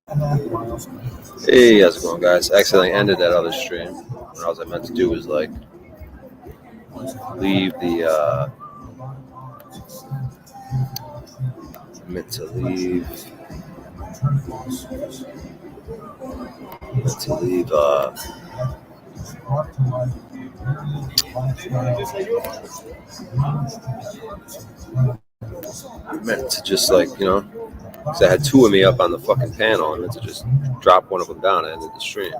Hey, how's it going, guys? Accidentally ended that other stream. What I was meant to do was like leave the. Meant to leave. Meant to leave. Meant to just because I had two of me up on the fucking panel, and meant to just drop one of them down and ended the stream.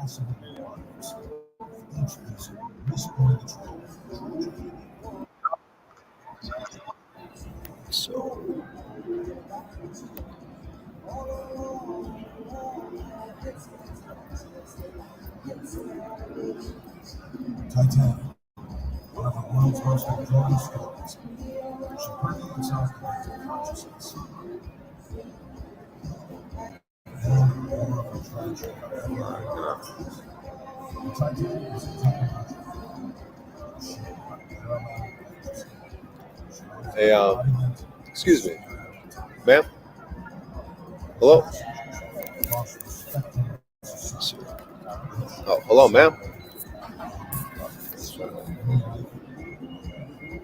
So. Titanic, one of the world's most enduring stories, subverting itself collective consciousness. And more of a tragedy ever. The Titanic is a technological shaped by paramount. Hey, excuse me, ma'am. Hello. Oh, hello, ma'am. I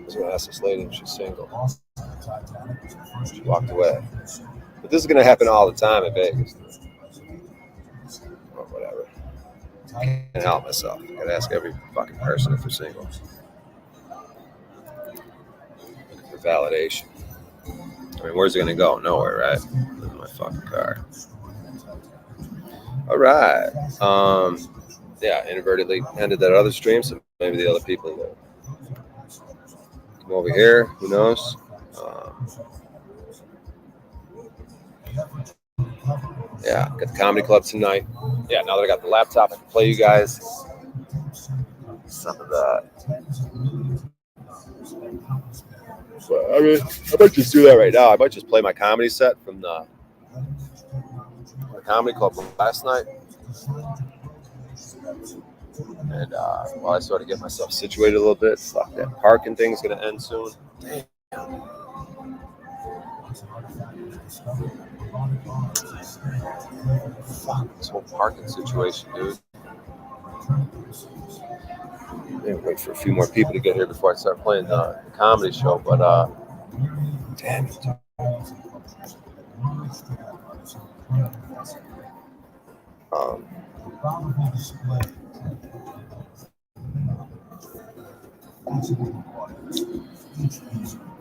was gonna ask this lady if she's single. She walked away. But this is gonna happen all the time in Vegas. Or whatever. I can't help myself. I gotta ask every fucking person if they're single. Looking for validation. I mean, where's it gonna go? Nowhere, right? In my fucking car. All right. Yeah, inadvertently ended that other stream, so maybe the other people will come over here. Who knows? Yeah, got the comedy club tonight. Yeah, now that I got the laptop, I can play you guys some of that. But, I mean, I might just do that right now. I might just play my comedy set from the comedy club from last night. And while I sort of get myself situated a little bit, fuck, that parking thing's gonna end soon. Damn. Fuck, this whole parking situation, dude. Maybe wait for a few more people to get here before I start playing the comedy show, but damn it.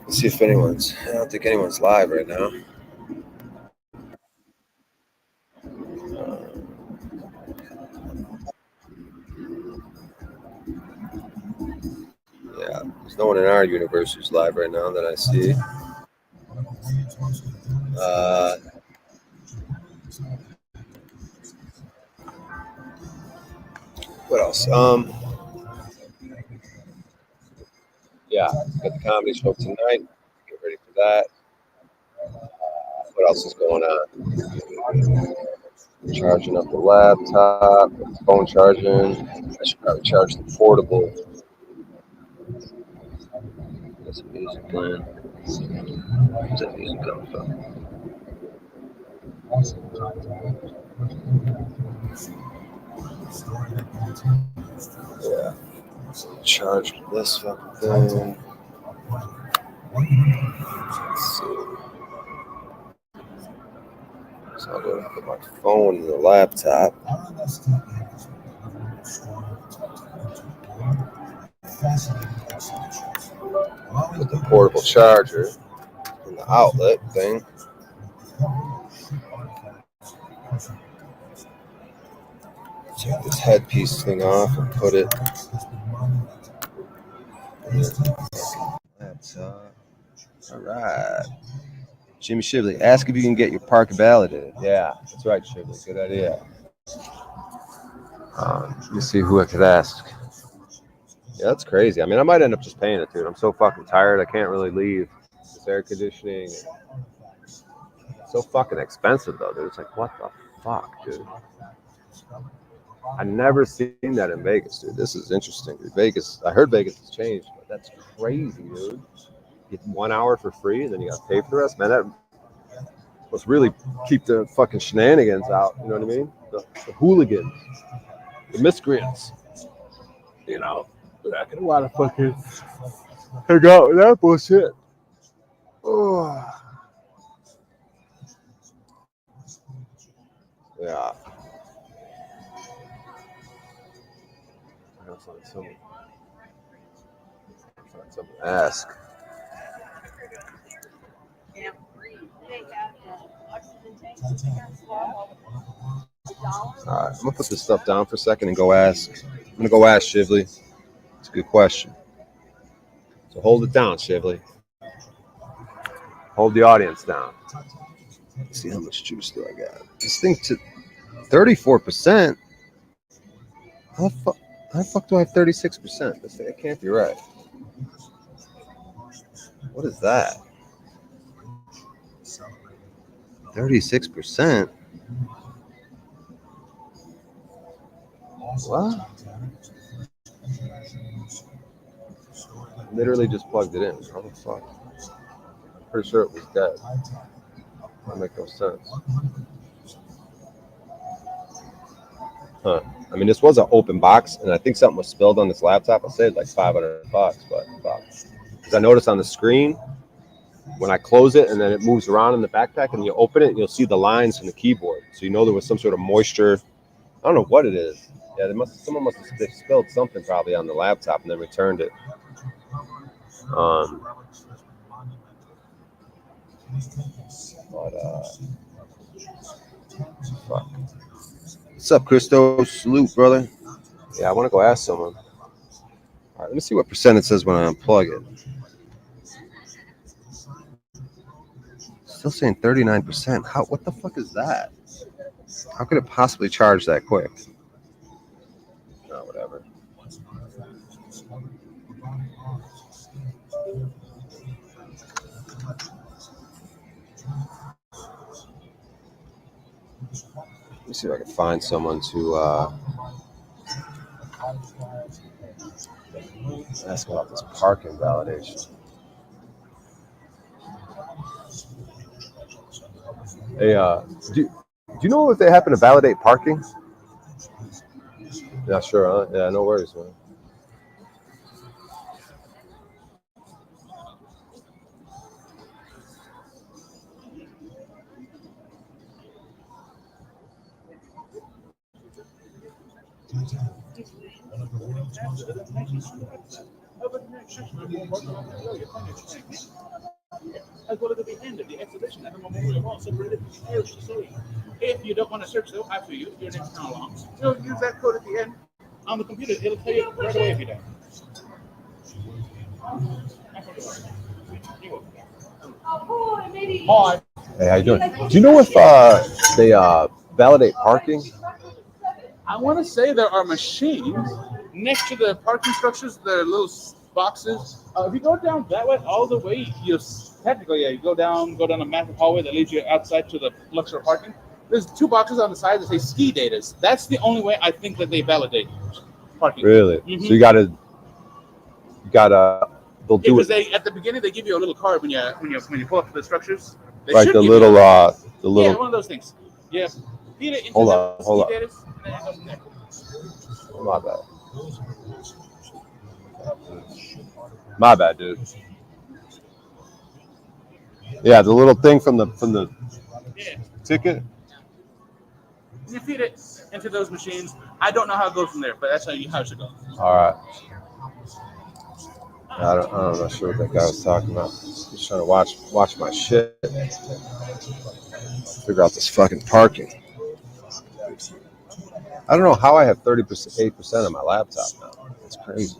Let's see if anyone's. I don't think anyone's live right now. Yeah, there's no one in our universe who's live right now that I see. What else? Yeah, got the comedy show tonight. Get ready for that. What else is going on? Charging up the laptop, phone charging. I should probably charge the portable. Got some music playing. Where's that music coming from? Yeah. Charge this fucking thing. Let's see. So I'll go put my phone in the laptop. Put the portable charger in the outlet thing. Take this headpiece thing off and put it in the laptop. All right. Jimmy Shibley, ask if you can get your park validated. Yeah, that's right, Shibley. Good idea. Let me see who I could ask. Yeah, that's crazy. I mean, I might end up just paying it, dude. I'm so fucking tired. I can't really leave. This air conditioning. It's so fucking expensive, though, dude. It's like, what the fuck, dude? I've never seen that in Vegas, dude. This is interesting, dude. Vegas, I heard Vegas has changed, but that's crazy, dude. You get 1 hour for free, and then you got to pay for the rest. Man, Let's really keep the fucking shenanigans out. You know what I mean? The hooligans, the miscreants. You know, we're not gonna want to fucking hang out with that bullshit. Oh. Yeah. I gotta find someone to ask. All right, I'm gonna put this stuff down for a second and go ask. I'm gonna go ask Shively. It's a good question. So hold it down, Shively. Hold the audience down. Let's see how much juice do I got. This thing to 34%. How the fuck do I have 36%? This thing, it can't be right. What is that? 36%? What? Literally just plugged it in. How the fuck? I'm pretty sure it was dead. That make no sense. Huh. I mean, this was an open box, and I think something was spilled on this laptop. I saved like $500, but because I noticed on the screen when I close it and then it moves around in the backpack, and you open it, and you'll see the lines from the keyboard. So you know there was some sort of moisture. I don't know what it is. Yeah, someone must have spilled something probably on the laptop and then returned it. Fuck. What's up, Christo? Salute, brother. Yeah, I want to go ask someone. All right, let me see what percent it says when I unplug it. Still saying 39%. How? What the fuck is that? How could it possibly charge that quick? Oh, whatever. Let me see if I can find someone to ask about this parking validation. Hey, do you know if they happen to validate parking? Yeah, sure. Huh? Yeah, no worries, man. As well as at the end of the exhibition at the Memorial Hall, separated areas to see. If you don't want to search, though, after you, your name's kind of long. So use that code at the end on the computer. It'll tell you right away if you don't. Hi. Hey, how you doing? Do you know if they validate parking? I want to say there are machines next to the parking structures. There are little boxes. If you go down that way all the way, you technically, you go down a massive hallway that leads you outside to the luxury parking. There's two boxes on the side that say ski datas. That's the only way I think that they validate parking. Really? Mm-hmm. So you gotta. They'll do because it. at the beginning they give you a little card when you pull up to the structures. They right, the little. Yeah, one of those things. Yeah. Feed it into hold on. Datas, and then it goes from there. My bad, dude. Yeah, the little thing from the ticket. You feed it into those machines. I don't know how it goes from there, but that's how it should go. All right. I'm not sure what that guy was talking about. He's trying to watch my shit. Figure out this fucking parking. I don't know how I have 8% on my laptop now. It's crazy.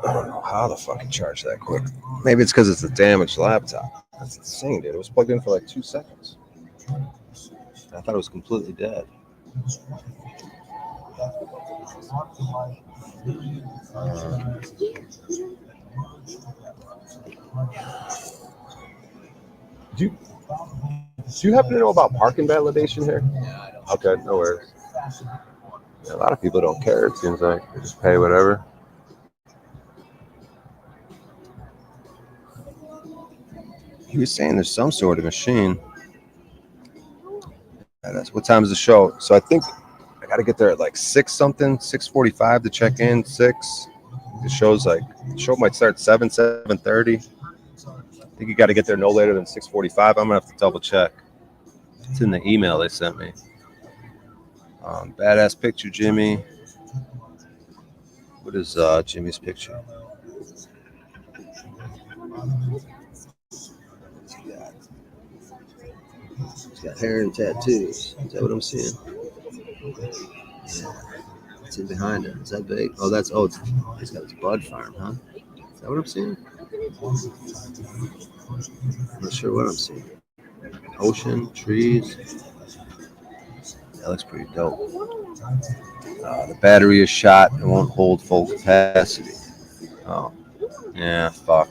I don't know how to fucking charge that quick. Maybe it's because it's a damaged laptop. That's insane, dude. It was plugged in for like 2 seconds. I thought it was completely dead. Do you happen to know about parking validation here? Yeah, I don't. Okay, no worries. Yeah, a lot of people don't care, it seems like. They just pay whatever. He was saying there's some sort of machine. What time is the show? So I think I got to get there at like 6 something, 6:45 to check in. 6. The show might start 7:30. I think you got to get there no later than 6:45. I'm gonna have to double check. It's in the email they sent me. Badass picture, Jimmy. What is Jimmy's picture? He's got hair and tattoos. Is that what I'm seeing? What's in behind him? Is that big? He's got his bud farm, huh? Is that what I'm seeing? I'm not sure what I'm seeing. Ocean, trees. That looks pretty dope. The battery is shot and won't hold full capacity. Oh, yeah, fuck.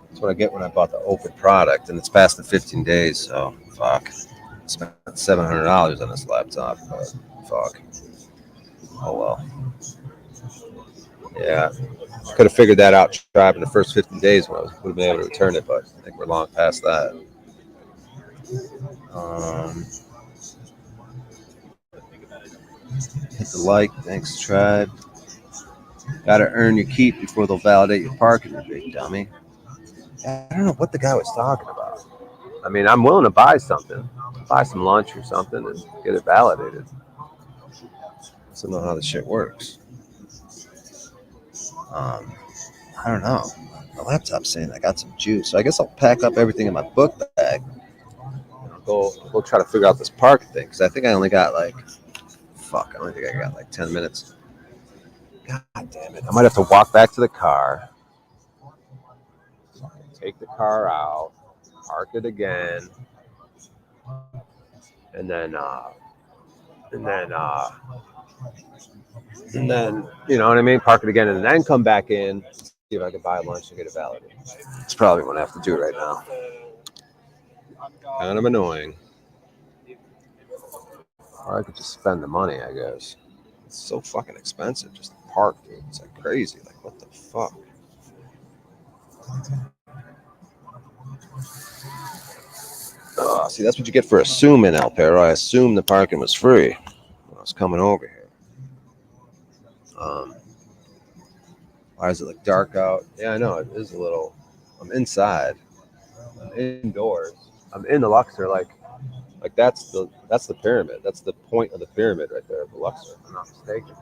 That's what I get when I bought the open product, and it's past the 15 days, so fuck. I spent $700 on this laptop, but fuck. Oh well. Yeah, could have figured that out driving the first 15 days when I would have been able to return it, but I think we're long past that. Hit the like. Thanks, tribe. Gotta earn your keep before they'll validate your parking, you big dummy. I don't know what the guy was talking about. I mean, I'm willing to buy something, buy some lunch or something, and get it validated. I don't know how this shit works. I don't know. My laptop's saying I got some juice, so I guess I'll pack up everything in my book bag. And I'll go try to figure out this park thing, because I think I only got I only think I got 10 minutes. God damn it. I might have to walk back to the car, take the car out, park it again, and then you know what I mean? Park it again and then come back in, see if I can buy lunch and get it validated. It's probably what I have to do right now. Kind of annoying. Or I could just spend the money, I guess. It's so fucking expensive just to park, dude. It's like crazy. Like, what the fuck? See, that's what you get for assuming, Alpero. I assumed the parking was free when I was coming over here. Why does it look dark out? Yeah, I know. It is a little. I'm inside. I'm indoors. I'm in the Luxor. Like that's the pyramid. That's the point of the pyramid right there of the Luxor, if I'm not mistaken.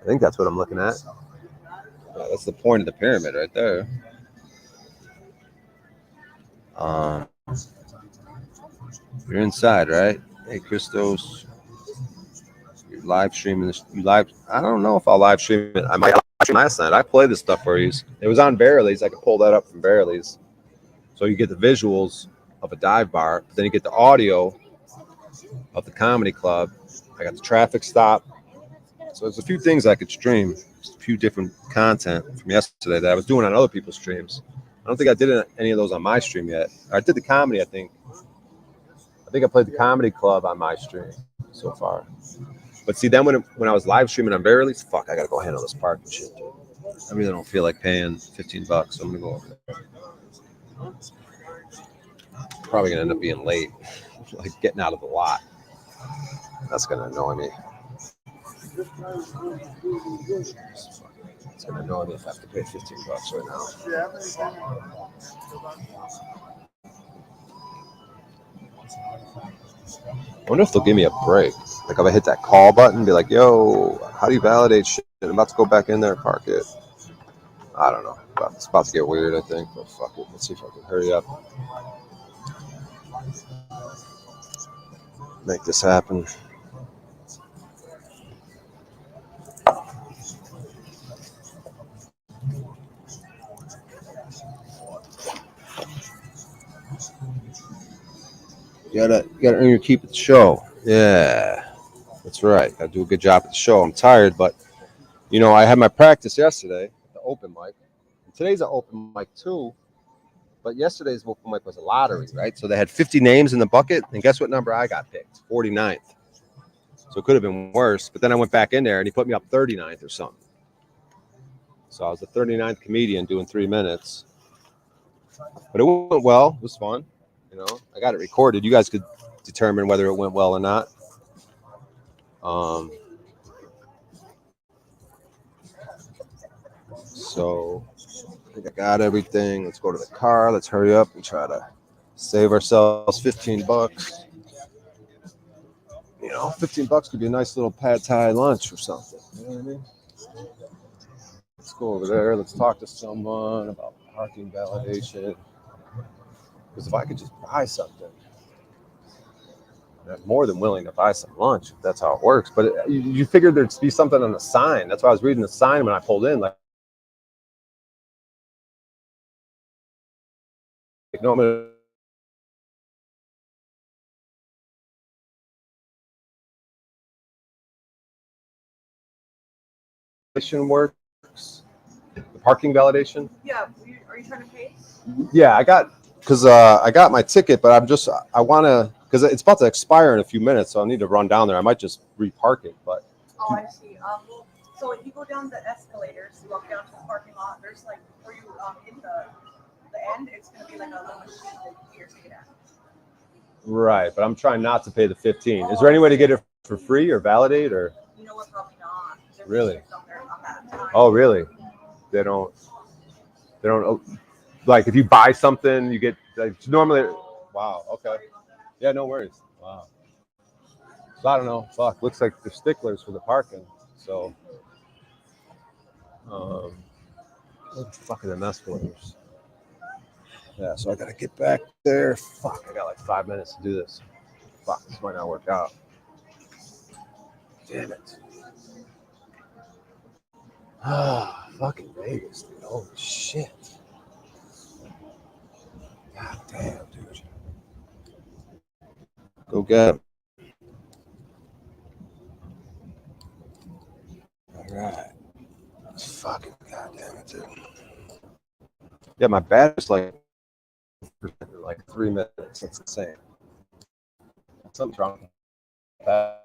I think that's what I'm looking at. That's the point of the pyramid right there. You're inside, right? Hey, Christos. You're live streaming this. I don't know if I'll live stream it. I might live stream last night. I played this stuff for you. It was on Verili's. I could pull that up from Verili's. So you get the visuals of a dive bar, but then you get the audio of the comedy club. I got the traffic stop. So there's a few things I could stream, just a few different content from yesterday that I was doing on other people's streams. I don't think I did any of those on my stream yet. I did the comedy, I think. I think I played the comedy club on my stream so far. But see, then when I was live streaming on Verili's, fuck, I gotta go handle this parking shit, dude. I really don't feel like paying $15, so I'm gonna go over there. Probably gonna end up being late, like getting out of the lot. That's gonna annoy me. It's gonna annoy me if I have to pay $15 right now. I wonder if they'll give me a break. Like if I hit that call button, be like, "Yo, how do you validate shit?" I'm about to go back in there and park it. I don't know. It's about to get weird, I think. But fuck it. Let's see if I can hurry up. Make this happen. You gotta earn your keep at the show. Yeah, that's right. Gotta do a good job at the show. I'm tired, but I had my practice yesterday at the open mic. And today's an open mic too, but yesterday's open mic was a lottery, right? So they had 50 names in the bucket, and guess what number I got picked? 49th. So it could have been worse, but then I went back in there and he put me up 39th or something. So I was the 39th comedian doing 3 minutes. But it went well. It was fun. You know, I got it recorded. You guys could determine whether it went well or not. So I think I got everything. Let's go to the car. Let's hurry up and try to save ourselves $15. You know, $15 could be a nice little pad thai lunch or something. You know what I mean? Let's go over there. Let's talk to someone about parking validation. Because if I could just buy something, I'm more than willing to buy some lunch if that's how it works. But you figured there'd be something on the sign. That's why I was reading the sign when I pulled in. Like no, validation works. The parking validation. Yeah, are you trying to pay? Yeah, I got my ticket, but I want to because it's about to expire in a few minutes, so I need to run down there. I might just repark it, but. Oh, I see. Well, so if you go down the escalators, you walk down to the parking lot. There's like where you in the end, it's gonna be like a little machine that you pay your ticket at. Right, but I'm trying not to pay the 15. Is there any way to get it for free or validate or? You know what? Probably not. Really? On there on that time. Oh, really? They don't. They don't. Like if you buy something, you get like normally. Wow. Okay. Yeah. No worries. Wow. So I don't know. Fuck. Looks like they're sticklers for the parking. So. What the fuck are them escalators? Yeah. So I gotta get back there. Fuck. I got like 5 minutes to do this. Fuck. This might not work out. Damn it. Ah, fucking Vegas, dude. Holy shit. God damn, dude. Go get him. All right. Fucking goddamn it, dude. Yeah, my battery's like 3 minutes. That's insane. Something's wrong with that.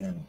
Man.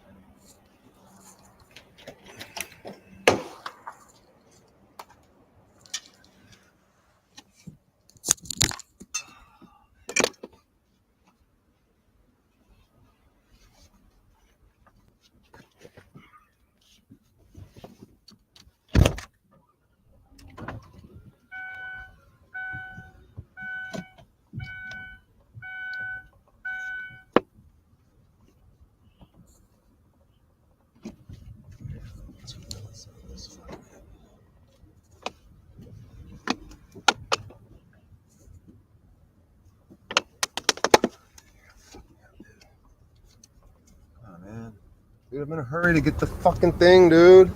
Dude, I'm in a hurry to get the fucking thing, dude.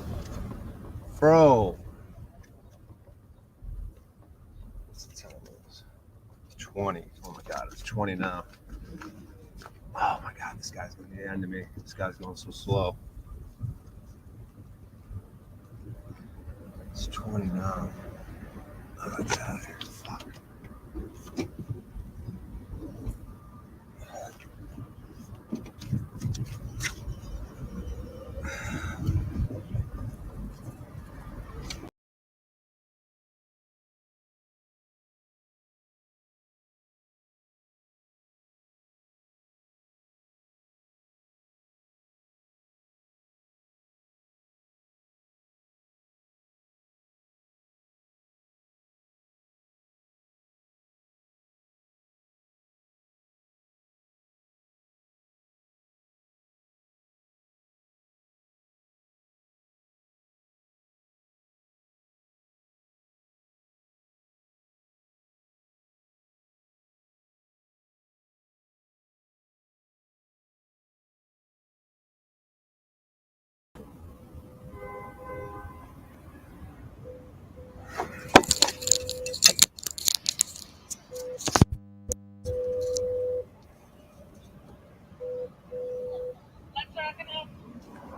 Bro. What's the time? It's 20. Oh my god, it's 20 now. Oh my god, this guy's going to the end of me. This guy's going so slow. It's 20 now. Oh my god. Fuck.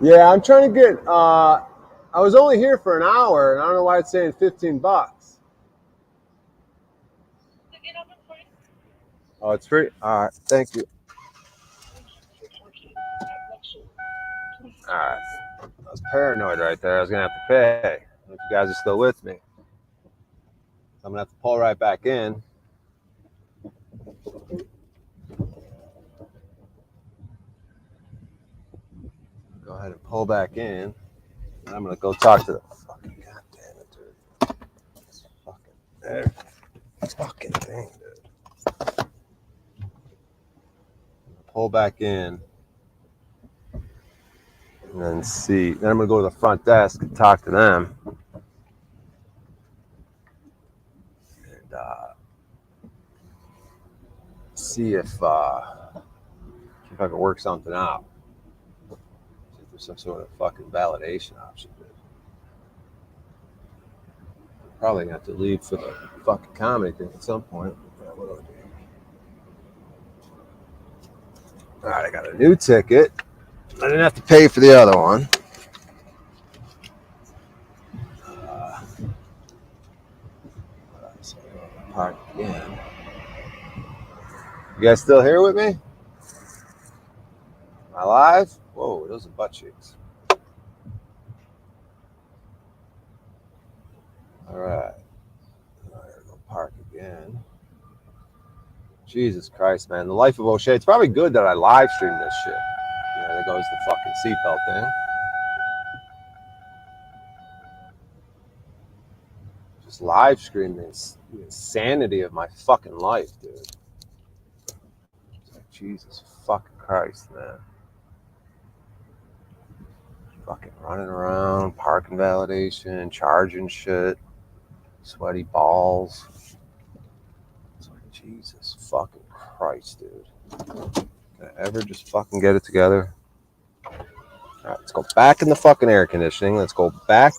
Yeah, I'm trying to get, I was only here for an hour, and I don't know why it's saying $15. Oh, it's free? All right, thank you. All right. I was paranoid right there. I was going to have to pay. If you guys are still with me. I'm going to have to pull right back in. Go ahead and pull back in. And I'm going to go talk to the fucking, goddamn it, dude. This fucking thing, dude. Pull back in. And then see. Then I'm going to go to the front desk and talk to them. And see if I can work something out. See if there's some sort of fucking validation option. Probably gonna have to leave for the fucking comedy thing at some point. What do I do? All right, I got a new ticket. I didn't have to pay for the other one. Park again. You guys still here with me? Am I live? Whoa, those are butt cheeks. All right. I'm gonna go park again. Jesus Christ, man. The life of O'Shea. It's probably good that I live stream this shit. You know, there goes the fucking seatbelt thing. Just live stream the insanity of my fucking life, dude. It's like, Jesus fucking Christ, man. Fucking running around, parking validation, charging shit, sweaty balls. It's like, Jesus fucking Christ, dude. Can I ever just fucking get it together? All right, let's go back in the fucking air conditioning. Let's go back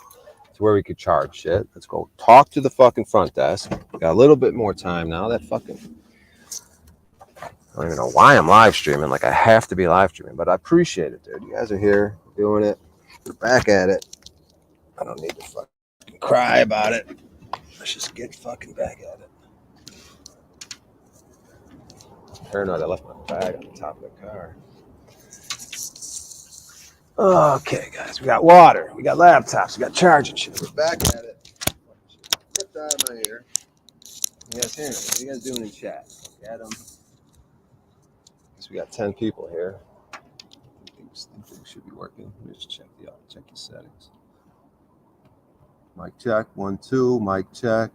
to where we could charge shit. Let's go talk to the fucking front desk. Got a little bit more time now. That fucking, I don't even know why I'm live streaming. Like, I have to be live streaming, but I appreciate it, dude. You guys are here doing it. We're back at it. I don't need to fucking cry about it. Let's just get fucking back at it. Paranoid, I left my bag on the top of the car. Okay, guys, we got water, we got laptops, we got charging shit. We're back at it. Get that out of my ear. You guys hearing me? What are you guys doing in chat? Get them. Guess we got 10 people here. I think we should be working. Let me just check your settings. Mic check, 1, 2. Mic check.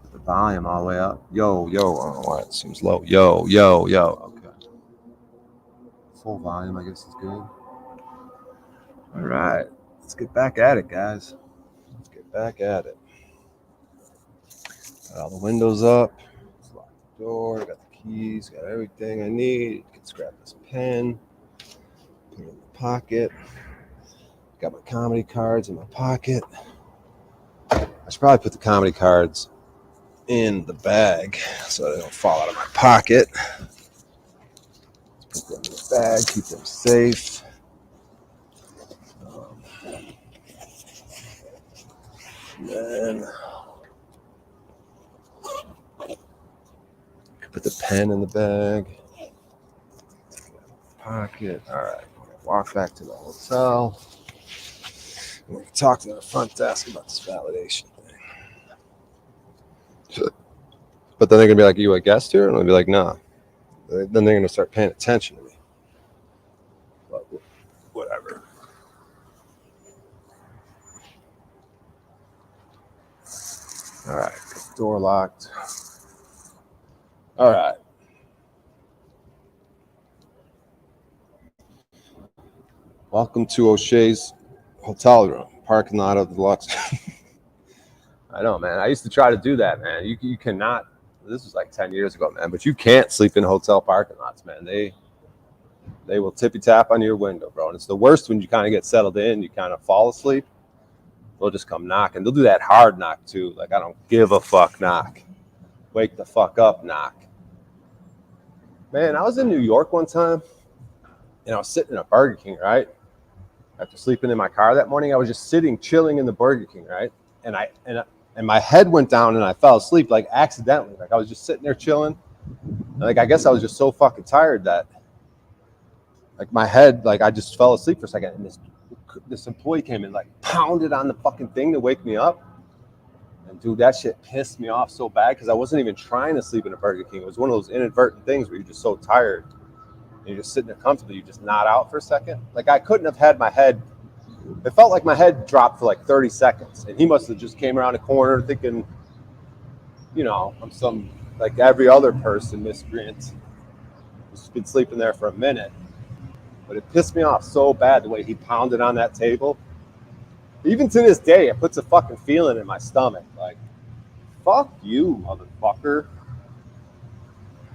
Put the volume all the way up. Yo, yo. I don't know why it seems low. Yo, yo, yo. Okay. Full volume, I guess, is good. All right. Let's get back at it, guys. Let's get back at it. Got all the windows up. Let's lock the door. Got the keys. Got everything I need. Let's grab this pen. Put it in the pocket. Got my comedy cards in my pocket. I should probably put the comedy cards in the bag so they don't fall out of my pocket. Let's put them in the bag. Keep them safe. Then put the pen in the bag. Pocket. All right. Walk back to the hotel. We're going to talk to the front desk about this validation thing. But then they're going to be like, "Are you a guest here?" And I'll be like, "Nah." Then they're going to start paying attention to me. But whatever. All right. Door locked. All right. Welcome to O'Shea's hotel room, parking lot of the Lux. I know, man. I used to try to do that, man. You cannot. This was like 10 years ago, man. But you can't sleep in hotel parking lots, man. They will tippy tap on your window, bro. And it's the worst when you kind of get settled in. You kind of fall asleep. They'll just come knocking. They'll do that hard knock too. Like, I don't give a fuck knock. Wake the fuck up knock. Man, I was in New York one time, and I was sitting in a Burger King, right? After sleeping in my car that morning, I was just sitting, chilling in the Burger King, right? And my head went down and I fell asleep, like accidentally. Like I was just sitting there chilling. And like I guess I was just so fucking tired that like my head, like I just fell asleep for a second. And this employee came and like pounded on the fucking thing to wake me up. And dude, that shit pissed me off so bad because I wasn't even trying to sleep in a Burger King. It was one of those inadvertent things where you're just so tired. And you're just sitting there comfortably, you just nod out for a second. Like I couldn't have had my head, it felt like my head dropped for like 30 seconds. And he must have just came around the corner thinking, you know, I'm some, like every other person, miscreant, who's been sleeping there for a minute. But it pissed me off so bad the way he pounded on that table. Even to this day, it puts a fucking feeling in my stomach. Like, fuck you, motherfucker.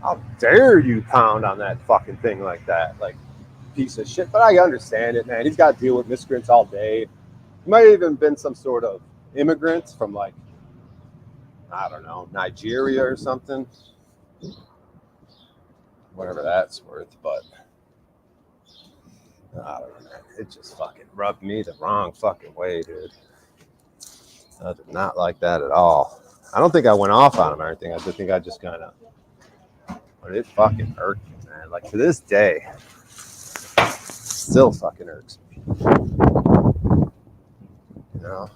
How dare you pound on that fucking thing like that? Like, piece of shit. But I understand it, man. He's got to deal with miscreants all day. He might have even been some sort of immigrant from, like, I don't know, Nigeria or something. Whatever that's worth, but I don't know, man. It just fucking rubbed me the wrong fucking way, dude. I did not like that at all. I don't think I went off on him or anything. I just think I just kind of, but it fucking irked me, man. Like to this day, still fucking irks me. You know?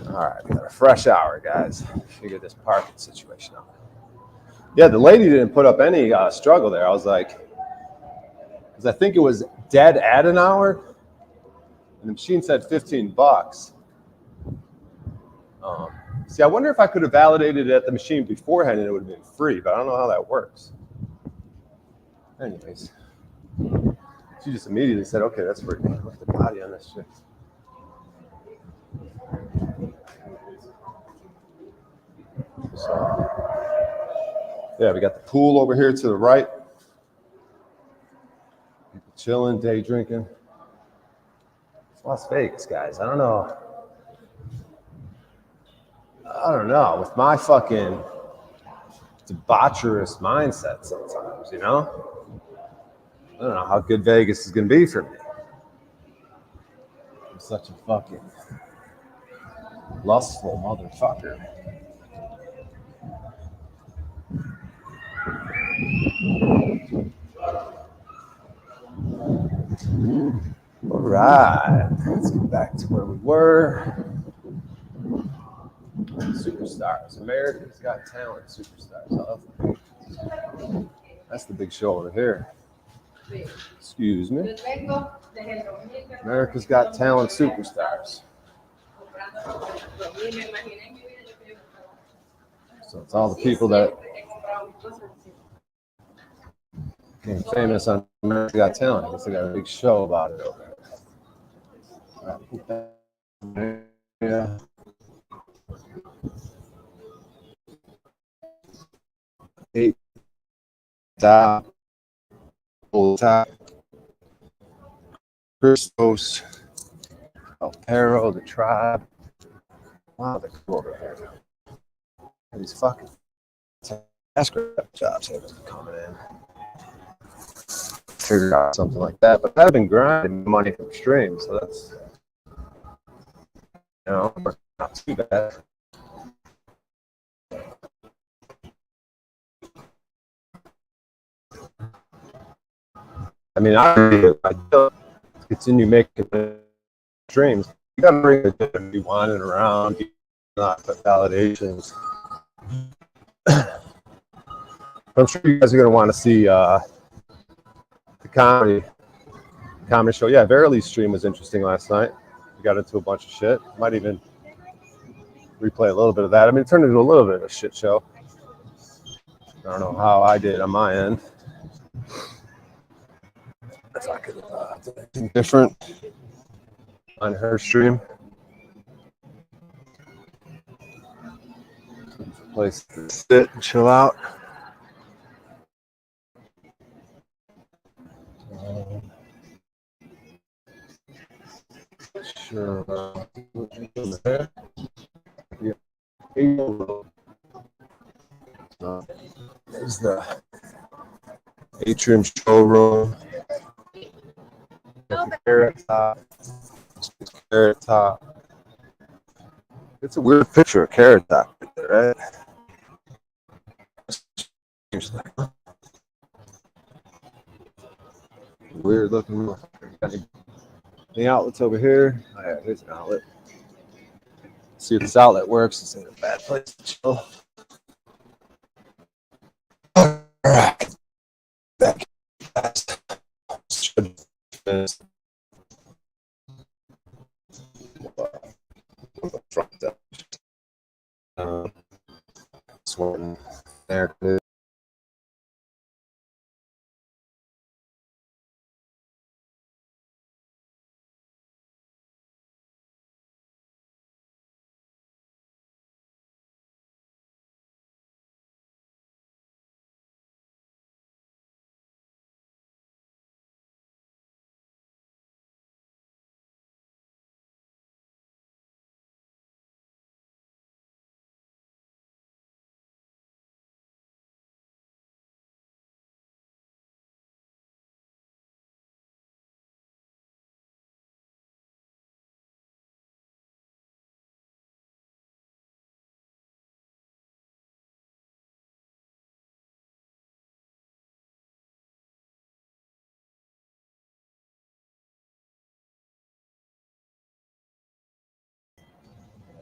All right, we got a fresh hour, guys. Figure this parking situation out. Yeah, the lady didn't put up any struggle there. I was like, because I think it was dead at an hour, and the machine said $15. See, I wonder if I could have validated it at the machine beforehand and it would have been free, but I don't know how that works. Anyways, she just immediately said, "Okay, that's free." Look at the body on this shit. So, yeah, we got the pool over here to the right. People chilling, day drinking. It's Las Vegas, guys. I don't know. With my fucking debaucherous mindset sometimes, you know? I don't know how good Vegas is going to be for me. I'm such a fucking lustful motherfucker. right, let's get back to where we were. Superstars, America's Got Talent Superstars. I love them. That's the big show over here. Excuse me. America's Got Talent Superstars. So it's all the people that became famous on America's Got Talent. I guess they got a big show about it over there. Yeah. Eight top, top, Christos, El Perro, the tribe. Wow, they're cool over here. These fucking task jobs have been coming in. Figure out something like that, but I've been grinding money from streams, so that's, you know, not too bad. I mean, I don't continue making streams. You gotta bring it to be winding around, not put validations. I'm sure you guys are gonna want to see the comedy show. Yeah, Verily's stream was interesting last night. We got into a bunch of shit. Might even replay a little bit of that. I mean, it turned into a little bit of a shit show. I don't know how I did on my end. If I could do anything different on her stream. Place to sit and chill out. Sure. Yeah. There's the atrium showroom. Carrot Top. Carrot Top. It's a weird picture of Carrot Top right there, right? Weird looking. The outlets over here. Oh, yeah, here's an outlet. See if this outlet works. It's in a bad place to chill. All right. Back. This one there.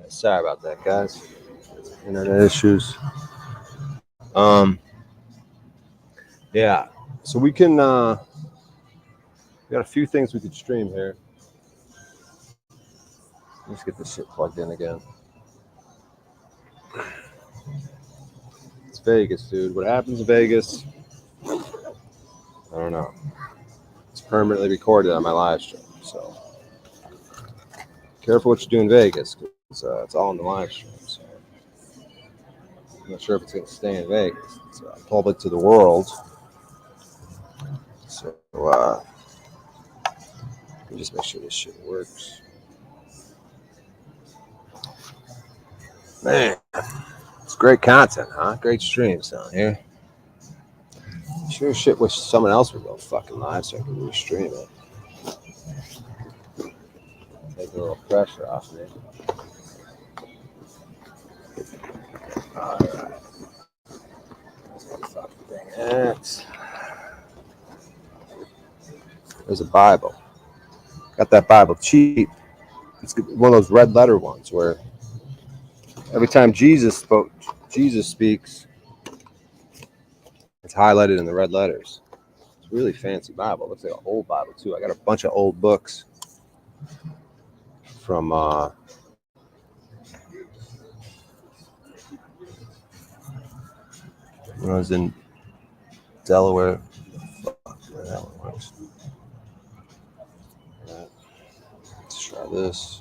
Sorry about that, guys. Internet issues. Yeah. So we can. We got a few things we could stream here. Let's get this shit plugged in again. It's Vegas, dude. What happens in Vegas? I don't know. It's permanently recorded on my live stream, so careful what you do in Vegas, because it's all in the live stream. So I'm not sure if it's going to stay in Vegas. It's public to the world. So let me just make sure this shit works. Man, it's great content, huh? Great streams down here. Sure shit wish someone else would go fucking live so I could restream it. Take a little pressure off me. Alright. Fucking thing at. There's a Bible. Got that Bible cheap. It's one of those red letter ones where every time Jesus speaks, it's highlighted in the red letters. It's a really fancy Bible. It looks like an old Bible too. I got a bunch of old books from when I was in Delaware. Fuck, that one works. All right. Let's try this.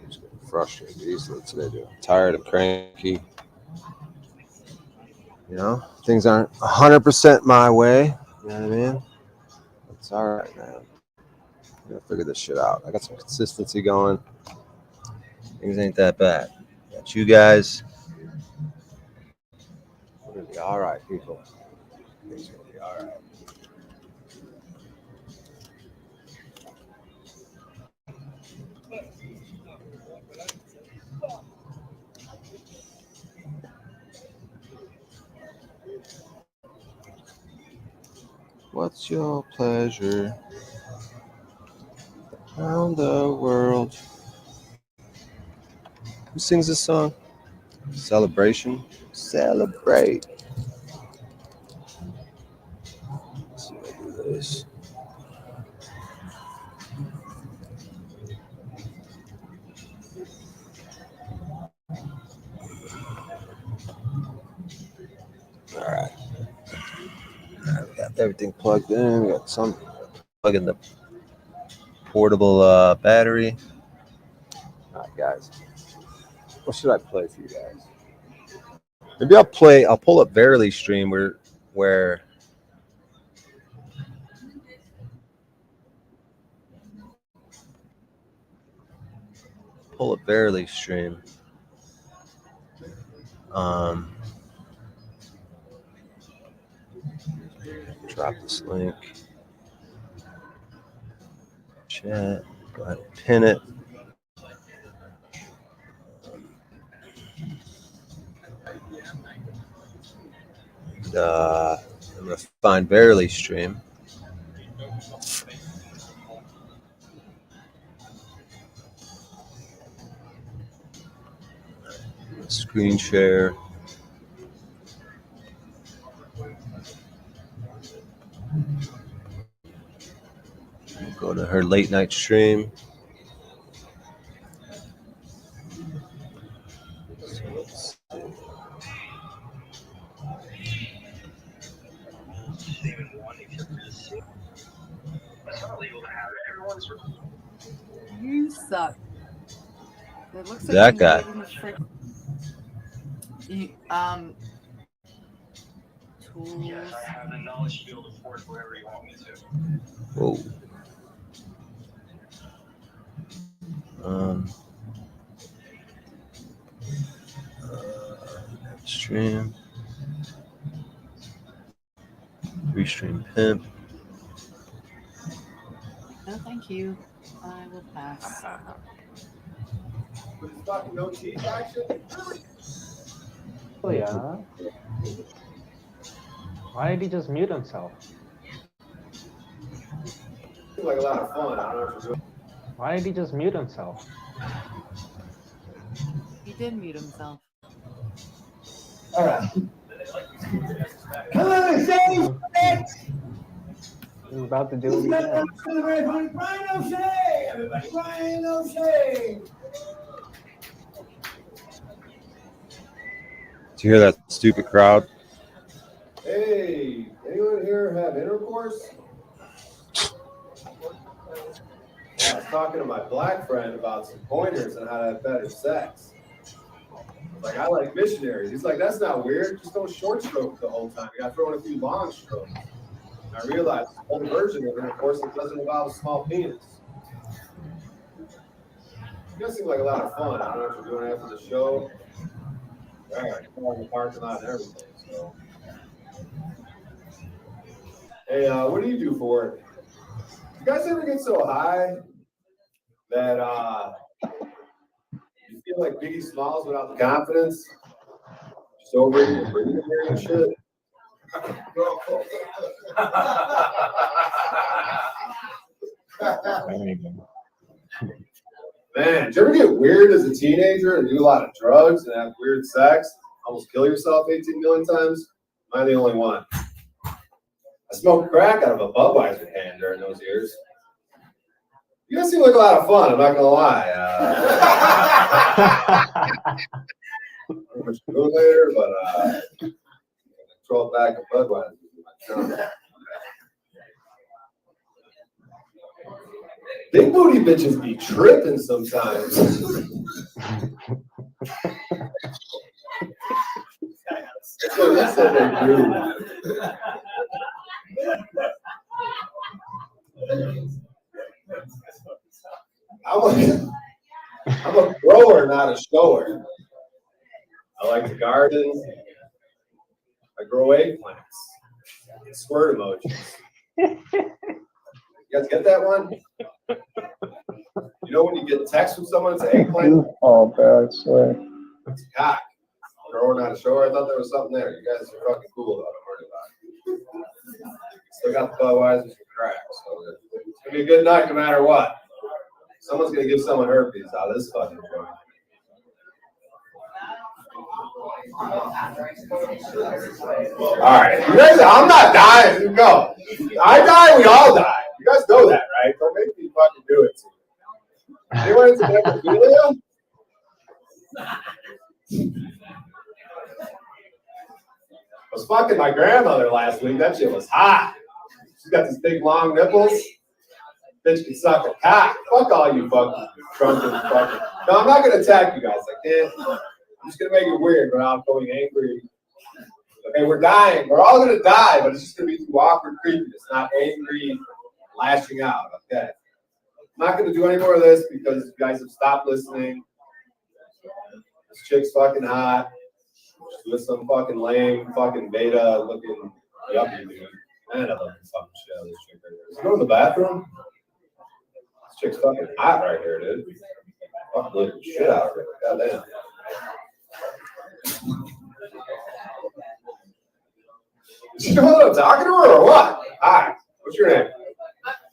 I'm just getting frustrated easily today, dude. I'm tired and cranky. You know, things aren't 100% my way. You know what I mean? It's all right, man. I'm gonna figure this shit out. I got some consistency going. Things ain't that bad. Got you guys. We're gonna be all right, people. Things are gonna be all right. What's your pleasure around the world? Who sings this song? Celebration. Celebrate. Let's see if I do this. All right. We got everything plugged in. We got some plug in the portable battery. All right, guys. What should I play for you guys? Maybe I'll pull up Verily stream where pull up Verily stream. Drop this link. Chat. Go ahead and pin it. And, I'm gonna find Verily stream. Screen share. Go to her late night stream. So let's You suck. It looks like that you guy. live in the frick. Tools. Whoa. Stream. Restream pimp. No, thank you. I will pass. Oh yeah. Why did he just mute himself? Seems like a lot of fun. I don't know what you're doing. Why did he just mute himself? He did mute himself. All right. He's about to do it again. Do you hear that stupid crowd? Hey, anyone here have intercourse? I was talking to my black friend about some pointers and how to have better sex. Like, I like missionaries. He's like, that's not weird. Just don't short stroke the whole time. You gotta throw in a few long strokes. And I realized the whole version of intercourse that doesn't involve a small penis. You guys seem like a lot of fun. I don't know what you're doing after the show. Right, in the parking lot and everything. So, hey, what do you do for work? You guys ever get so high that you feel like Biggie Smalls without the confidence? Just over here breathing and shit. Man, did you ever get weird as a teenager and do a lot of drugs and have weird sex? Almost kill yourself 18 million times? Am I the only one? I smoked crack out of a Budweiser can during those years. You guys seem like a lot of fun, I'm not gonna lie. Pretty much do it later, but throw it back a Budweiser. Big booty bitches be tripping sometimes. So that's what they do. I'm a grower, not a shower. I like to garden. I grow eggplants. Squirt emojis. You guys get that one? You know when you get a text from someone, it's an eggplant? Oh, bro, I swear. It's a cock. Grower, not a shower. I thought there was something there. You guys are fucking cool about it. Still got the Budweisers and crack. So it's going to be a good night no matter what. Someone's going to give someone herpes out of this fucking joint. All right, you guys, I'm not dying. Go. I die, we all die. You guys know that, right? Don't make me fucking do it. Anyone into necrophilia? I was fucking my grandmother last week. That shit was hot. She's got these big long nipples. Bitch can suck a cock. Fuck all you fucking drunken fucking. No, I'm not gonna attack you guys. I can't. I'm just gonna make it weird without going angry. Okay, we're dying. We're all gonna die, but it's just gonna be through awkward creepiness, not angry, lashing out. Okay. I'm not gonna do any more of this because you guys have stopped listening. This chick's fucking hot. She's with some fucking lame, fucking beta looking yuppie dude. Man, I love this fucking shit out of this chick right here. Is she going to the bathroom? This chick's fucking hot right here, dude. Fucking looking shit out of her. Goddamn. You know what I'm talking to her or what? Hi. What's your name?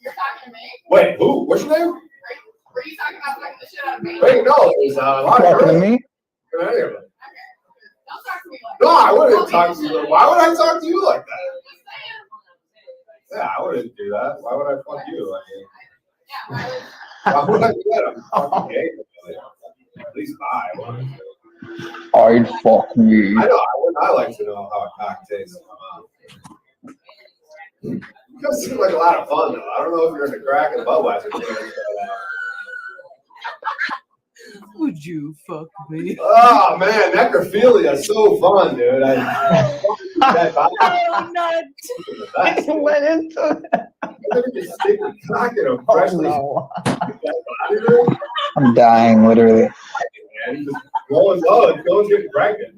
You're talking to me? Wait, who? What's your name? Were you talking about fucking the shit out of me? Wait, no, there's a lot of Talking to me? Can I hear it? Okay. Don't talk to me like No, I wouldn't talk to you. Why would I talk to you like that? Just saying. Yeah, I wouldn't do that. Why would I fuck you? I mean, Yeah, I why would I do that? I'm fucking gay. At least I. I'd fuck me. I know. I like to know how a cock tastes in my mouth. You guys seem like a lot of fun, though. I don't know if you're into crack and Budweiser. Would you fuck me? Oh man, necrophilia is so fun, dude. I'm not. I went into it. Oh, no. I'm dying, literally. Going low and going getting pregnant.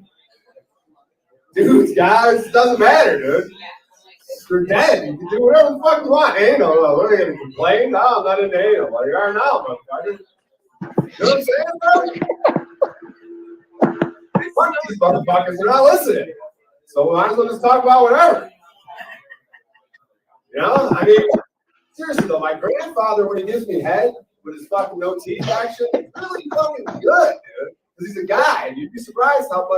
Dude, guys, it doesn't matter, dude. You're dead. You can do whatever the fuck you want. Anal. What are you going to complain? No, I'm not into anal. Well, you are now, motherfucker. You know what I'm saying, bro? Fuck these motherfuckers. They're not listening. So we might as well just talk about whatever. You know? I mean, seriously, though, my grandfather, when he gives me head with his fucking no teeth action, it's really fucking good, dude. Because he's a guy, and you'd be surprised how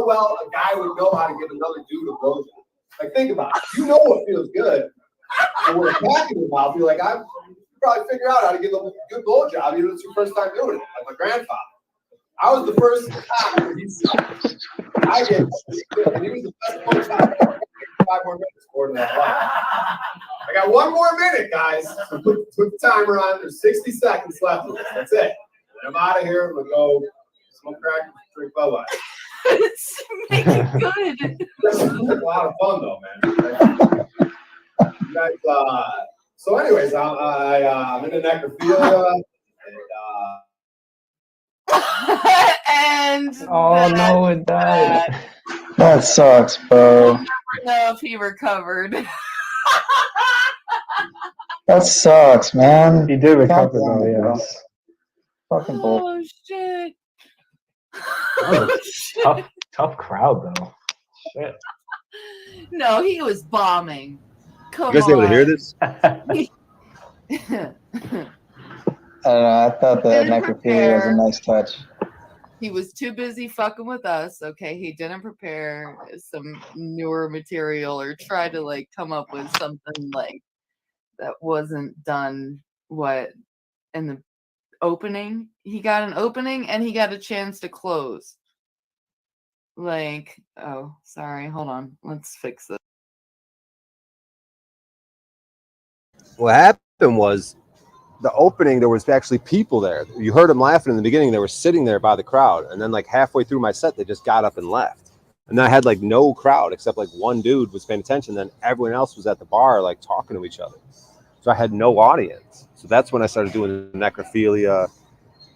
well a guy would know how to give another dude a blowjob. Like, think about it. You know what feels good. And we're attacking your mouth. You're like, you probably figure out how to give a good blowjob, even if it's your first time doing it. Like my grandfather. I was the first time I gave and he was the best blowjob. 5 more minutes more than that. I got 1 more minute, guys. So put the timer on. There's 60 seconds left of this. That's it. And I'm out of here. I'm going to go smoke crack and drink Budweiser. Make it good. It's a lot of fun, though, man. You guys, so, anyways, I'm into necrophilia. And, And Oh no, it died. That sucks, bro. I don't know if he recovered. That sucks, man. He did recover God though, damn it, bro. yes. Fucking bull. Oh shit. That was a tough crowd though. Shit. No, he was bombing. Come You guys able to hear this? on. I don't know. I thought the Didn't necrophilia was a prepare. nice touch. He was too busy fucking with us. Okay, he didn't prepare some newer material or try to like come up with something like that wasn't done. What in the opening? He got an opening and he got a chance to close. Like, oh, sorry, hold on. Let's fix this. What happened was the opening, there was actually people there. You heard them laughing in the beginning. They were sitting there by the crowd. And then like halfway through my set, they just got up and left. And then I had like no crowd except like one dude was paying attention. Then everyone else was at the bar like talking to each other. So I had no audience. So that's when I started doing the necrophilia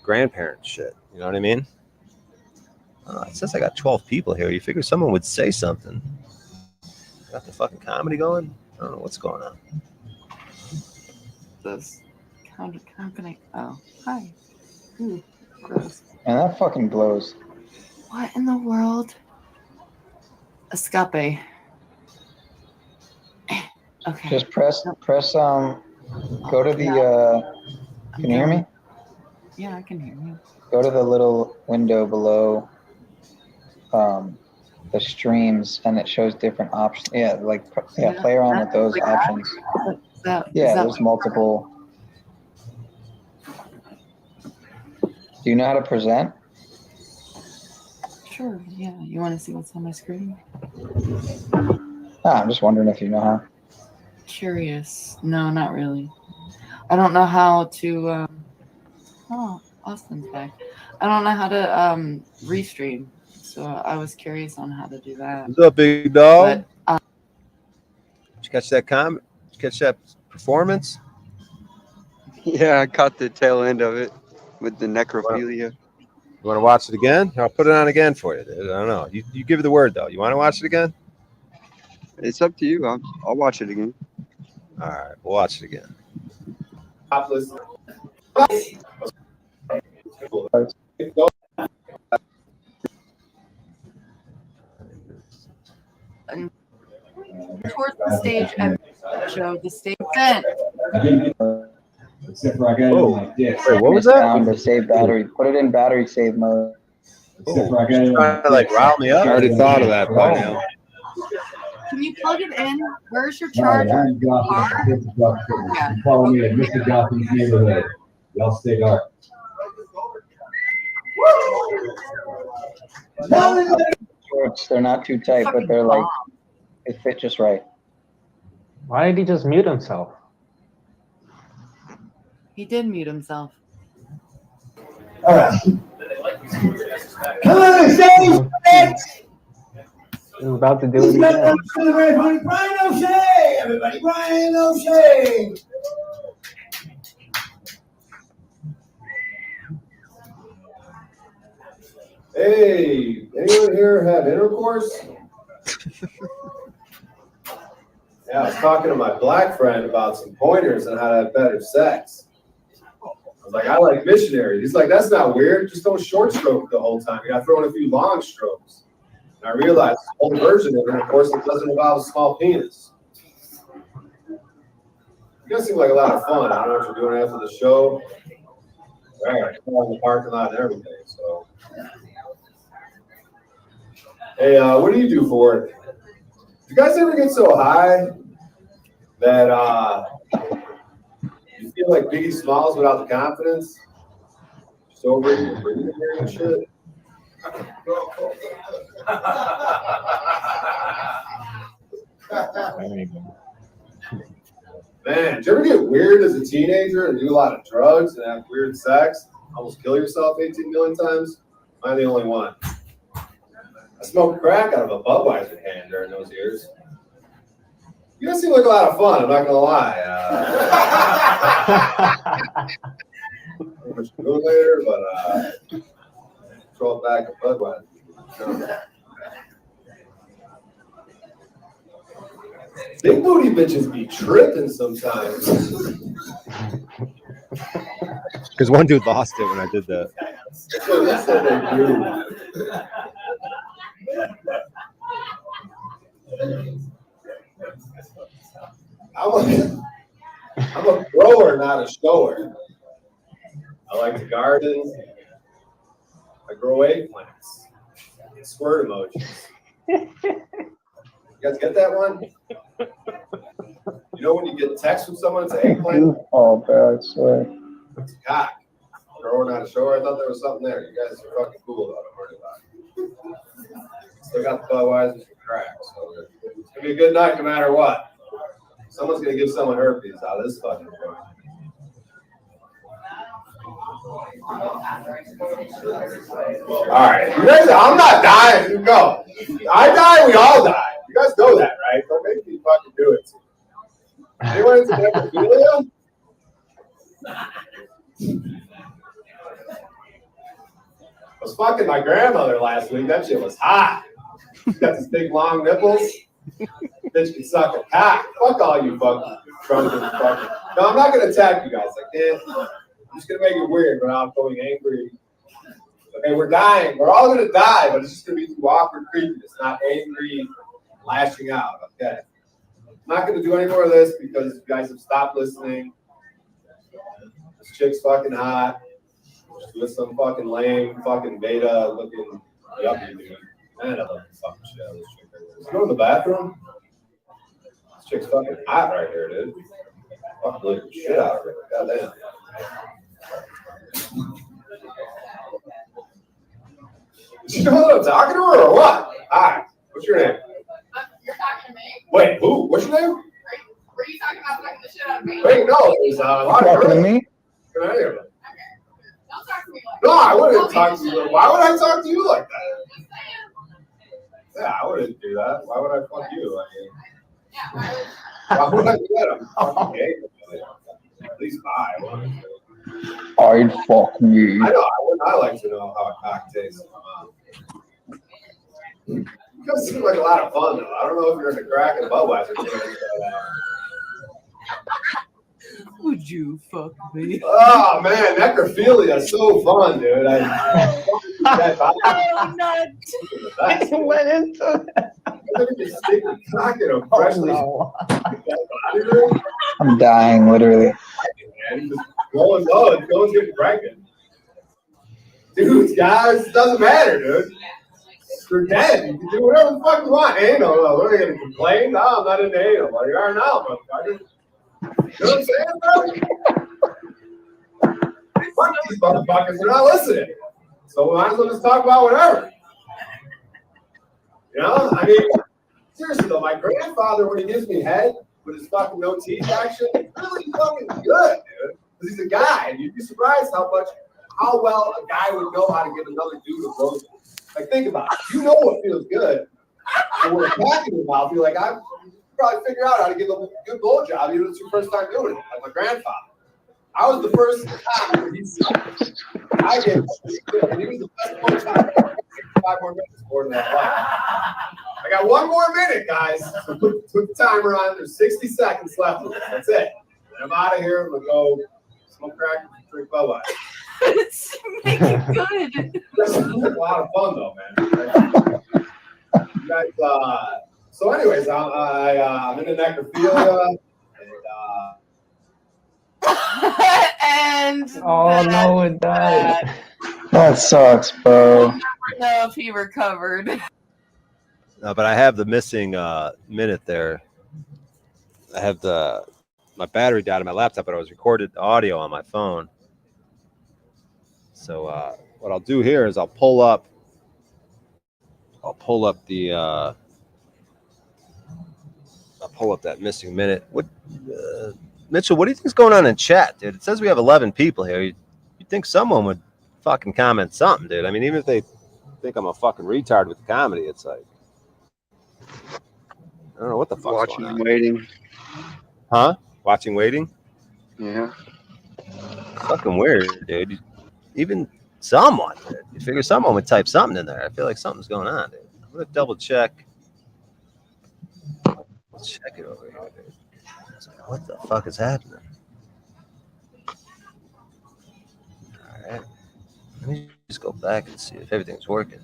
grandparent shit. You know what I mean? It says I got 12 people here. You figure someone would say something. Got the fucking comedy going? I don't know what's going on. This company. Oh, hi. Ooh, gross. And that fucking blows. What in the world? Escape. Okay. Just press go to the can you hear me? Yeah, I can hear you. Go to the little window below the streams and it shows different options. Yeah, like play around with those Like options. that, Yeah, there's multiple. Do you know how to present? Sure, yeah. You want to see what's on my screen? I'm just wondering if you know how. Curious. No, not really. I don't know how to oh, Austin's back. I don't know how to restream. So I was curious on how to do that. What's up, big dog? But, did you catch that comment? Did you catch that performance? Yeah, I caught the tail end of it with the necrophilia. You want to watch it again? I'll put it on again for you, dude. I don't know. You give it the word, though. You want to watch it again? It's up to you. I'll watch it again. All right, we'll watch it again. Topless. towards the stage and show the stage vent. Except for I got it on my disc. Wait, what was that? Down to save battery. Put it in battery save mode. Except for I got it on Trying my to like disc. rile me up. I already thought of that by now. Can you plug it in? Where's your All right, charger? I'm Gotham. Yeah. You follow me at Mr. Gotham's neighborhood. Y'all stay dark. Shorts, they're not too tight, but they're like, they fit just right. Why did he just mute himself? He did mute himself. All right. Come on, say it! He was about to do it again. Brian O'Shea! Everybody, Brian O'Shea! Hey, anyone here have intercourse? Yeah, I was talking to my black friend about some pointers and how to have better sex. I was like, I like missionaries. He's like, that's not weird. Just don't short stroke the whole time. You got to throw in a few long strokes. And I realized the whole version of intercourse that doesn't involve a small penis. You guys seem like a lot of fun. I don't know what you're doing after the show. All right, come on in the parking lot and everything. So, hey, what do you do for work? Do you guys ever get so high that you feel like Biggie Smalls without the confidence? Just over your breathing and shit. Man, did you ever get weird as a teenager and do a lot of drugs and have weird sex? Almost kill yourself 18 million times? Am I the only one? I smoked crack out of a Budweiser can during those years. You guys seem like a lot of fun, I'm not gonna lie. Much to do later, but 12 pack of Budweiser. Big booty bitches be tripping sometimes. Because one dude lost it when I did that. That's what they said they do. I'm a grower, not a shower. I like to garden. I grow eggplants. Squirt emojis. You guys get that one? You know when you get text from someone, it's an eggplant? Oh, bro, I swear. It's a cock. Grower, not a shower. I thought there was something there. You guys are fucking cool about it. Worry about it. Still got the Budweiser and cracks. So it's going to be a good night no matter what. Someone's going to give someone herpes out of this fucking joint. All right, you guys, I'm not dying. You go. I die, we all die. You guys know that, right? Don't make me fucking do it. Anyone into necrophilia? I was fucking my grandmother last week. That shit was hot. She's got these big long nipples. Bitch can suck a cock. Fuck all you fucking drunken fucking. No, I'm not gonna attack you guys. I'm just gonna make it weird without going angry. Okay, we're dying. We're all gonna die, but it's just gonna be too awkward, creepy. It's not angry, lashing out. Okay. I'm not gonna do any more of this because you guys have stopped listening. This chick's fucking hot. She's with some fucking lame, fucking beta looking yuppie dude. Man, I love the fucking shit out of this chick right there. Let's go to the bathroom. This chick's fucking hot right here, dude. Fucking look the shit out of her. Goddamn. You know what I'm talking to her or what? Hi. What's your name? You're talking to me? Wait, who? What's your name? Were you talking about fucking the shit out of me? Wait, no, it's a lot of Talking to girls. me? Can I hear them? Don't talk to me like No, I wouldn't talk to you. Why would I talk to you like that? Just saying. Yeah, I wouldn't do that. Why would I fuck you? I mean, Yeah, why would I do that? I'm fucking gay. At least I. I'd fuck me. I know. I like to know how a cock tastes. You guys seem like a lot of fun, though. I don't know if you're into crack and Budweiser. Would you fuck me? Oh man, necrophilia is so fun, dude. Oh, not. I went into that. I'm dying, literally. Going low, and going getting pregnant. Dude, guys, it doesn't matter, dude. You're dead. You can do whatever the fuck you want. Anal, what are you gonna complain? No, I'm not into anal. Well, you are now, motherfucker. You know what I'm saying, bro? Fuck these motherfuckers, they're not listening. So we might as well just talk about whatever. You know, I mean, seriously though, my grandfather, when he gives me head with his fucking no teeth action, it's really fucking good, dude. Because he's a guy, and you'd be surprised how well a guy would know how to give another dude a blowjob. Like, think about it. You know what feels good. And when a pack in your mouth, you're like, I probably figure out how to give a good blowjob, even if it's your first time doing it. Like my grandfather. I was the first time where I gave him and he was the best one time. 5 more minutes more than that. I got 1 more minute, guys. So put the timer on. There's 60 seconds left of it. That's it. And I'm out of here. We'll go smoke crack and drink Budweiser. Make it good. This is a lot of fun, though, man. You guys, so, anyways, I'm into necrophilia. And Oh no, it died. That sucks, bro. I don't know if he recovered. No, but I have the missing minute there. I have my battery died on my laptop, but I was recorded the audio on my phone. So what I'll do here is I'll pull up that missing minute. What, Mitchell? What do you think's going on in chat, dude? It says we have 11 people here. You'd think someone would fucking comment something, dude. I mean, even if they think I'm a fucking retard with the comedy, it's like I don't know what the fuck's Watching going and on. waiting. Huh? Watching, waiting. Yeah. Fucking weird, dude. Even Someone. Dude. You figure someone would type something in there. I feel like something's going on, dude. I'm gonna double check. Let's check it over here, dude. What the fuck is happening? All right. Let me just go back and see if everything's working.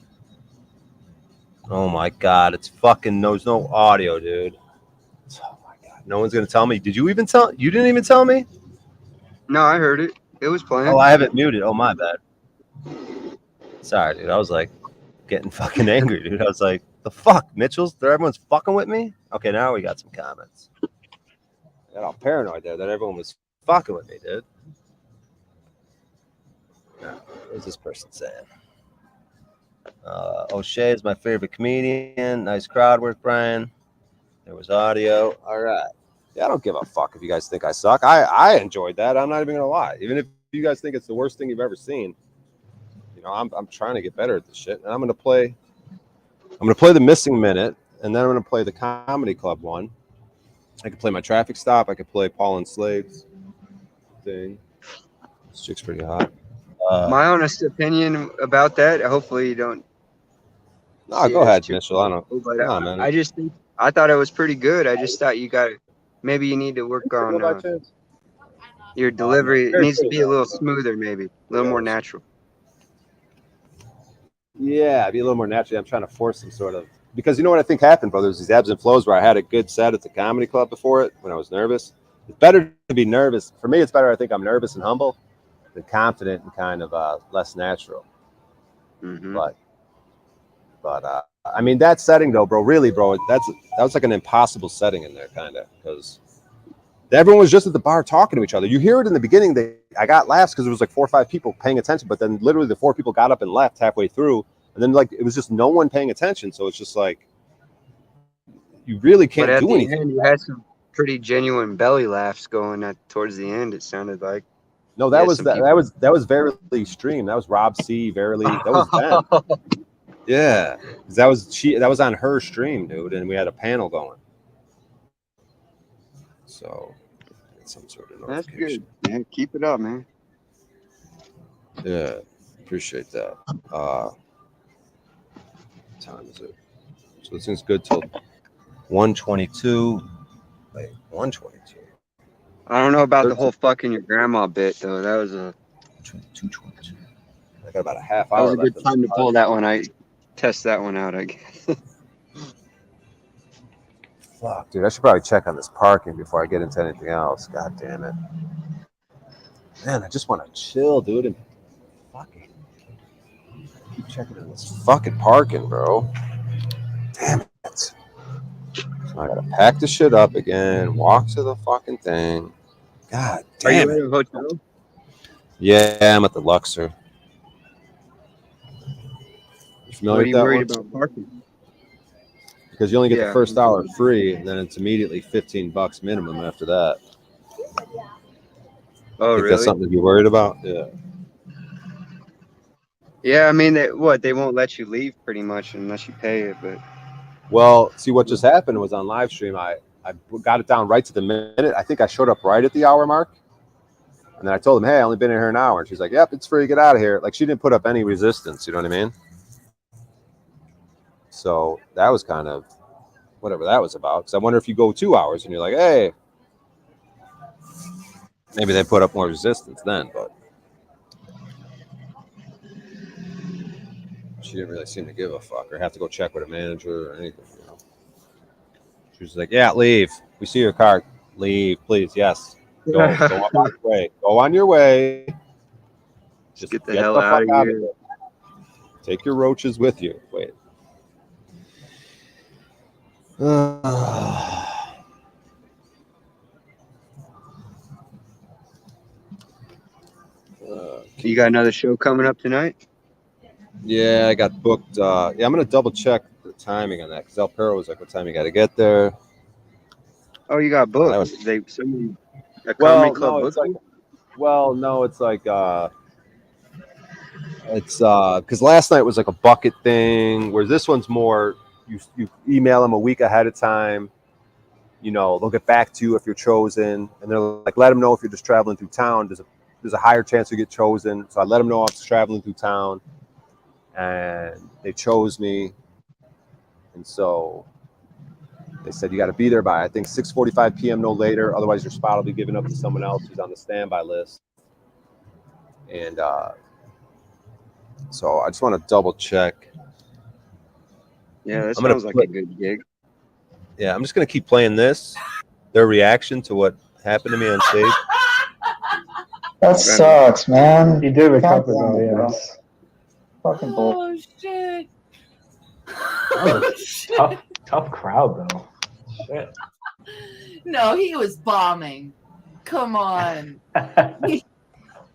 Oh my god, it's fucking there's no audio, dude. Oh my god, no one's gonna tell me. Did you even tell? You didn't even tell me? No, I heard it. It was playing. Oh, I have it muted. Oh my bad. Sorry, dude. I was like getting fucking angry, dude. I was like, the fuck, Mitchell's? Everyone's fucking with me? Okay, now we got some comments. I got all paranoid there that everyone was fucking with me, dude. What is this person saying? O'Shea is my favorite comedian. Nice crowd work, Brian. There was audio. All right. Yeah, I don't give a fuck if you guys think I suck. I enjoyed that. I'm not even gonna lie. Even if you guys think it's the worst thing you've ever seen, you know, I'm trying to get better at this shit. And I'm gonna play the missing minute, and then I'm gonna play the comedy club one. I could play my traffic stop. I could play Paul and Slade's thing. This chick's pretty hot. My honest opinion about that. Hopefully you don't. No, go ahead, Mitchell. I don't. But Nah, man. I just think I thought it was pretty good. I just thought you got maybe you need to work on your delivery. It needs to be a little smoother, maybe a little more natural. Yeah, be a little more natural. I'm trying to force some sort of because you know what I think happened, bro. There's these ebbs and flows where I had a good set at the comedy club before it when I was nervous. It's better to be nervous. For me, it's better. I think I'm nervous and humble than confident and kind of less natural. Mm-hmm. But I mean that setting though, bro. Really, bro. That was like an impossible setting in there, kind of, because everyone was just at the bar talking to each other. You hear it in the beginning. I got laughs because there was like 4 or 5 people paying attention, but then literally the 4 people got up and left halfway through, and then like it was just no one paying attention. So it's just like you really can't do anything. End, you had some pretty genuine belly laughs going at towards the end. It sounded like. No, that was Verily stream. That was Rob C. Verily. That was them. Yeah, that was on her stream, dude, and we had a panel going. So, some sort of that's good. Man, keep it up, man. Yeah, appreciate that. What time is it? So this thing's good till 1:22. Wait, 1:22. I don't know about the whole fucking your grandma bit though. That was a 2:22. I got about a half hour. That was a good time to pull that one. I test that one out, I guess. Fuck, dude, I should probably check on this parking before I get into anything else. God damn it. Man, I just want to chill, dude, and fucking keep checking on this fucking parking, bro. Damn it. So I gotta pack the shit up again, walk to the fucking thing. God damn it. Are you at a hotel? Yeah, I'm at the Luxor. You familiar with that worried one? about parking? Because you only get the first hour free, and then it's immediately $15 minimum after that. Oh, really? That's something to be worried about? Yeah. Yeah, I mean, they won't let you leave pretty much unless you pay it. But well, see, what just happened was on live stream, I got it down right to the minute. I think I showed up right at the hour mark, and then I told them, "Hey, I only been in here an hour," and she's like, "Yep, it's free. Get out of here." Like she didn't put up any resistance. You know what I mean? So that was kind of whatever that was about. Because I wonder if you go 2 hours and you're like, "Hey," maybe they put up more resistance then, but she didn't really seem to give a fuck or have to go check with a manager or anything, you know. She was like, "Yeah, leave. We see your car. Leave, please. Yes. Go on your way. Go on your way. Just get the hell out of here. Take your roaches with you." Wait. You got another show coming up tonight? Yeah, I got booked. Yeah, I'm gonna double check the timing on that because El Perro was like, "What time you got to get there?" Oh, you got booked. No, it's like it's because last night was like a bucket thing, where this one's more you email them a week ahead of time. You know, they'll get back to you if you're chosen, and they're like, let them know if you're just traveling through town. there's a higher chance to get chosen. So I let them know I was traveling through town, and they chose me. And so they said you got to be there by, I think, 6:45 p.m. no later. Otherwise, your spot will be given up to someone else who's on the standby list. And so I just want to double check. Yeah, that sounds like a good gig. Yeah, I'm just gonna keep playing this. Their reaction to what happened to me on stage. That sucks, man. You did recover God though, damn it, bro. yes. Fucking bull. Oh shit. That was a tough crowd though. Shit. No, he was bombing. Come on. I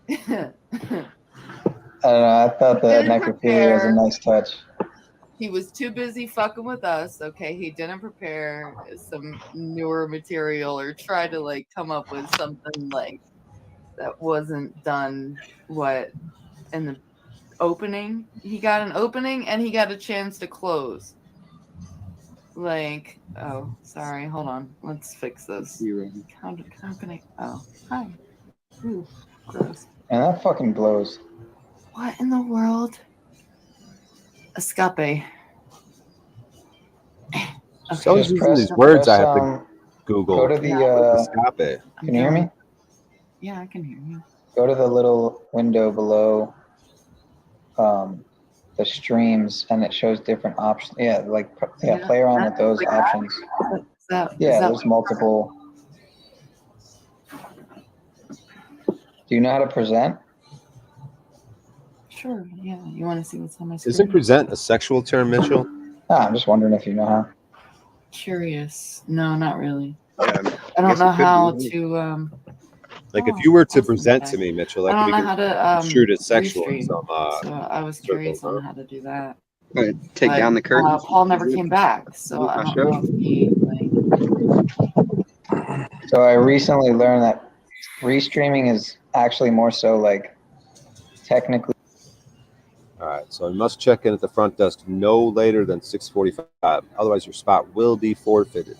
don't know. I thought the Didn't necrophilia was a prepare. nice touch. He was too busy fucking with us. Okay, he didn't prepare some newer material or try to like come up with something like that wasn't done. What in the opening? He got an opening and he got a chance to close. Like, oh, sorry, hold on. Let's fix this. How can I? Oh, hi. Ooh, gross. And that fucking blows. What in the world? Escape. So Just using these words I have to go Google. to the, Escape. can you hear me? Yeah, I can hear you. Go to the little window below the streams, and it shows different options. Yeah, like play around with those options. Yeah, there's multiple. Do you know how to present? Sure, yeah. You want to see what's on my screen? Isn't present a sexual term, Mitchell? I'm just wondering if you know how. Curious. No, not really. Yeah, I don't know how to. Like if you were to present to me, Mitchell, I that don't could know be how to construed as sexual in restream. some So I was curious circles, on how to do that. Take But, down the curtain. Paul never came back, so I don't know if he like. So I recently learned that restreaming is actually more so like technically. All right, so you must check in at the front desk no later than 6:45. Otherwise, your spot will be forfeited.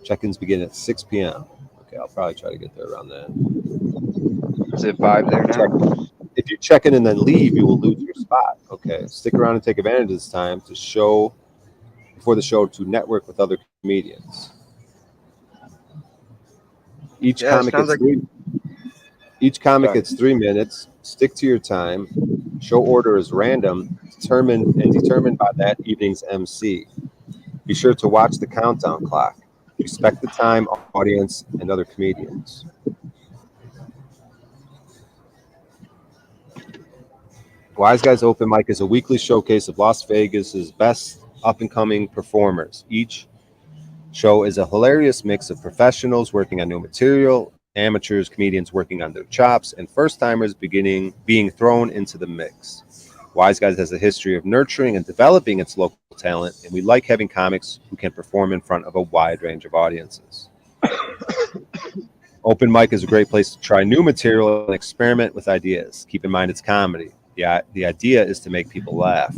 Check-ins begin at 6 p.m. Okay, I'll probably try to get there around then. Is it 5 there now? If you check in and then leave, you will lose your spot. Okay, stick around and take advantage of this time to show before the show to network with other comedians. Each comic gets 3 minutes. Stick to your time. Show order is random, determined by that evening's MC. Be sure to watch the countdown clock. Respect the time, audience, and other comedians. Wise Guys Open Mic is a weekly showcase of Las Vegas's best up-and-coming performers. Each show is a hilarious mix of professionals working on new material, amateurs, comedians working on their chops, and first-timers being thrown into the mix. Wise Guys has a history of nurturing and developing its local talent, and we like having comics who can perform in front of a wide range of audiences. Open mic is a great place to try new material and experiment with ideas. Keep in mind it's comedy. The idea is to make people laugh.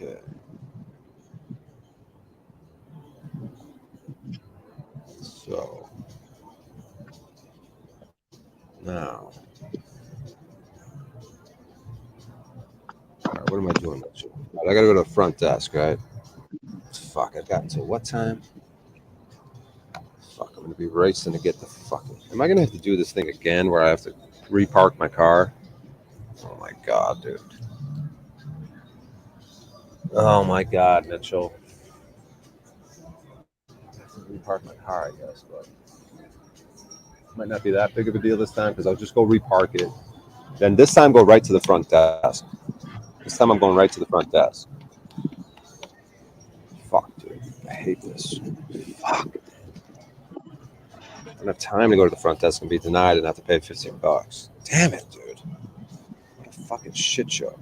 Okay. So now, all right, what am I doing? All right, I gotta go to the front desk, right? Fuck, I've got until what time? Fuck, I'm gonna be racing to get the fucking. Am I gonna have to do this thing again where I have to repark my car? Oh my god, dude. Oh my god, Mitchell. I have to repark my car, I guess, but might not be that big of a deal this time because I'll just go repark it. Then this time, go right to the front desk. This time, I'm going right to the front desk. Fuck, dude. I hate this. Fuck. I don't have time to go to the front desk and be denied and have to pay $15. Damn it, dude. What a fucking shit show.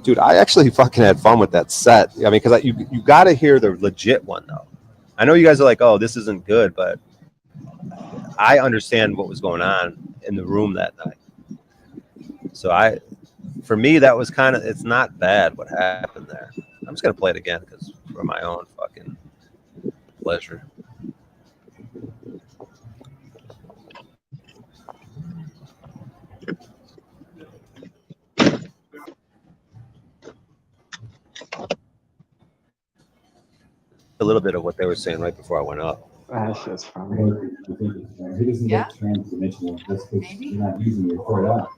Dude, I actually fucking had fun with that set. I mean, because you got to hear the legit one though. I know you guys are like, oh, this isn't good, but I understand what was going on in the room that night. So for me, that was kind of, it's not bad what happened there. I'm just gonna play it again because for my own fucking pleasure. A little bit of what they were saying right before I went up. That's just funny. Yeah. Maybe. You're not using your core out.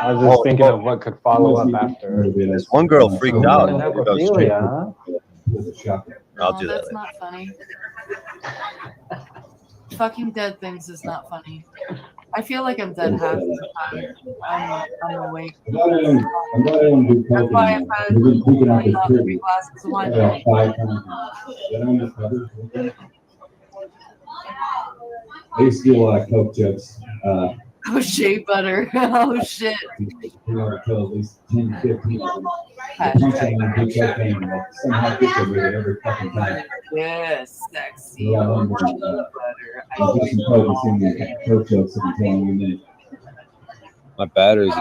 I was just thinking of what could follow up after. This one girl freaked out. Necrophilia, I'll do that's that. not funny. Fucking dead things is not funny. I feel like I'm dead half the time. I'm awake. That's why I've had 3 glasses of wine. I used to do a lot of Coke jokes. Oh, shea butter. Oh, shit. Kill at least 10 to 15 of them. Somehow get them with it every fucking time. Yes, sexy. Yeah, Oh, butter. I I'll do some Coke and sing the Coke jokes and tell them in a minute. My battery's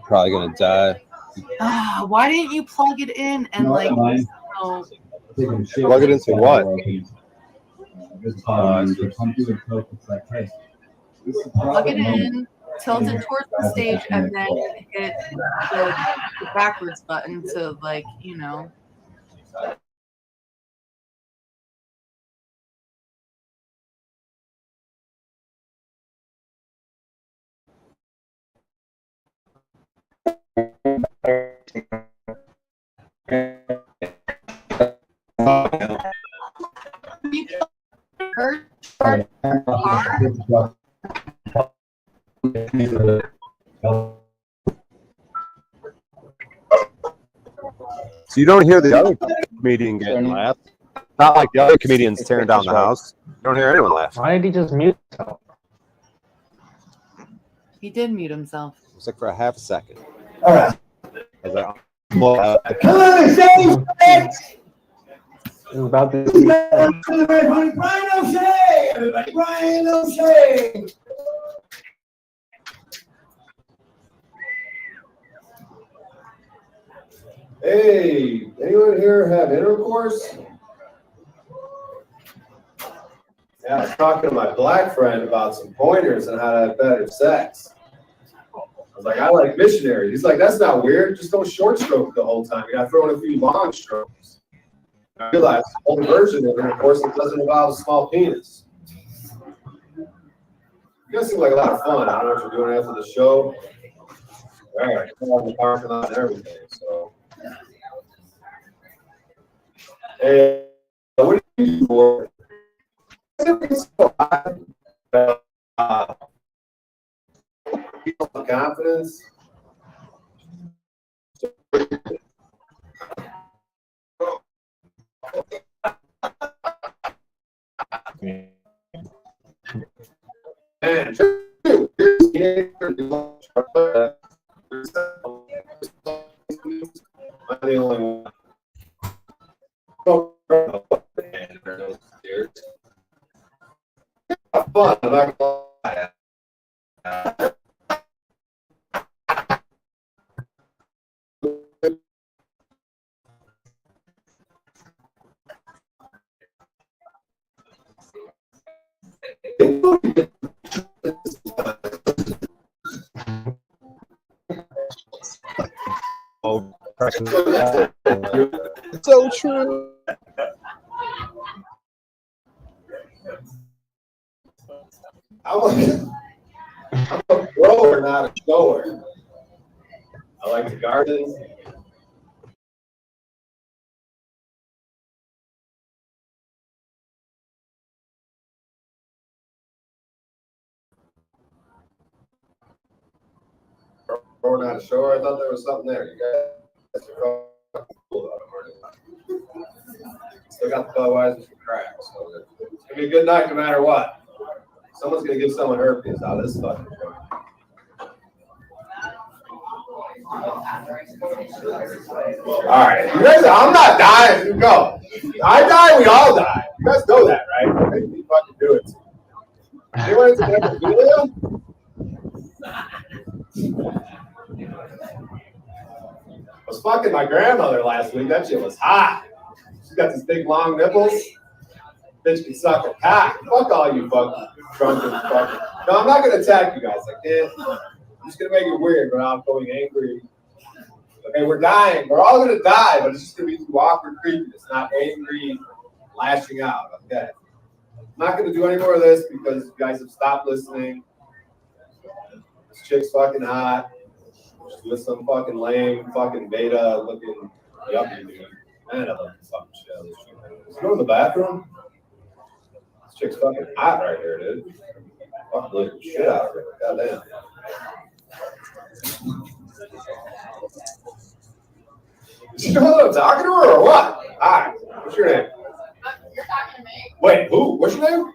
probably gonna die. Why didn't you plug it in and No, like? mine. Oh, Plug it into what? I'm doing Coke. It's like, hey, this is plug it in, tilt it towards the stage, and then hit the backwards button to like, you know. So you don't hear the other comedian getting laughed. Not like the other comedians tearing down the house. You don't hear anyone laugh. why did he just mute himself? He did mute himself. It was like for a half a second. All right. I was like, well, It was about to. Everybody, Brian O'Shea! Everybody, Brian O'Shea! Hey, anyone here have intercourse? Yeah, I was talking to my black friend about some pointers and how to have better sex. I was like, I like missionaries. He's like, that's not weird. Just don't short stroke the whole time. You got to throw in a few long strokes. I realized the whole version of intercourse that doesn't involve a small penis. You guys seem like a lot of fun. I don't know what you're doing after the show. All right, come on the parking lot and everything. So, hey, what do you do for? Confidence. Man, I'm the only one. Fun, I'm not gonna lie. oh, so true. I'm a grower, not a shower. I like to garden. Grower, not a shower. I thought there was something there. You guys are cool about it. Still got the Budweiser some cracks. So it's gonna be a good night no matter what. Someone's gonna give someone herpes out of this fucking joint. right, you guys. I'm not dying. You go. I die. We all die. You guys know that, right? Don't make me fucking do it. Anyone into necrophilia? I was fucking my grandmother last week. That shit was hot. She's got these big long nipples. Bitch can suck a cock. Fuck all you fucking drunken fucking. No, I'm not gonna attack you guys. I can't. I'm just gonna make it weird without going angry. Okay, we're dying. We're all gonna die, but it's just gonna be through awkward creepiness, not angry, lashing out. Okay. I'm not gonna do any more of this because you guys have stopped listening. This chick's fucking hot. She's with some fucking lame, fucking beta looking yuppie dude. Man, I love this fucking shit. Let's go to the bathroom. This chick's fucking hot right here, dude. Fucking look the shit out of her. Goddamn. You know what I'm talking to her or what? Hi. What's your name? You're talking to me? Wait, who? What's your name? Were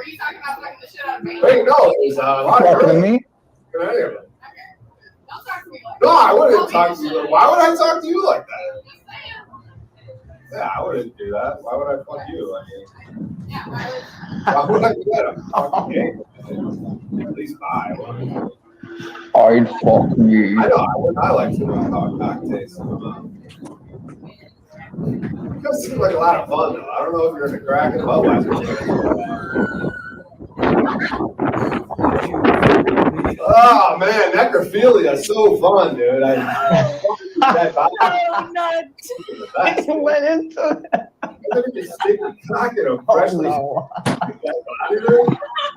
you talking about fucking the shit out of me? Wait, no, there's a lot of Talking to girls. me? Can I hear them? Don't talk to me like No, I wouldn't talk to you. Why would I talk to you like that? Just saying. Yeah, I wouldn't do that. Why would I fuck you? I mean, Yeah, why would I do that? I'm fucking gay. At least I would. I'd fuck you. I know, I like to know how a cock tastes. It does seem like a lot of fun, though. I don't know if you're into crack and Budweiser. Oh, man, necrophilia is so fun, dude. Oh, nut. I went into that.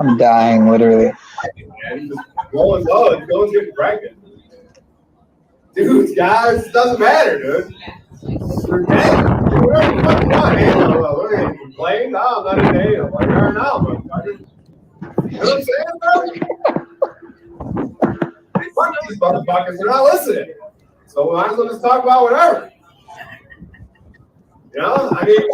I'm dying, literally. Going low, and going getting pregnant. Dude, guys, it doesn't matter, dude. You're dead. Do whatever the fuck you want, man. We're going to complain. No, I'm not into anal. Like, you are now, motherfucker. You know what I'm saying, bro? Fuck these motherfuckers. They're not listening. So we might as well just talk about whatever. You know? I mean,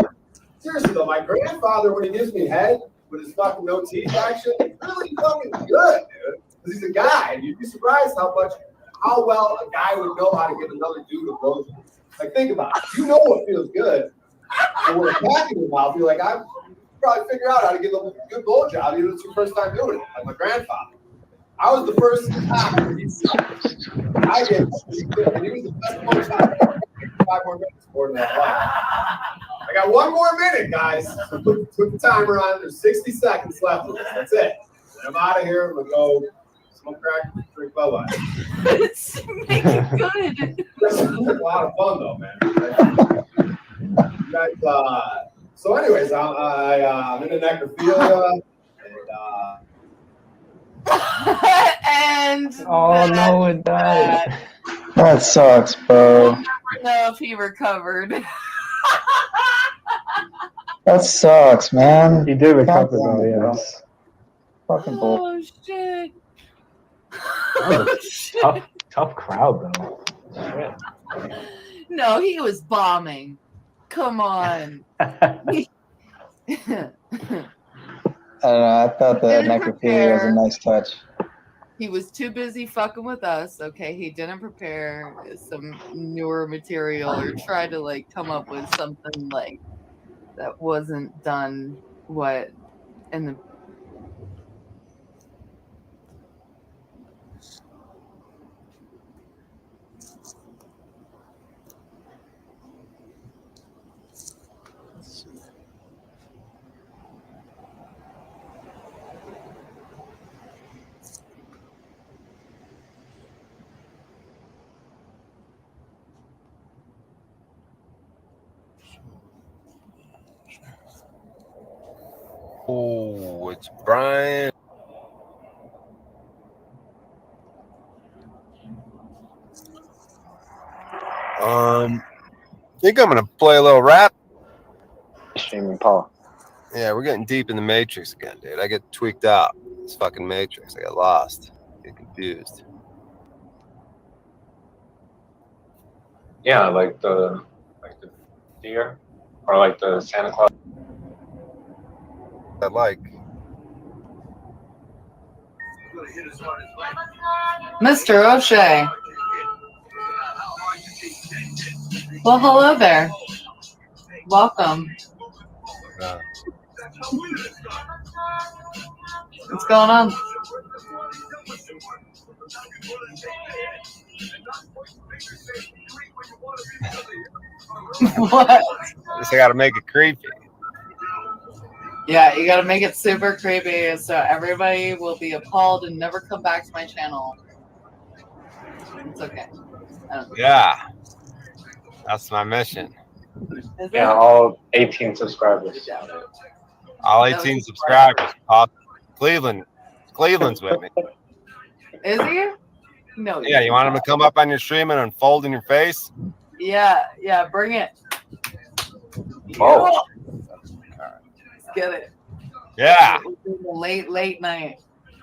seriously, though, my grandfather, when he gives me head with his fucking no teeth action, it's really fucking good, dude. Because he's a guy, and you'd be surprised how well a guy would know how to get another dude a blowjob. Like, think about it. You know what feels good. And when it's back in your mouth, you're like, I probably figure out how to get a good blowjob, even if it's your first time doing it, like my grandfather. I was the first I get, and he was the best blowjob. 5 more minutes more than that. I got 1 more minute, guys. So put the timer on. There's 60 seconds left of this. That's it. And I'm out of here. I'm going to go smoke crack, drink Budweiser. Make it good. This is a lot of fun, though, man. You guys, so anyways, I'm into necrophilia. And Oh, no, it died. That sucks, bro. I don't know if he recovered. That sucks, man. He did recover, God though, damn it, bro. yes. Fucking bull. Oh, shit. That was a tough crowd, though. Shit. No, he was bombing. Come on. I don't know. I thought the necrophilia was a nice touch. He was too busy fucking with us. Okay, he didn't prepare some newer material or try to like come up with something like that wasn't done what in the Oh, it's Brian. I think I'm gonna play a little rap. Streaming Paul. Yeah, we're getting deep in the Matrix again, dude. I get tweaked out. It's fucking Matrix. I get lost. Get confused. Yeah, like the deer, or like the Santa Claus. I like. Mr. O'Shea. Well, hello there. Welcome. What's going on? What? Just I gotta make it creepy. Yeah, you gotta make it super creepy so everybody will be appalled and never come back to my channel. It's okay. Yeah. That's my mission. Yeah, all 18 subscribers. All 18 subscribers. Cleveland's with me. Is he? No. Yeah, you want him to come up on your stream and unfold in your face? Yeah, bring it. Oh. Let's get it. Yeah. Late night.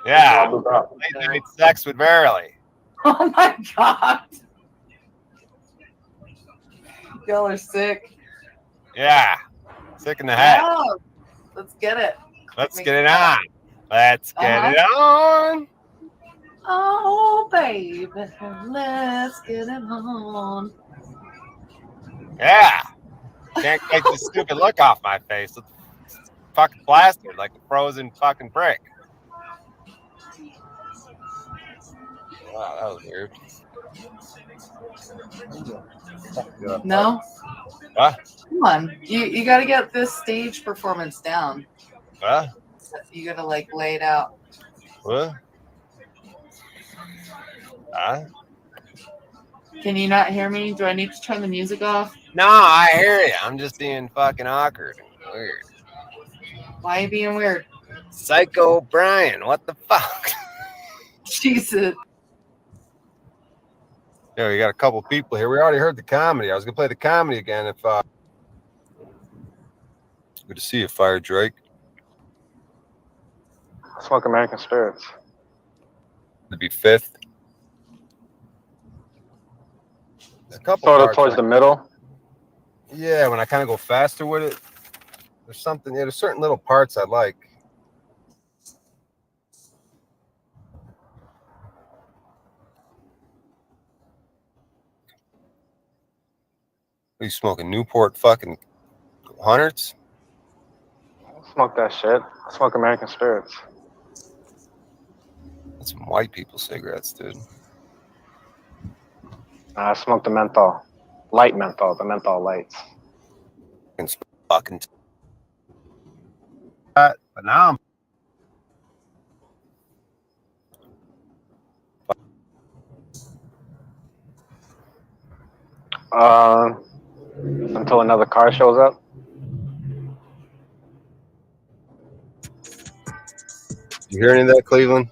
Yeah. Late night sex with Verily. Oh my god. Y'all are sick. Yeah. Sick in the head. Yeah. Let's get it. Let's get it on. Let's get it on. Oh, baby. Let's get it on. Yeah. Can't take this stupid look off my face. It's fucking plastered like a frozen fucking brick. Wow, that was weird. No? What? Come on. You gotta get this stage performance down. What? You gotta like lay it out. What? Can you not hear me? Do I need to turn the music off? No, I hear you. I'm just being fucking awkward and weird. Why are you being weird? Psycho Brian, what the fuck? Jesus. Yeah, we got a couple people here. We already heard the comedy. I was gonna play the comedy again if good to see you, Fire Drake. Smoke American Spirits. It'd be fifth. A couple Sort of parts towards the middle. Yeah, when I kind of go faster with it, there's something. Yeah, there's certain little parts I like. Are you smoking Newport fucking hundreds? Smoke that shit. Smoke American Spirits. That's some white people cigarettes, dude. I smoke the menthol. Light menthol. The menthol lights. Fucking. But now I'm. Until another car shows up. You hear any of that, Cleveland?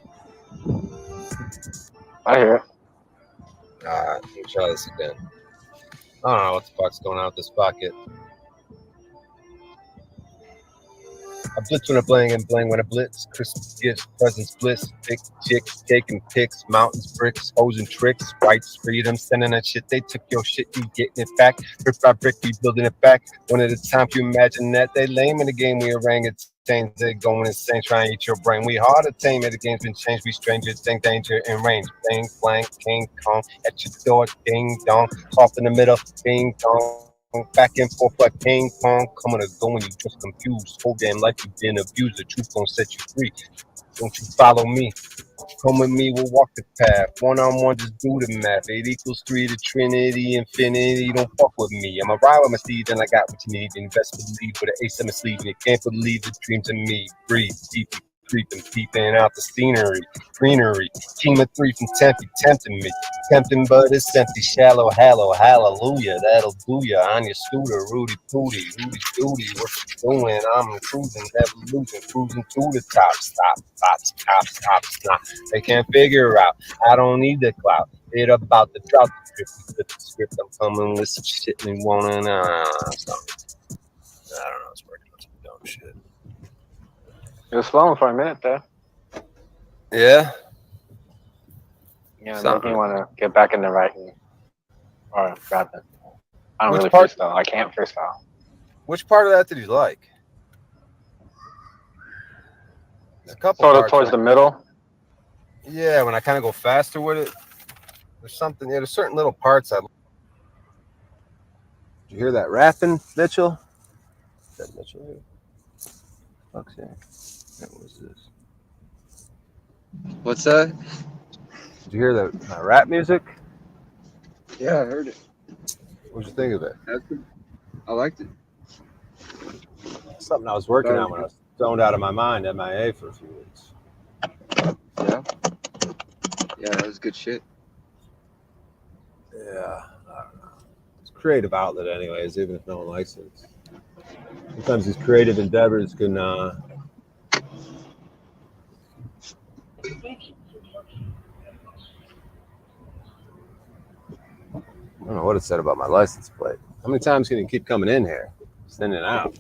I hear it. Alright, let me try this again. I don't know what the fuck's going on with this bucket. I blitz when I bling and bling when I blitz. Christmas gifts, presents, bliss. Big chicks, cake and pics, mountains, bricks, hoes and tricks. Whites, freedom, sending that shit. They took your shit, you getting it back. Brick by brick, we building it back. One at a time, you imagine that. They lame in the game, we orangutans. They going insane, trying to eat your brain. We hard to tame it, the game's been changed. We strangers, think danger in range. Bang, blank, King Kong, at your door, ding dong. Off in the middle, ding dong. Back and forth like ping pong, coming or going, you just confused. Whole damn life you've been abused. The truth gonna set you free. Don't you follow me? Come with me, we'll walk the path. One on one, just do the math. 8 equals 3 to Trinity, infinity. Don't fuck with me. I'm a ride with my Steve, and I got what you need. Invest, believe with an ace in my sleeve, and you can't believe the dreams of me. Breathe deep, creeping, peeping out the scenery, greenery. Team of 3 from Tempe, tempting me. Tempting, but it's empty, shallow, hallelujah. That'll do ya on your scooter, Rudy Pooty, Rudy Doody. What you doing? I'm cruising, never losing, cruising to the top. Stop. They can't figure out. I don't need the clout. It about the drought. The script. I'm coming with some shit and wanna know. I don't know. It's working on some dumb shit. It was flowing for a minute there. Yeah. Yeah, make me want to get back in the writing or rapping. I don't really part? freestyle. I can't freestyle. Which part of that did you like? There's a couple. Sort of towards the middle. Yeah, when I kind of go faster with it, there's something. Yeah, there's certain little parts I. you hear that rapping, Mitchell? Is that Mitchell here? Fuck's yeah. What was this? What's that? Did you hear my rap music? Yeah, I heard it. What'd you think of it? I liked it. Something I was working on when I was stoned out of my mind, MIA for a few weeks. Yeah. Yeah, that was good shit. Yeah, I don't know. It's a creative outlet, anyways, even if no one likes it. Sometimes these creative endeavors can. I don't know what it said about my license plate. How many times can you keep coming in here? Sending it out.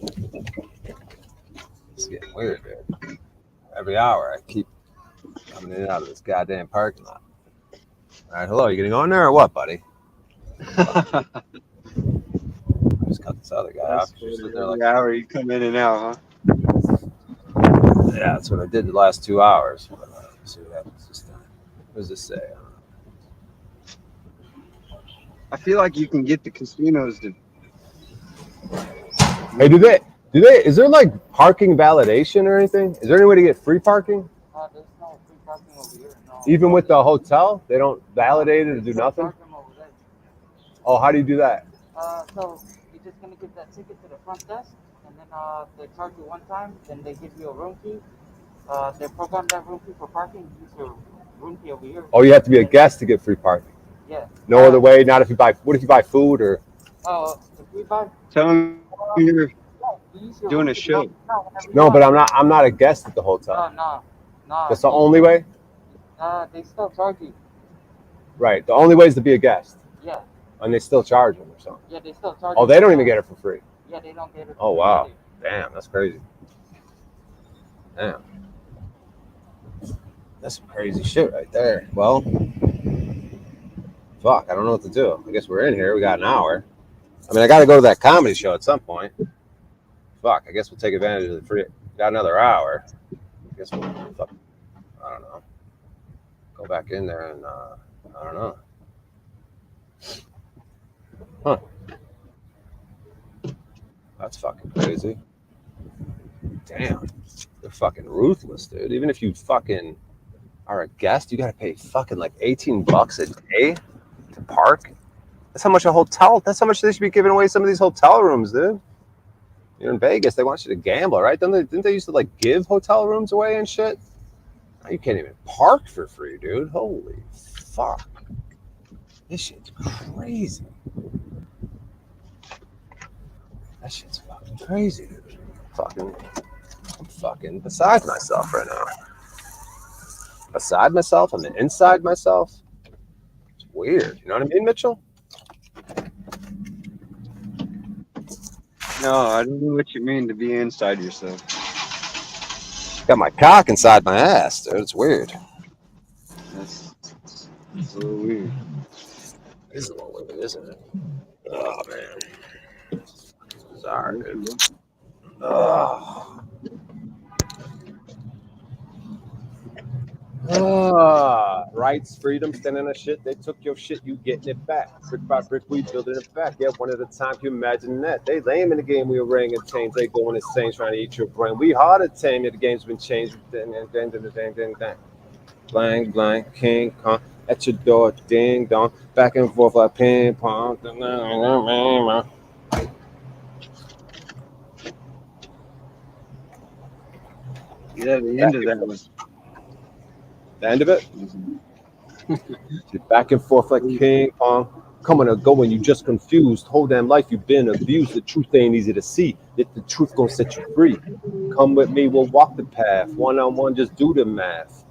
It's getting weird, dude. Every hour I keep coming in and out of this goddamn parking lot. All right, hello, you getting on there or what, buddy? I just cut this other guy off. Every hour you come in and out, huh? Yeah, that's what I did the last 2 hours. Let's see what happens this time. What does this say? I feel like you can get the casinos to. Hey, do they? Is there like parking validation or anything? Is there any way to get free parking? There's no free parking over here. No. Even with the hotel, they don't validate it or do nothing. Oh, how do you do that? So you're just gonna give that ticket to the front desk, and then they charge you one time. Then they give you a room key. They program that room key for parking. Use your room key over here. Oh, you have to be a guest to get free parking. Yeah. No other way. Not if you buy. What if you buy food or? If we buy. Tell them you're doing a show. No, but I'm not a guest at the hotel. No. That's the only way. They still charge you. Right. The only way is to be a guest. Yeah. And they still charge them or something. Yeah, they still charge. Oh, they don't even get it for free. Yeah, they don't get it. Oh wow. Damn, that's crazy. Damn. That's some crazy shit right there. Well, fuck, I don't know what to do. I guess we're in here. We got an hour. I mean, I got to go to that comedy show at some point. Fuck, I guess we'll take advantage of the free. Got another hour. I guess we'll, fuck, I don't know. Go back in there and, I don't know. Huh. That's fucking crazy. Damn. They're fucking ruthless, dude. Even if you fucking are a guest, you gotta pay fucking like $18 a day to park. That's how much that's how much they should be giving away some of these hotel rooms, dude. You're in Vegas, they want you to gamble, right? Didn't they used to like give hotel rooms away and shit? Now you can't even park for free, dude. Holy fuck. This shit's crazy. That shit's fucking crazy, dude. I'm fucking beside myself right now. Beside myself? I'm inside myself? It's weird. You know what I mean, Mitchell? No, I don't know what you mean to be inside yourself. Got my cock inside my ass, dude. It's weird. That's a little weird. It is a little weird, isn't it? Oh, man. It's bizarre, dude. Oh. Rights, freedom, standing on shit. They took your shit, you getting it back. Brick by brick, we building it back. Yeah, one at a time. Can you imagine that? They lame in the game, we ring and change. They going insane, trying to eat your brain. We hard to tame. The game's been changed. Blang, blang, King Kong at your door, ding dong, back and forth like ping pong. Yeah, the end of that was. The end of it? Back and forth like ping pong. Coming or going, you just confused. Whole damn life you've been abused. The truth ain't easy to see. If the truth gonna set you free. Come with me, we'll walk the path. One-on-one, just do the math.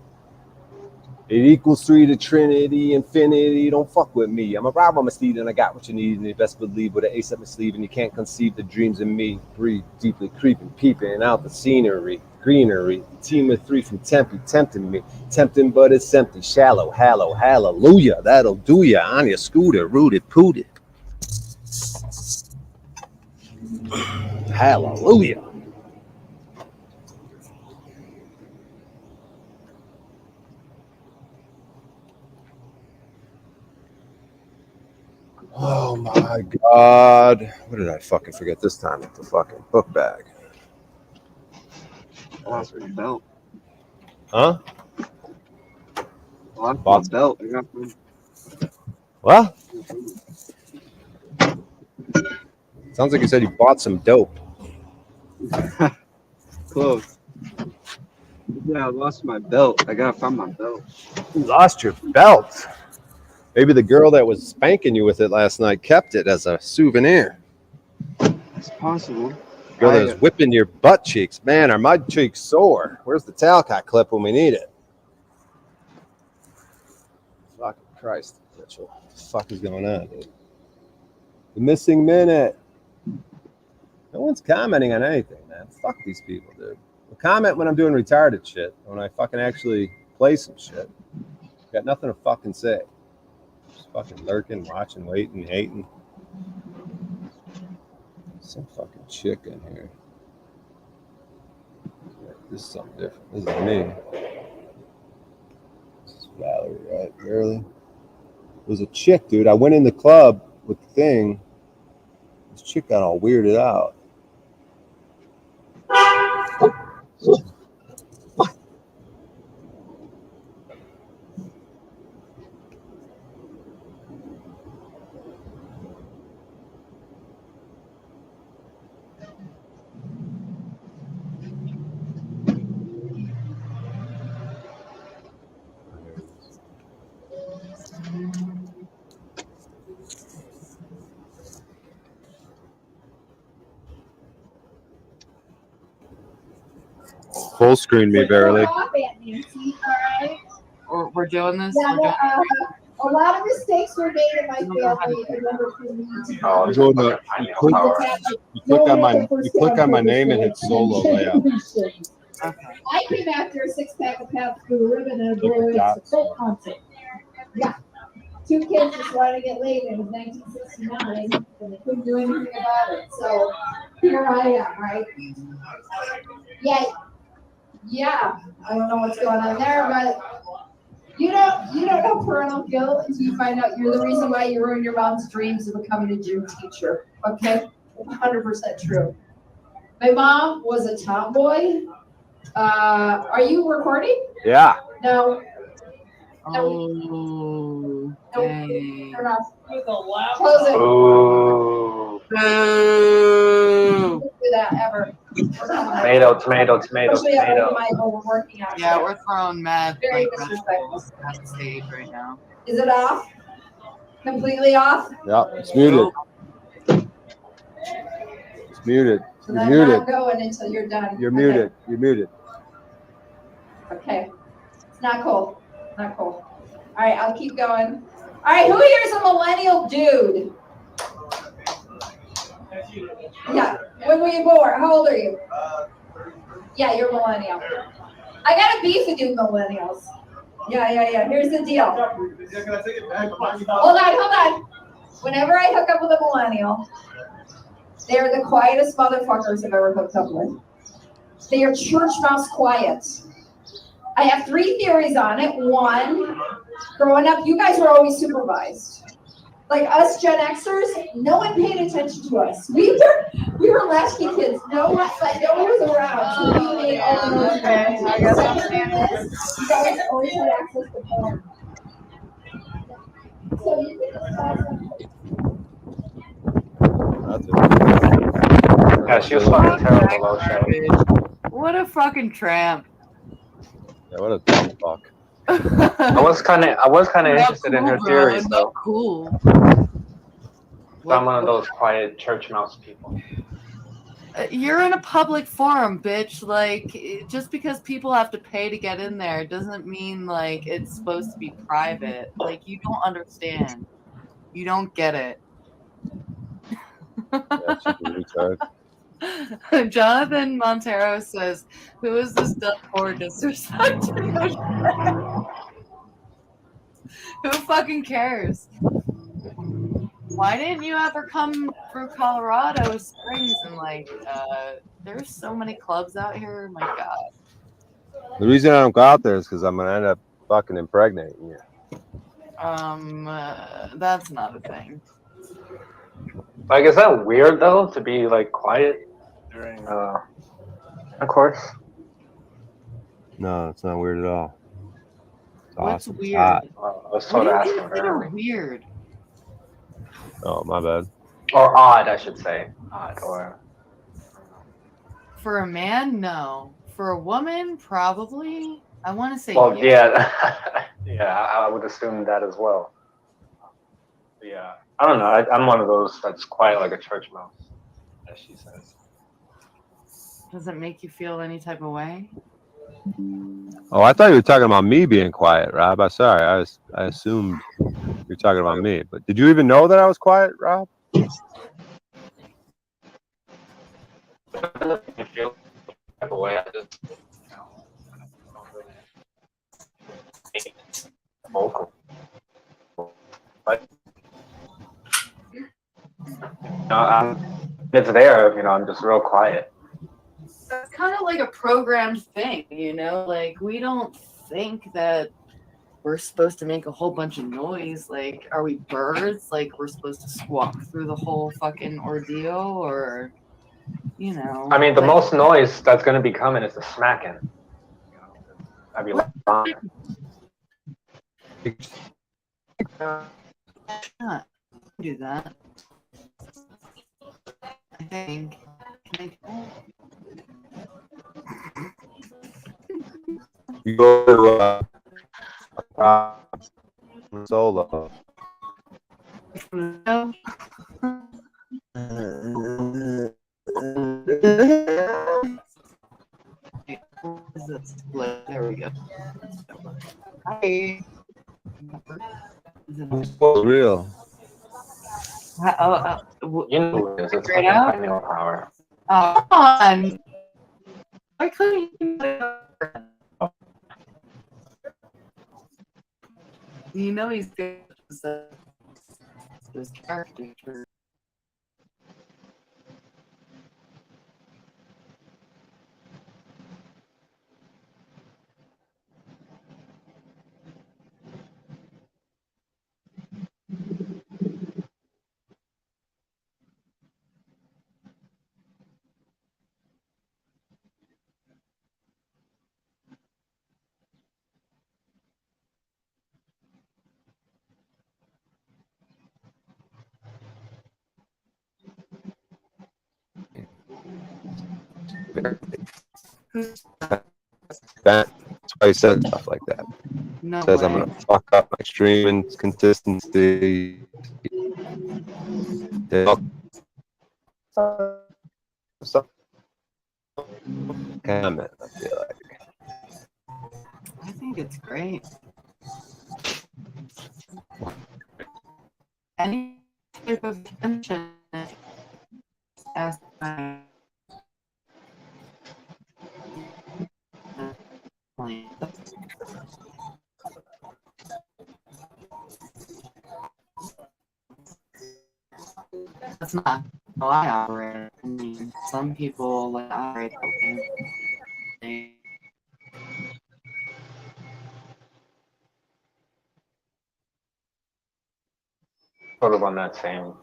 It equals 3 to Trinity, infinity. Don't fuck with me. I'm a ride on my steed and I got what you need. And you best believe with an ace up my sleeve. And you can't conceive the dreams in me. Breathe deeply, creeping, peeping out the scenery. Greenery, team of 3 from Tempe, tempting me, tempting but it's empty, shallow, hallow, hallelujah, that'll do ya on your scooter, rooted, pooted. Hallelujah. Oh my my God. What did I fucking forget this time with the fucking book bag? I lost my belt. Huh? I lost Bought my belt. I got my... What? Sounds like you said you bought some dope. Close. Yeah, I lost my belt. I gotta find my belt. You lost your belt. Maybe the girl that was spanking you with it last night kept it as a souvenir. It's possible. Girl that was whipping your butt cheeks. Man, are my cheeks sore? Where's the Talcott clip when we need it? Fucking Christ, Mitchell. What the fuck is going on, dude? The missing minute. No one's commenting on anything, man. Fuck these people, dude. I'll comment when I'm doing retarded shit. When I fucking actually play some shit. Got nothing to fucking say. Just fucking lurking, watching, waiting, hating. Some fucking chick in here. This is something different. This is me. This is Valerie, right? Barely. It was a chick, dude. I went in the club with the thing. This chick got all weirded out. Full screen me, barely. We're doing this. Yeah, We're doing a lot of mistakes were made in my family in order for me to. You click on my name and hit solo layout. I came after a 6-pack of Pabst Blue Ribbon and a Blue Coke concert. Yeah. 2 kids just wanted to get laid, and it was 1969, and they couldn't do anything about it. So here I am, right? Yeah. I don't know what's going on there, but you don't know parental guilt until you find out you're the reason why you ruined your mom's dreams of becoming a gym teacher. Okay, 100% true. My mom was a tomboy. Are you recording? Yeah. No. Oh. Dang. Turn off. Close it. Ooh. Boo. Do that ever. Tomato. Especially we're working on. Yeah, we're throwing mad Very like disrespectful. vegetables on stage right now. Is it off? Completely off? Yeah, it's muted. It's muted. So You're then muted. not going until you're done. You're Okay. muted. You're muted. Okay. It's not cool. Not cool. All right, I'll keep going. All right, who here is a millennial dude? Yeah. When were you born? How old are you? Yeah, you're a millennial. I got a beef with you millennials. Yeah. Here's the deal. Hold on. Whenever I hook up with a millennial, they're the quietest motherfuckers I've ever hooked up with. They are church mouse quiet. I have 3 theories on it. 1, growing up, you guys were always supervised. Like us Gen Xers, no one paid attention to us. We were latchkey kids. No one was around. So we made all the noise. I guess I'm standing. You guys always had access to porn. So you can just Yeah, she was fucking terrible though. What a fucking tramp. Yeah, what a dumb fuck. I was kind of interested in her theories though. Cool. I'm one of those quiet church mouse people. You're in a public forum, bitch. Like, just because people have to pay to get in there doesn't mean like it's supposed to be private. Like, you don't understand. You don't get it. Jonathan Montero says, "Who is this dumb poor disrespecting?" Who fucking cares? Why didn't you ever come through Colorado Springs and like there's so many clubs out here, my god. The reason I don't go out there is because I'm gonna end up fucking impregnating you. That's not a thing. Like, is that weird though to be like quiet during a course? No, it's not weird at all. It's What's awesome. It's weird? hot. I was What sort do of you asking consider early. weird? Oh, my bad. Or odd, I should say. Odd or. For a man, no. For a woman, probably. I want to say Well, yes. yeah, yeah, I would assume that as well. Yeah, I don't know. I'm one of those that's quiet like a church mouse, as she says. Does it make you feel any type of way? Oh, I thought you were talking about me being quiet, Rob. I'm sorry. I assumed you're talking about me. But did you even know that I was quiet, Rob? I feel type of way. I just, don't really make it vocal. But it's there. I'm just real quiet. That's kind of like a programmed thing, Like, we don't think that we're supposed to make a whole bunch of noise. Like, are we birds? Like, we're supposed to squawk through the whole fucking ordeal? Or, I mean, the most noise that's going to be coming is the smacking. I'd be lying. Not do that. I think. You go to solo. There we go. Hi. What's real? You know who it is. It's Straight fucking out? Pineal Power. Oh, come on. Why couldn't he's good this character. That's why he said stuff like that. No Says way. I'm gonna fuck up my streaming consistency. Comment, I feel like. I think it's great. Any type of attention as that's not how I operate. I mean, some people like operate okay. Sort of on that same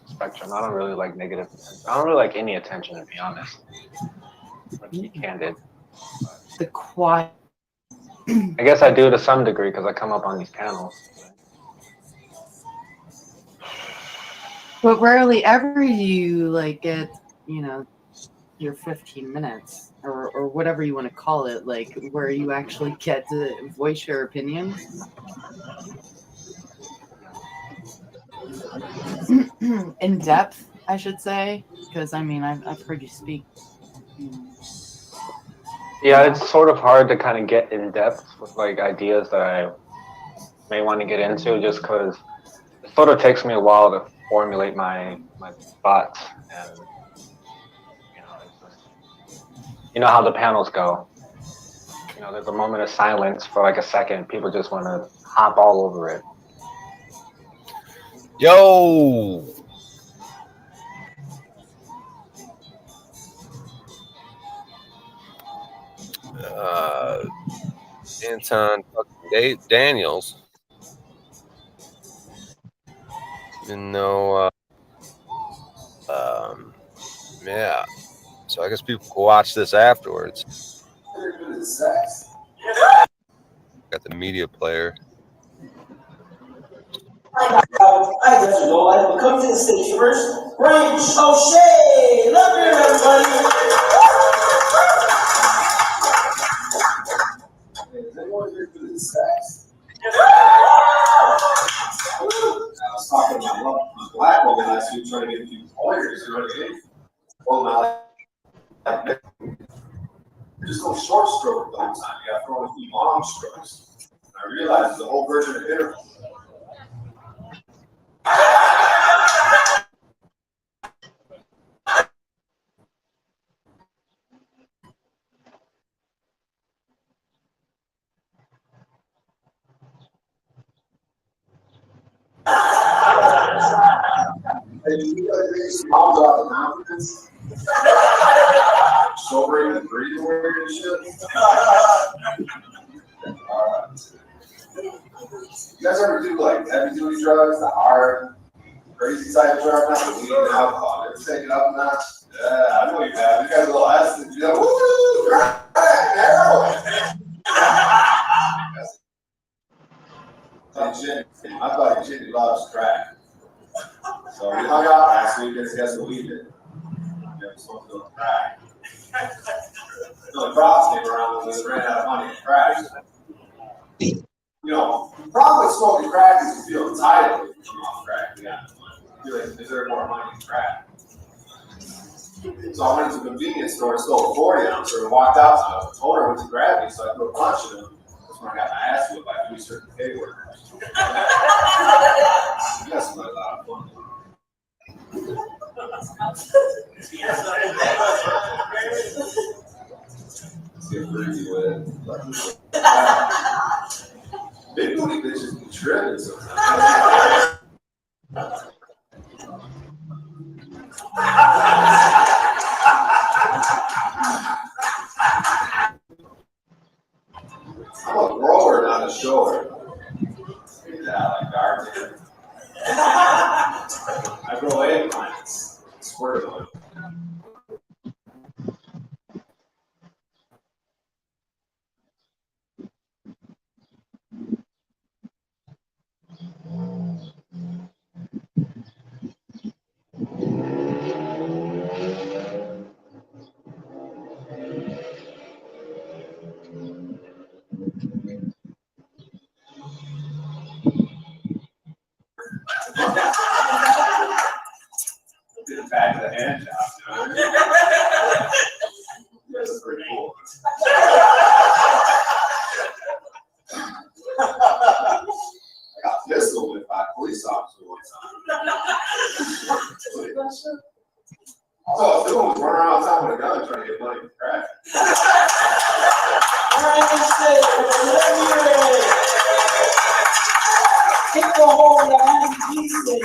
spectrum. I don't really like negative attention. I don't really like any attention, to be honest. To be candid. The quiet. I guess I do to some degree because I come up on these panels. But rarely ever you like get, your 15 minutes or whatever you want to call it, like where you actually get to voice your opinion. In depth, I should say, because I mean I've heard you speak. Yeah, it's sort of hard to kind of get in depth with like ideas that I may want to get into, just because it sort of takes me a while to formulate my thoughts, and you know how the panels go. There's a moment of silence for like a second. People just want to hop all over it. Yo. Anton fucking Daniels. Even though I guess people can watch this afterwards. Got the media player. I guess you know, I will come to the stage first. Brian O'Shea! Love you, everybody! Is anyone here for the sex? I was talking to my black woman last week trying to get a few pointers, you know what I mean? Well, now, like, just go short stroke the whole time. You got to throw in a few long strokes. And I realized there's a whole version of interval. Hey, you gotta get these moms out of confidence. Sobering and breathing weird and shit. You guys ever do like heavy duty drugs, the hard, crazy type of drug, not the weed and alcohol? Ever take it up a notch? Yeah, I know you have. You got a little acid, you know, woo, crack, heroin. My buddy Jimmy loves crack. So we hung out last week and guess what we did? We were supposed to go to crack. So the drops came around when we ran out of money to crack. You know, the problem with smoking crack is you feel entitled when you come off crack. Yeah. You feel like, is there more money in crack? So I went to the convenience store and stole a 40 ouncer and walked out to the owner went to grab me, so I threw a bunch of them. That's when I got my ass whipped by 3 certain K workers. That's not a lot of fun. Let's get breezy with it. Big booty bitches be tripping sometimes. I'm a grower, not a shower. Yeah, like gardening. I grow eggplants. Squirt on. Get back to the hand job, you know? That's pretty cool. I got pistol whipped by a police officer one time. All I was doing was running around town with a gun trying to get money for crack. Take the whole line, Jesus.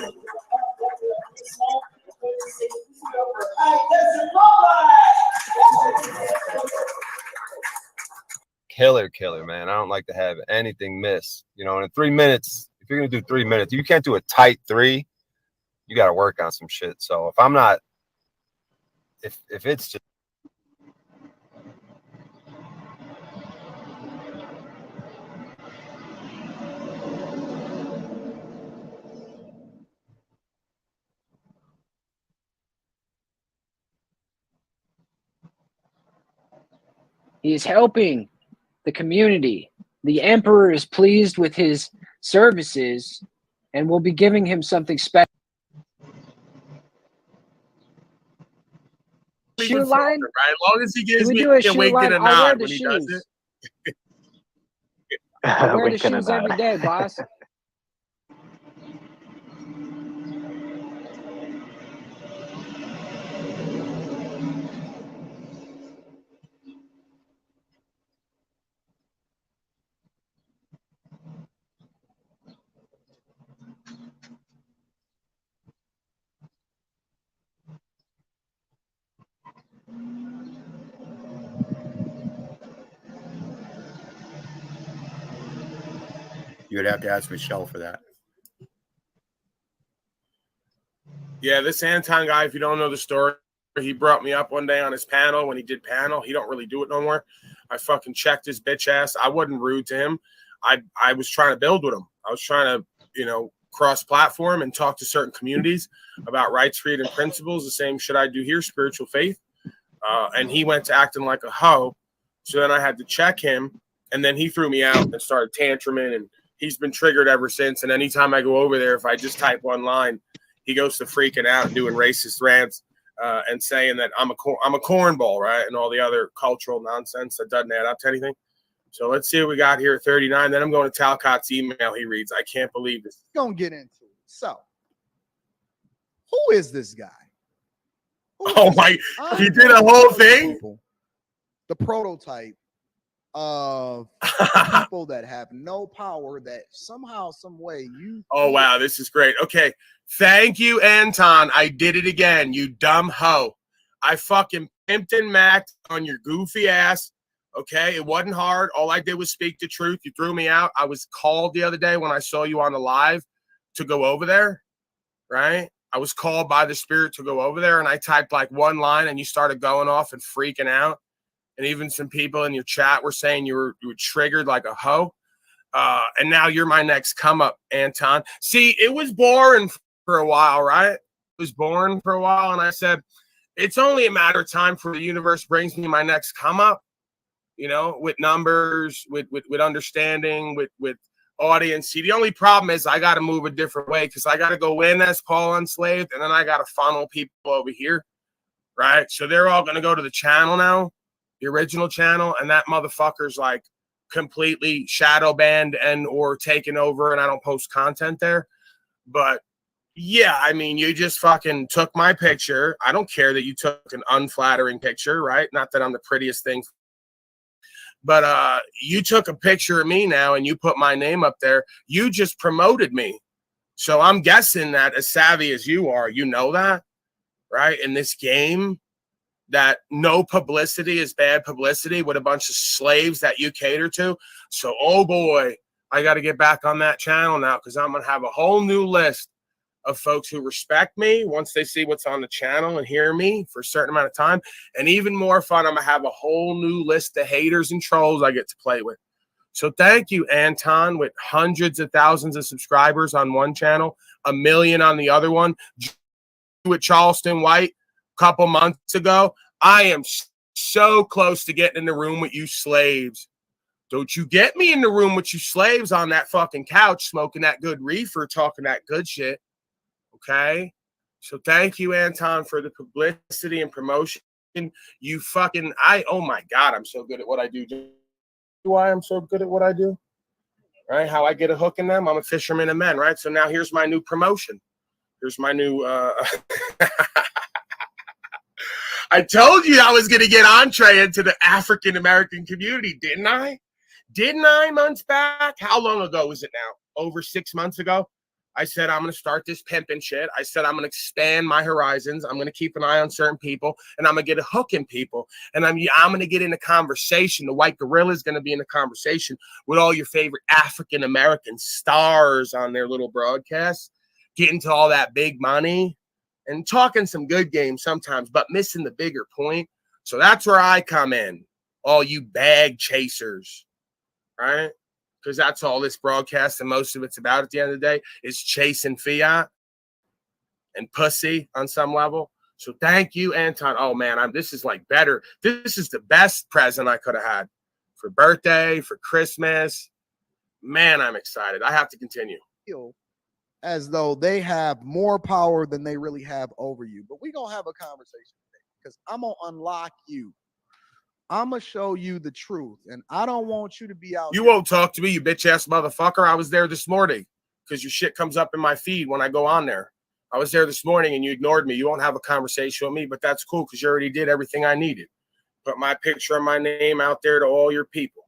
Killer, man. I don't like to have anything miss. You know, and in 3 minutes, if you're gonna do 3 minutes, you can't do a tight 3. You got to work on some shit. So if I'm not, if it's just. He is helping the community. The emperor is pleased with his services and will be giving him something special. Shoe line? Right? As long as he gives me a a wink and a nod when he does it. I wear the shoes every day, boss. You would have to ask Michelle for that. Yeah, this Anton guy, if you don't know the story, He brought me up one day on his panel when he did panel. He don't really do it no more. I fucking checked his bitch ass. I wasn't rude to him. I was trying to build with him. I was trying to, cross-platform and talk to certain communities about rights, freedom, principles, the same shit I do here, spiritual faith. And he went to acting like a hoe. So then I had to check him, and then he threw me out and started tantruming, and he's been triggered ever since. And anytime I go over there, if I just type one line, he goes to freaking out and doing racist rants and saying that I'm a cornball, right? And all the other cultural nonsense that doesn't add up to anything. So let's see what we got here at 39. Then I'm going to Talcott's email. He reads, I can't believe this. Gonna get into it. So, who is this guy? Oh my, he did a whole thing? The prototype of people that have no power that somehow, some way you. Oh, wow, this is great. Okay, thank you, Anton. I did it again, you dumb hoe. I fucking pimped and macked on your goofy ass. Okay, it wasn't hard. All I did was speak the truth. You threw me out. I was called the other day when I saw you on the live to go over there, right? I was called by the spirit to go over there, and I typed like one line, and you started going off and freaking out. And even some people in your chat were saying you were triggered like a hoe. And now you're my next come up, Anton. See, it was boring for a while, right? It was boring for a while, and I said, it's only a matter of time for the universe brings me my next come up. With numbers, with understanding, with audience. See, the only problem is I got to move a different way because I got to go in as Paul Unslaved, and then I got to funnel people over here, right? So they're all going to go to the channel now, the original channel, and that motherfucker's like completely shadow banned and or taken over, and I don't post content there. But yeah, I mean, you just fucking took my picture. I don't care that you took an unflattering picture, right? Not that I'm the prettiest thing. But you took a picture of me now and you put my name up there. You just promoted me. So I'm guessing that as savvy as you are, you know that, right? In this game, that no publicity is bad publicity with a bunch of slaves that you cater to. So, oh boy, I got to get back on that channel now because I'm going to have a whole new list of folks who respect me once they see what's on the channel and hear me for a certain amount of time. And even more fun, I'm going to have a whole new list of haters and trolls I get to play with. So thank you, Anton, with hundreds of thousands of subscribers on one channel, 1 million on the other one. With Charleston White a couple months ago, I am so close to getting in the room with you slaves. Don't you get me in the room with you slaves on that fucking couch, smoking that good reefer, talking that good shit. Okay, so thank you, Anton, for the publicity and promotion. You fucking, oh my God, I'm so good at what I do. Why I'm so good at what I do, right? How I get a hook in them. I'm a fisherman of men, right? So now here's my new promotion. Here's my new, I told you I was going to get entree into the African-American community, didn't I? Didn't I months back? How long ago was it now? Over 6 months ago? I said, I'm going to start this pimping shit. I said, I'm going to expand my horizons. I'm going to keep an eye on certain people, and I'm going to get a hook in people. And I'm going to get in a conversation. The White Gorilla is going to be in a conversation with all your favorite African-American stars on their little broadcasts, getting to all that big money and talking some good games sometimes, but missing the bigger point. So that's where I come in, all you bag chasers, right? Because that's all this broadcast and most of it's about at the end of the day is chasing fiat and pussy on some level. So thank you, Anton. Oh, man, this is like better. This is the best present I could have had for birthday, for Christmas. Man, I'm excited. I have to continue. As though they have more power than they really have over you. But we're going to have a conversation today because I'm going to unlock you. I'm going to show you the truth, and I don't want you to be out. You won't talk to me, you bitch-ass motherfucker. I was there this morning because your shit comes up in my feed when I go on there. I was there this morning, and you ignored me. You won't have a conversation with me, but that's cool because you already did everything I needed. Put my picture and my name out there to all your people.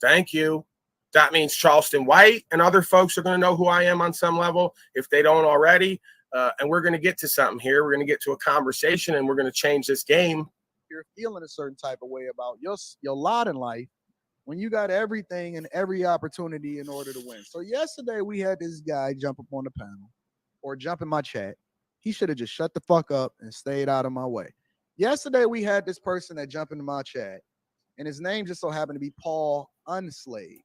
Thank you. That means Charleston White and other folks are going to know who I am on some level if they don't already. And we're going to get to something here. We're going to get to a conversation, and we're going to change this game. You're feeling a certain type of way about your lot in life when you got everything and every opportunity in order to win. So yesterday we had this guy jump up on the panel or jump in my chat. He should have just shut the fuck up and stayed out of my way. Yesterday we had this person that jumped into my chat, and his name just so happened to be Paul Unslaved,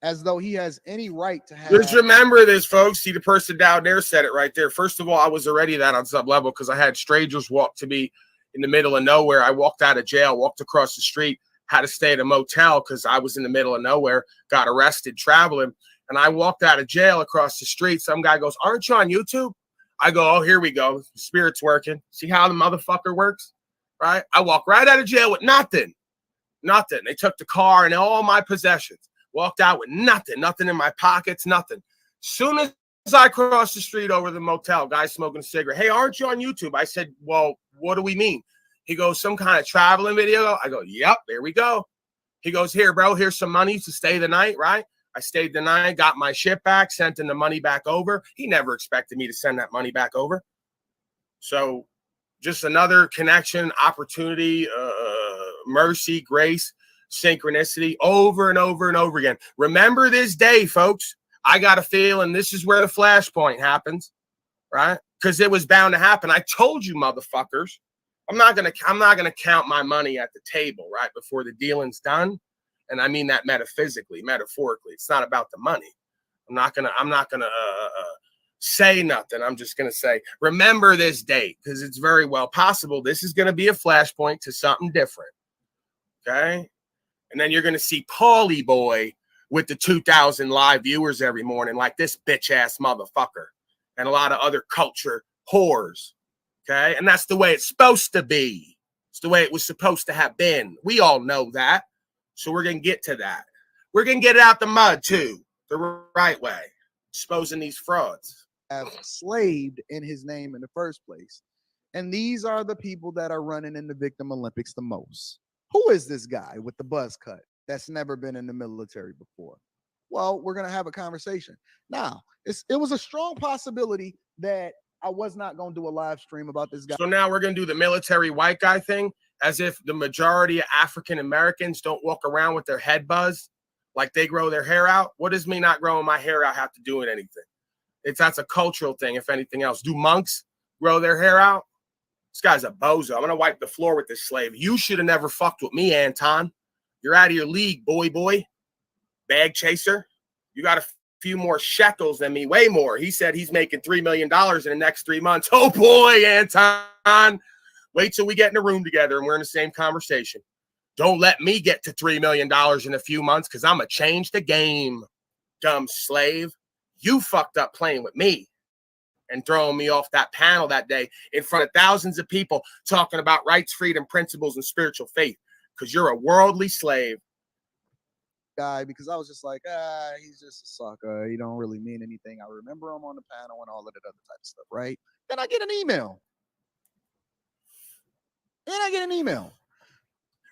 as though he has any right to have. Just remember this, folks. See, the person down there said it right there. First of all, I was already that on some level because I had strangers walk to me in the middle of nowhere. I walked out of jail, walked across the street, had to stay at a motel because I was in the middle of nowhere, got arrested traveling. And I walked out of jail across the street. Some guy goes, "Aren't you on YouTube?" I go, "Oh, here we go. The spirit's working. See how the motherfucker works?" Right? I walk right out of jail with nothing. Nothing. They took the car and all my possessions. Walked out with nothing. Nothing in my pockets. Nothing. Soon as I crossed the street over the motel, guy smoking a cigarette. "Hey, aren't you on YouTube?" I said, "Well, what do we mean?" He goes, "Some kind of traveling video." I go, "Yep, there we go." He goes, "Here, bro, here's some money to stay the night," right? I stayed the night, got my shit back, sent him the money back over. He never expected me to send that money back over. So just another connection, opportunity, mercy, grace, synchronicity over and over and over again. Remember this day, folks. I got a feeling this is where the flashpoint happens, right? Because it was bound to happen. I told you, motherfuckers. I'm not gonna count my money at the table, right, before the dealing's done. And I mean that metaphysically, metaphorically. It's not about the money. I'm not gonna say nothing. I'm just gonna say, remember this date, because it's very well possible this is gonna be a flashpoint to something different. Okay, and then you're gonna see Paulie Boy with the 2,000 live viewers every morning, like this bitch ass motherfucker, and a lot of other culture whores. Okay, and that's the way it's supposed to be. It's the way it was supposed to have been. We all know that. So we're going to get to that. We're going to get it out the mud, too, the right way, exposing these frauds. Have slaved in his name in the first place. And these are the people that are running in the Victim Olympics the most. Who is this guy with the buzz cut that's never been in the military before? Well, we're going to have a conversation. Now, it was a strong possibility that I was not going to do a live stream about this guy. So now we're going to do the military white guy thing, as if the majority of African Americans don't walk around with their head buzzed, like they grow their hair out. What does me not growing my hair out have to do with anything? That's a cultural thing, if anything else. Do monks grow their hair out? This guy's a bozo. I'm going to wipe the floor with this slave. You should have never fucked with me, Anton. You're out of your league, boy. Bag chaser. You got a few more shekels than me, way more. He said he's making $3 million in the next 3 months. Oh, boy, Anton. Wait till we get in a room together and we're in the same conversation. Don't let me get to $3 million in a few months because I'm going to change the game, dumb slave. You fucked up playing with me and throwing me off that panel that day in front of thousands of people talking about rights, freedom, principles, and spiritual faith because you're a worldly slave. Guy, because I was just like, he's just a sucker. He don't really mean anything. I remember him on the panel and all of that other type of stuff, right? Then I get an email.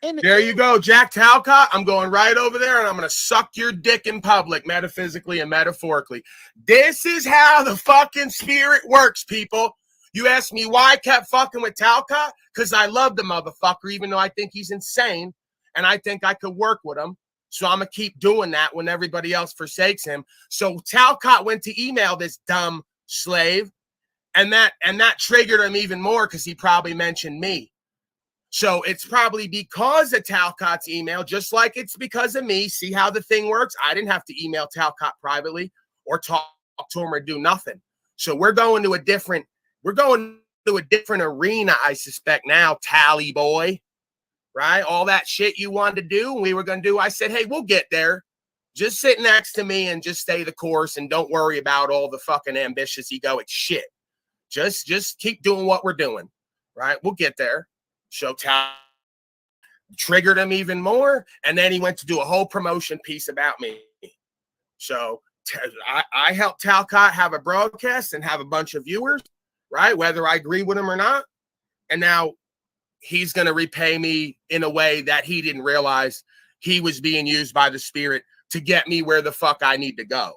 And there you go, Jack Talcott. I'm going right over there and I'm going to suck your dick in public, metaphysically and metaphorically. This is how the fucking spirit works, people. You ask me why I kept fucking with Talcott? Because I love the motherfucker, even though I think he's insane and I think I could work with him. So I'm going to keep doing that when everybody else forsakes him. So Talcott went to email this dumb slave, and that triggered him even more because he probably mentioned me. So it's probably because of Talcott's email, just like it's because of me. See how the thing works? I didn't have to email Talcott privately or talk to him or do nothing. So we're going to a different arena, I suspect now, Tally boy. Right? All that shit you wanted to do and we were going to do. I said, hey, we'll get there. Just sit next to me and just stay the course and don't worry about all the fucking ambitious egoic shit. Just keep doing what we're doing. Right? We'll get there. So triggered him even more. And then he went to do a whole promotion piece about me. So I helped Talcott have a broadcast and have a bunch of viewers, right? Whether I agree with him or not. And now he's going to repay me in a way that he didn't realize he was being used by the spirit to get me where the fuck I need to go.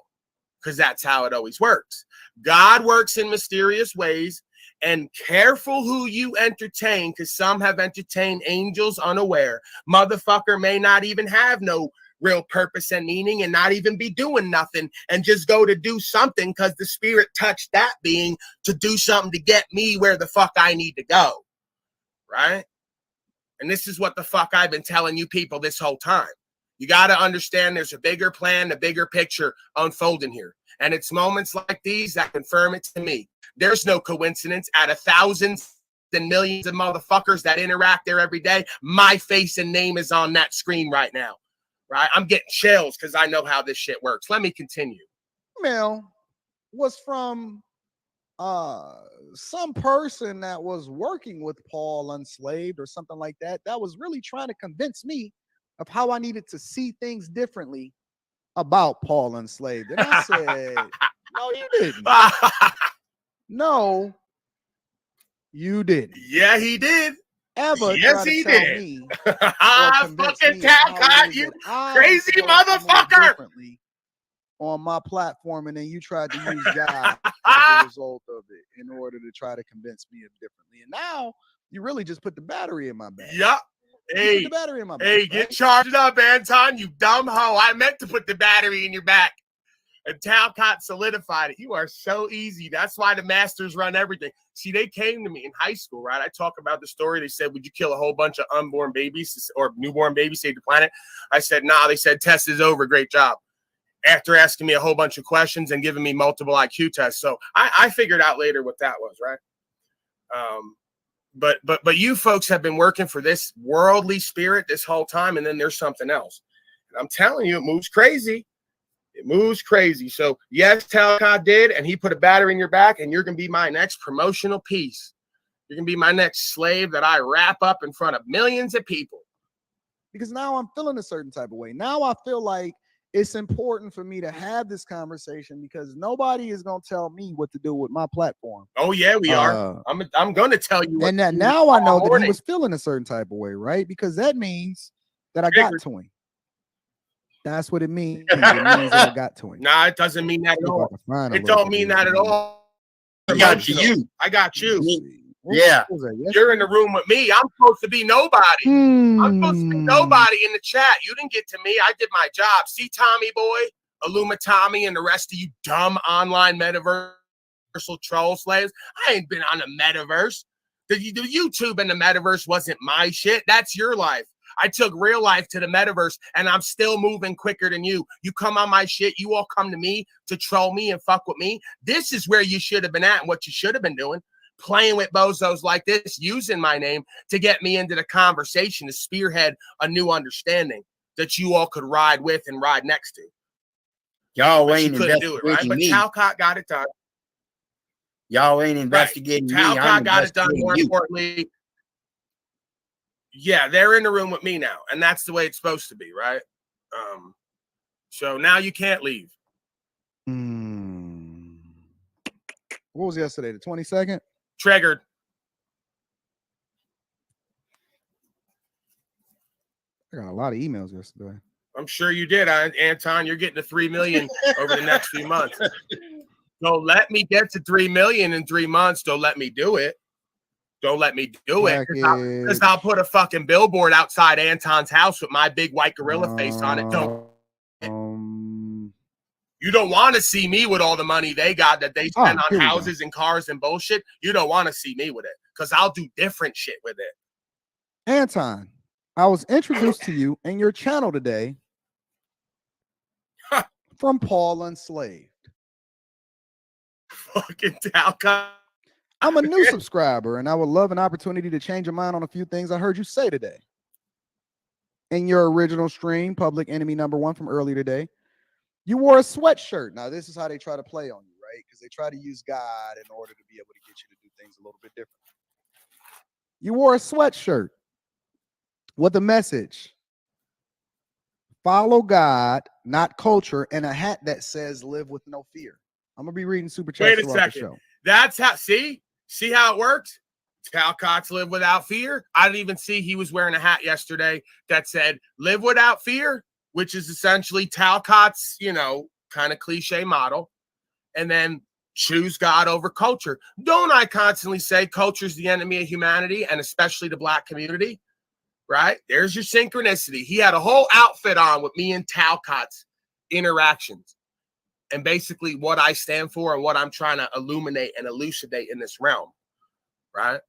Because that's how it always works. God works in mysterious ways. And careful who you entertain, because some have entertained angels unaware. Motherfucker may not even have no real purpose and meaning and not even be doing nothing and just go to do something because the spirit touched that being to do something to get me where the fuck I need to go. right? And this is what the fuck I've been telling you people this whole time. You got to understand there's a bigger plan, a bigger picture unfolding here. And it's moments like these that confirm it to me. There's no coincidence. Out of thousands and millions of motherfuckers that interact there every day, my face and name is on that screen right now, right? I'm getting chills because I know how this shit works. Let me continue. Email was from some person that was working with Paul Unslaved or something like that, that was really trying to convince me of how I needed to see things differently about Paul Unslaved. And I said, no, you didn't. No, you didn't. Yeah, he did. Ever yes, try to he tell did. me Fucking Talcott, you crazy motherfucker. On my platform, and then you tried to use God as a result of it in order to try to convince me of differently. And now you really just put the battery in my back. Yep. Hey, put the battery in my back, hey, right? get charged up, Anton, you dumb hoe. I meant to put the battery in your back. And Talcott solidified it. You are so easy. That's why the masters run everything. See, they came to me in high school, right? I talk about the story. They said, would you kill a whole bunch of unborn babies or newborn babies, save the planet? I said, nah. They said, test is over. Great job. After asking me a whole bunch of questions and giving me multiple IQ tests. So I figured out later what that was, right? But you folks have been working for this worldly spirit this whole time, and then there's something else. And I'm telling you, it moves crazy. It moves crazy. So yes, Talcott did, and he put a battery in your back, and you're going to be my next promotional piece. You're going to be my next slave that I wrap up in front of millions of people. Because now I'm feeling a certain type of way. Now I feel like it's important for me to have this conversation because nobody is going to tell me what to do with my platform. Oh, yeah, we are. I'm going to tell you. And that now I know that he was feeling a certain type of way, right? Because that means that I got to him. That's what it means. It means that I got to him. Nah, it doesn't mean that at all. It don't mean that at all. I got you. I got you. Yeah. You're in the room with me. I'm supposed to be nobody. I'm supposed to be nobody in the chat. You didn't get to me. I did my job. See, Tommy boy, Illuma Tommy, and the rest of you dumb online metaversal troll slaves. I ain't been on the metaverse. The YouTube and the metaverse wasn't my shit. That's your life. I took real life to the metaverse, and I'm still moving quicker than you. You come on my shit. You all come to me to troll me and fuck with me. This is where you should have been at and what you should have been doing. Playing with bozos like this, using my name to get me into the conversation, to spearhead a new understanding that you all could ride with and ride next to. Y'all ain't couldn't do it, right? But Talcott got it done. Y'all ain't investigating me. Talcott got it done. More importantly, yeah, they're in the room with me now, and that's the way it's supposed to be, right? So now you can't leave. What was yesterday? The 22nd? Triggered. I got a lot of emails yesterday. I'm sure you did, Anton. You're getting to 3 million over the next few months. Don't let me get to 3 million in 3 months. Don't let me do it. Don't let me do it. Because I'll put a fucking billboard outside Anton's house with my big white gorilla face on it. Don't. You don't want to see me with all the money they got that they spend on houses and cars and bullshit. You don't want to see me with it because I'll do different shit with it. Anton, I was introduced to you and your channel today from Paul Unslaved. Fucking Talcott. I'm a new subscriber and I would love an opportunity to change your mind on a few things I heard you say today. In your original stream, Public Enemy #1 from earlier today, you wore a sweatshirt. Now, this is how they try to play on you, right? Because they try to use God in order to be able to get you to do things a little bit different. You wore a sweatshirt with a message. Follow God, not culture, and a hat that says live with no fear. I'm going to be reading super chats Wait a throughout the second. show. That's how, see how it works? Talcott's live without fear. I didn't even see he was wearing a hat yesterday that said live without fear, which is essentially Talcott's, kind of cliche model. And then choose God over culture. Don't I constantly say culture is the enemy of humanity and especially the Black community? Right? There's your synchronicity. He had a whole outfit on with me and Talcott's interactions and basically what I stand for and what I'm trying to illuminate and elucidate in this realm. Right?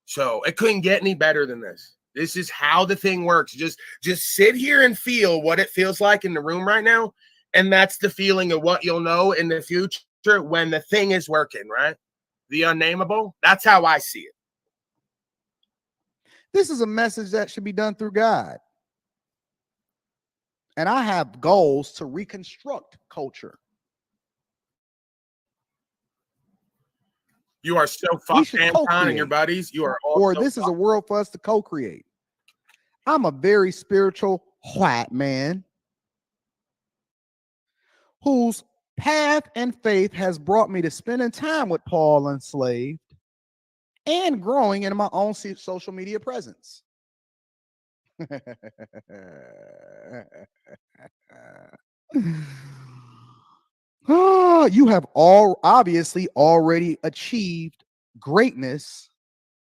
So it couldn't get any better than this. This is how the thing works. Just sit here and feel what it feels like in the room right now. And that's the feeling of what you'll know in the future when the thing is working, right? The unnameable. That's how I see it. This is a message that should be done through God. And I have goals to reconstruct culture. You are so fucked, Anton, and your buddies. You are all. Or this is a world for us to co-create. I'm a very spiritual white man whose path and faith has brought me to spending time with Paul Enslaved and growing in my own social media presence. You have all obviously already achieved greatness,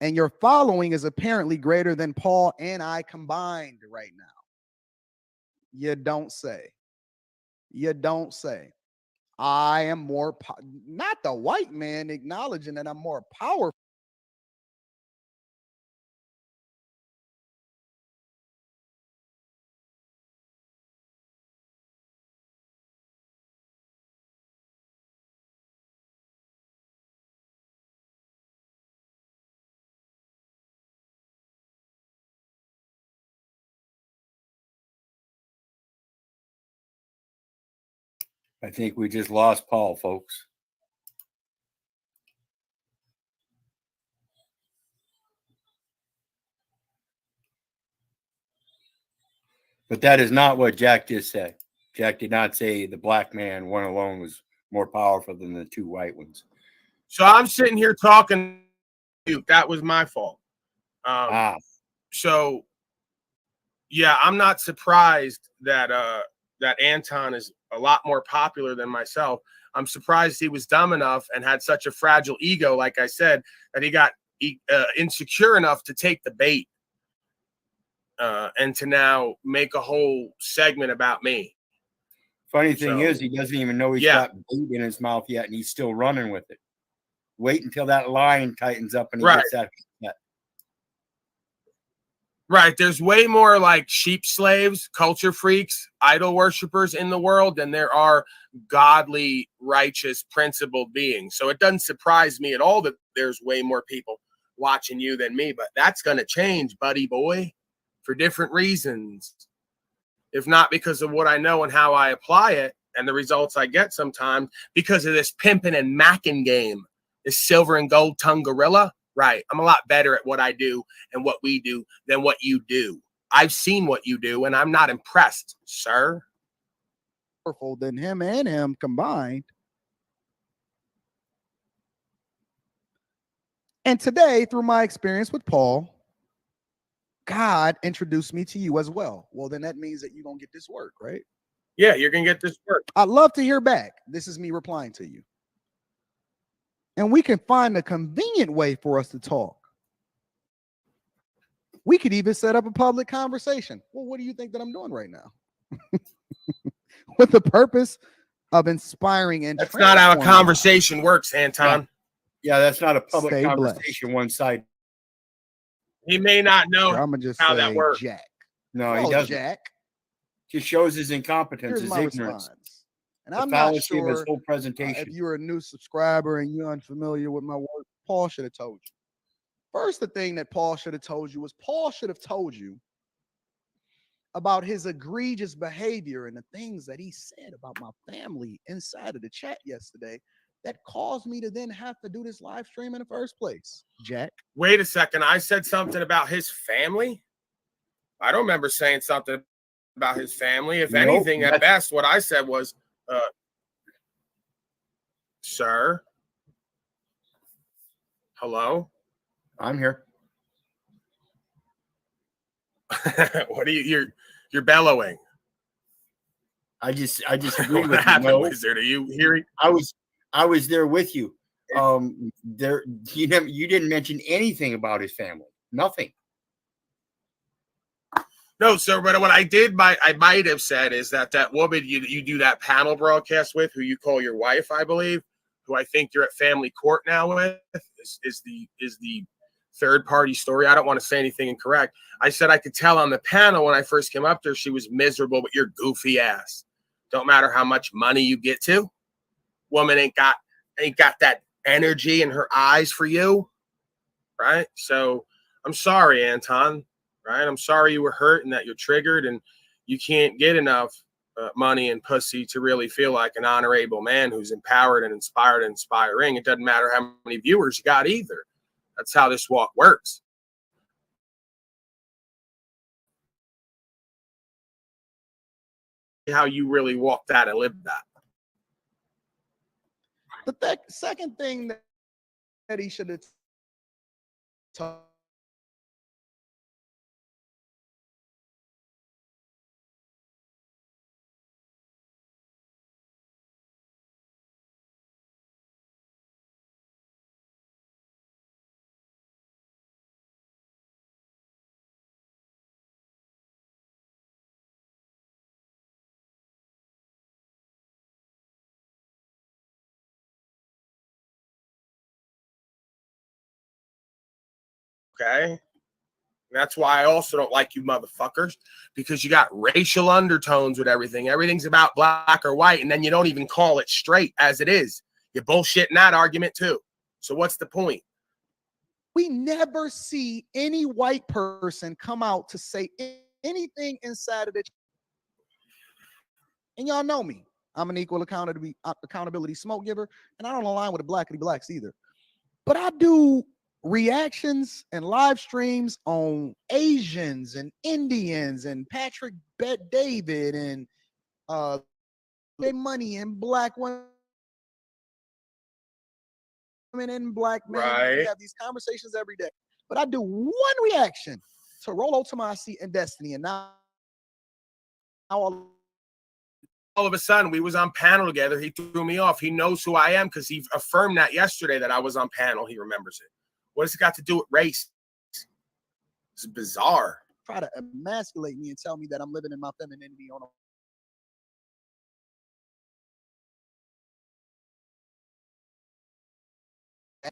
and your following is apparently greater than Paul and I combined right now. You don't say. You don't say. I am more, not the white man acknowledging that I'm more powerful. I think we just lost Paul, folks. But that is not what Jack just said. Jack did not say the black man, one alone, was more powerful than the two white ones. So I'm sitting here talking. That was my fault. So, yeah, I'm not surprised that that Anton is a lot more popular than myself. I'm surprised he was dumb enough and had such a fragile ego, like I said, that he got insecure enough to take the bait and to now make a whole segment about me. Funny thing is, he doesn't even know he's got bait in his mouth yet, and he's still running with it. Wait until that line tightens up and he gets that. Right. There's way more like sheep slaves, culture freaks, idol worshipers in the world than there are godly, righteous, principled beings. So it doesn't surprise me at all that there's way more people watching you than me. But that's going to change, buddy boy, for different reasons. If not because of what I know and how I apply it and the results I get sometimes, because of this pimping and macking game, this silver and gold tongue gorilla. Right. I'm a lot better at what I do and what we do than what you do. I've seen what you do, and I'm not impressed, sir. Powerful than him and him combined. And today, through my experience with Paul, God introduced me to you as well. Well, then that means that you're going to get this work, right? Yeah, you're going to get this work. I'd love to hear back. This is me replying to you. And we can find a convenient way for us to talk. We could even set up a public conversation. Well, what do you think that I'm doing right now? With the purpose of inspiring and that's not how a conversation works, Anton. Yeah, that's not a public conversation. One side. He may not know I'm gonna just how say that works. Jack. No, he doesn't. Jack. Just shows his incompetence, Here's his my ignorance. response. And I'm the not fallacy sure of his whole presentation. if you're a new subscriber and you're unfamiliar with my work, Paul should have told you. First, the thing that Paul should have told you was Paul should have told you about his egregious behavior and the things that he said about my family inside of the chat yesterday that caused me to then have to do this live stream in the first place. Jack. Wait a second. I said something about his family? I don't remember saying something about his family. If anything, at best, what I said was, sir, hello? I'm here. What are you're bellowing? I just agree what with happened, you. No. Wizard? Are you hearing? I was there with you. There you didn't mention anything about his family. Nothing. No, sir. But what I might have said is that woman you do that panel broadcast with, who you call your wife, I believe, who I think you're at family court now with, is the third-party story. I don't want to say anything incorrect. I said I could tell on the panel when I first came up there she was miserable with your goofy ass. Don't matter how much money you get to. Woman ain't got that energy in her eyes for you, right? So I'm sorry, Anton, right? I'm sorry you were hurt and that you're triggered and you can't get enough money and pussy to really feel like an honorable man who's empowered and inspired and inspiring. It doesn't matter how many viewers you got either. That's how this walk works. How you really walk that and live that. The second thing that he should have talked. Okay. That's why I also don't like you motherfuckers, because you got racial undertones with everything. Everything's about black or white, and then you don't even call it straight as it is. You're bullshitting that argument too. So what's the point? We never see any white person come out to say anything inside of the. And y'all know me. I'm an equal accountability smoke giver, and I don't align with the blackity blacks either. But I do reactions and live streams on Asians and Indians and Patrick Bet David and money and black women and black men. Right. We have these conversations every day. But I do one reaction to Rollo Tomasi and Destiny, and now all of a sudden we was on panel together. He threw me off. He knows who I am because he affirmed that yesterday that I was on panel. He remembers it. What has it got to do with race? It's bizarre. Try to emasculate me and tell me that I'm living in my femininity on a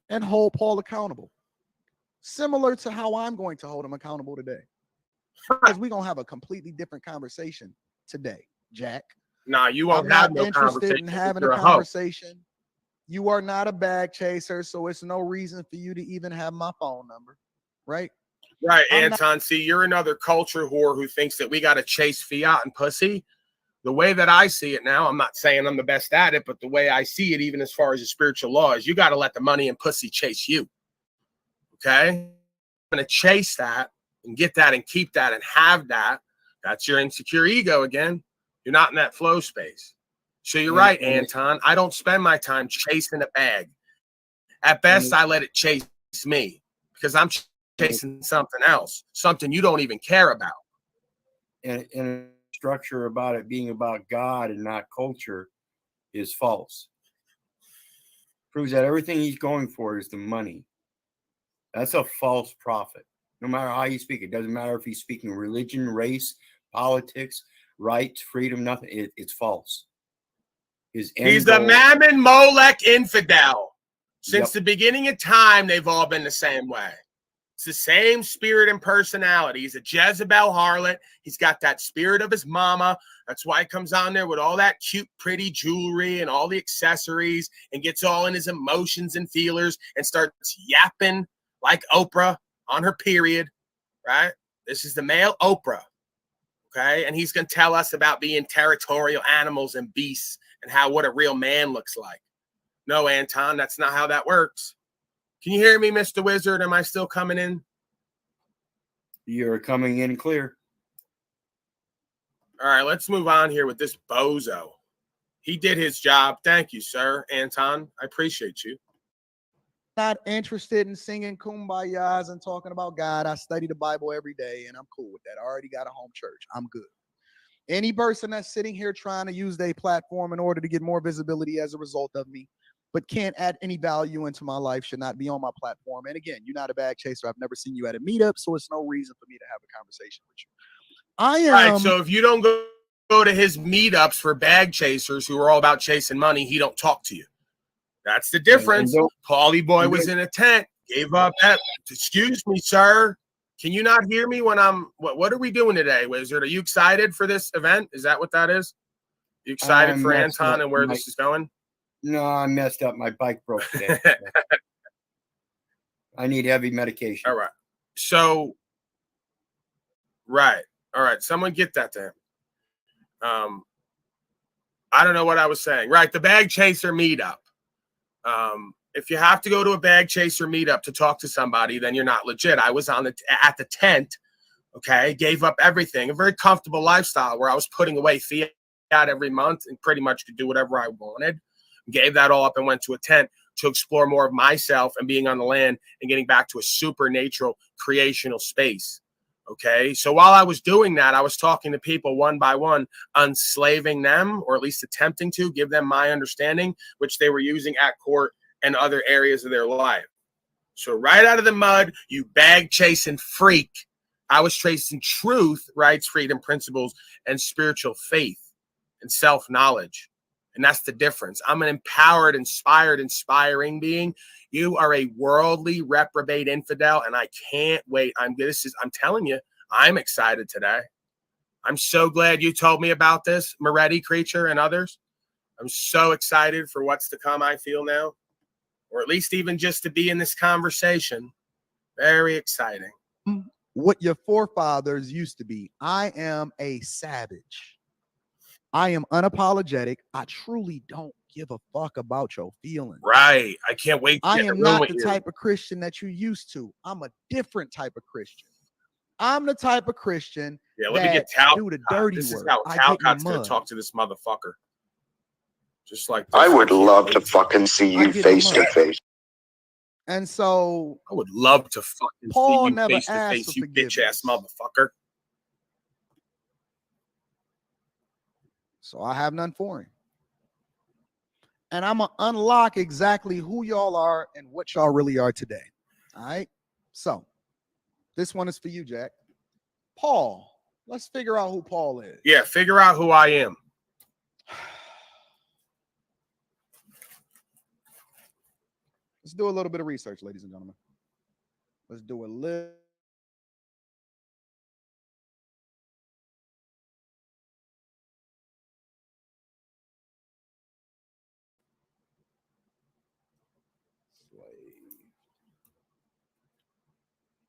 and hold Paul accountable. Similar to how I'm going to hold him accountable today. Because we're going to have a completely different conversation today, Jack. Nah, you won't I'm have not no interested conversation. in having You're a hoe. conversation. You are not a bag chaser, so it's no reason for you to even have my phone number, right? Right, Anton. See, you're another culture whore who thinks that we got to chase fiat and pussy. The way that I see it now, I'm not saying I'm the best at it, but the way I see it, even as far as the spiritual law, is you got to let the money and pussy chase you. Okay? I'm going to chase that and get that and keep that and have that. That's your insecure ego again. You're not in that flow space. So you're right, Anton. I don't spend my time chasing a bag. At best, I let it chase me because I'm chasing something else, something you don't even care about. And structure about it being about God and not culture is false. Proves that everything he's going for is the money. That's a false prophet. No matter how you speak, it doesn't matter if he's speaking religion, race, politics, rights, freedom, nothing. It's false. He's the Mammon Molech infidel. Since the beginning of time, they've all been the same way. It's the same spirit and personality. He's a Jezebel harlot. He's got that spirit of his mama. That's why he comes on there with all that cute, pretty jewelry and all the accessories and gets all in his emotions and feelers and starts yapping like Oprah on her period, right? This is the male Oprah, okay? And he's going to tell us about being territorial animals and beasts and what a real man looks like. No, Anton, that's not how that works. Can you hear me, Mr. Wizard? Am I still coming in? You're coming in clear. All right, let's move on here with this bozo. He did his job. Thank you, sir, Anton. I appreciate you. Not interested in singing kumbayas and talking about God. I study the Bible every day, and I'm cool with that. I already got a home church. I'm good. Any person that's sitting here trying to use their platform in order to get more visibility as a result of me, but can't add any value into my life, should not be on my platform. And again, you're not a bag chaser. I've never seen you at a meetup, so it's no reason for me to have a conversation with you. I am. Right, so if you don't go to his meetups for bag chasers who are all about chasing money, he don't talk to you. That's the difference. Paulie Boy was in a tent Gave up that. Excuse me, sir. Can you not hear me when I'm? What are we doing today, Wizard? Are you excited for this event? Is that what that is? You excited I for messed Anton up and where my- this is going? No, I messed up. My bike broke today. I need heavy medication. All right. So, right. All right. Someone get that to him. I don't know what I was saying. Right. The bag chaser meetup. If you have to go to a bag chaser meetup to talk to somebody, then you're not legit. I was at the tent. Okay. Gave up everything. A very comfortable lifestyle where I was putting away fiat every month and pretty much could do whatever I wanted. Gave that all up and went to a tent to explore more of myself and being on the land and getting back to a supernatural creational space. Okay. So while I was doing that, I was talking to people one by one, unslaving them, or at least attempting to give them my understanding, which they were using at court and other areas of their life. So right out of the mud, you bag chasing freak. I was tracing truth, rights, freedom, principles, and spiritual faith and self-knowledge. And that's the difference. I'm an empowered, inspired, inspiring being. You are a worldly, reprobate infidel, and I can't wait. I'm telling you, I'm excited today. I'm so glad you told me about this, Moretti creature and others. I'm so excited for what's to come, I feel now. Or at least even just to be in this conversation. Very exciting. What your forefathers used to be. I am a savage. I am unapologetic. I truly don't give a fuck about your feelings. Right. I can't wait to I get in am the room not with the you. type of Christian that you used to. I'm a different type of Christian. I'm the type of Christian Yeah, let me get do the dirty This is work. how I get in the Talcott's going mud. to talk to this motherfucker. Just like this. I would love to fucking see you face to face. And so I would love to fucking Paul see you never face to asked face, for you bitch ass forgiveness. motherfucker. So I have none for him. And I'm going to unlock exactly who y'all are and what y'all really are today. All right. So this one is for you, Jack. Paul. Let's figure out who Paul is. Yeah, figure out who I am. Let's do a little bit of research, ladies and gentlemen. Let's do a little.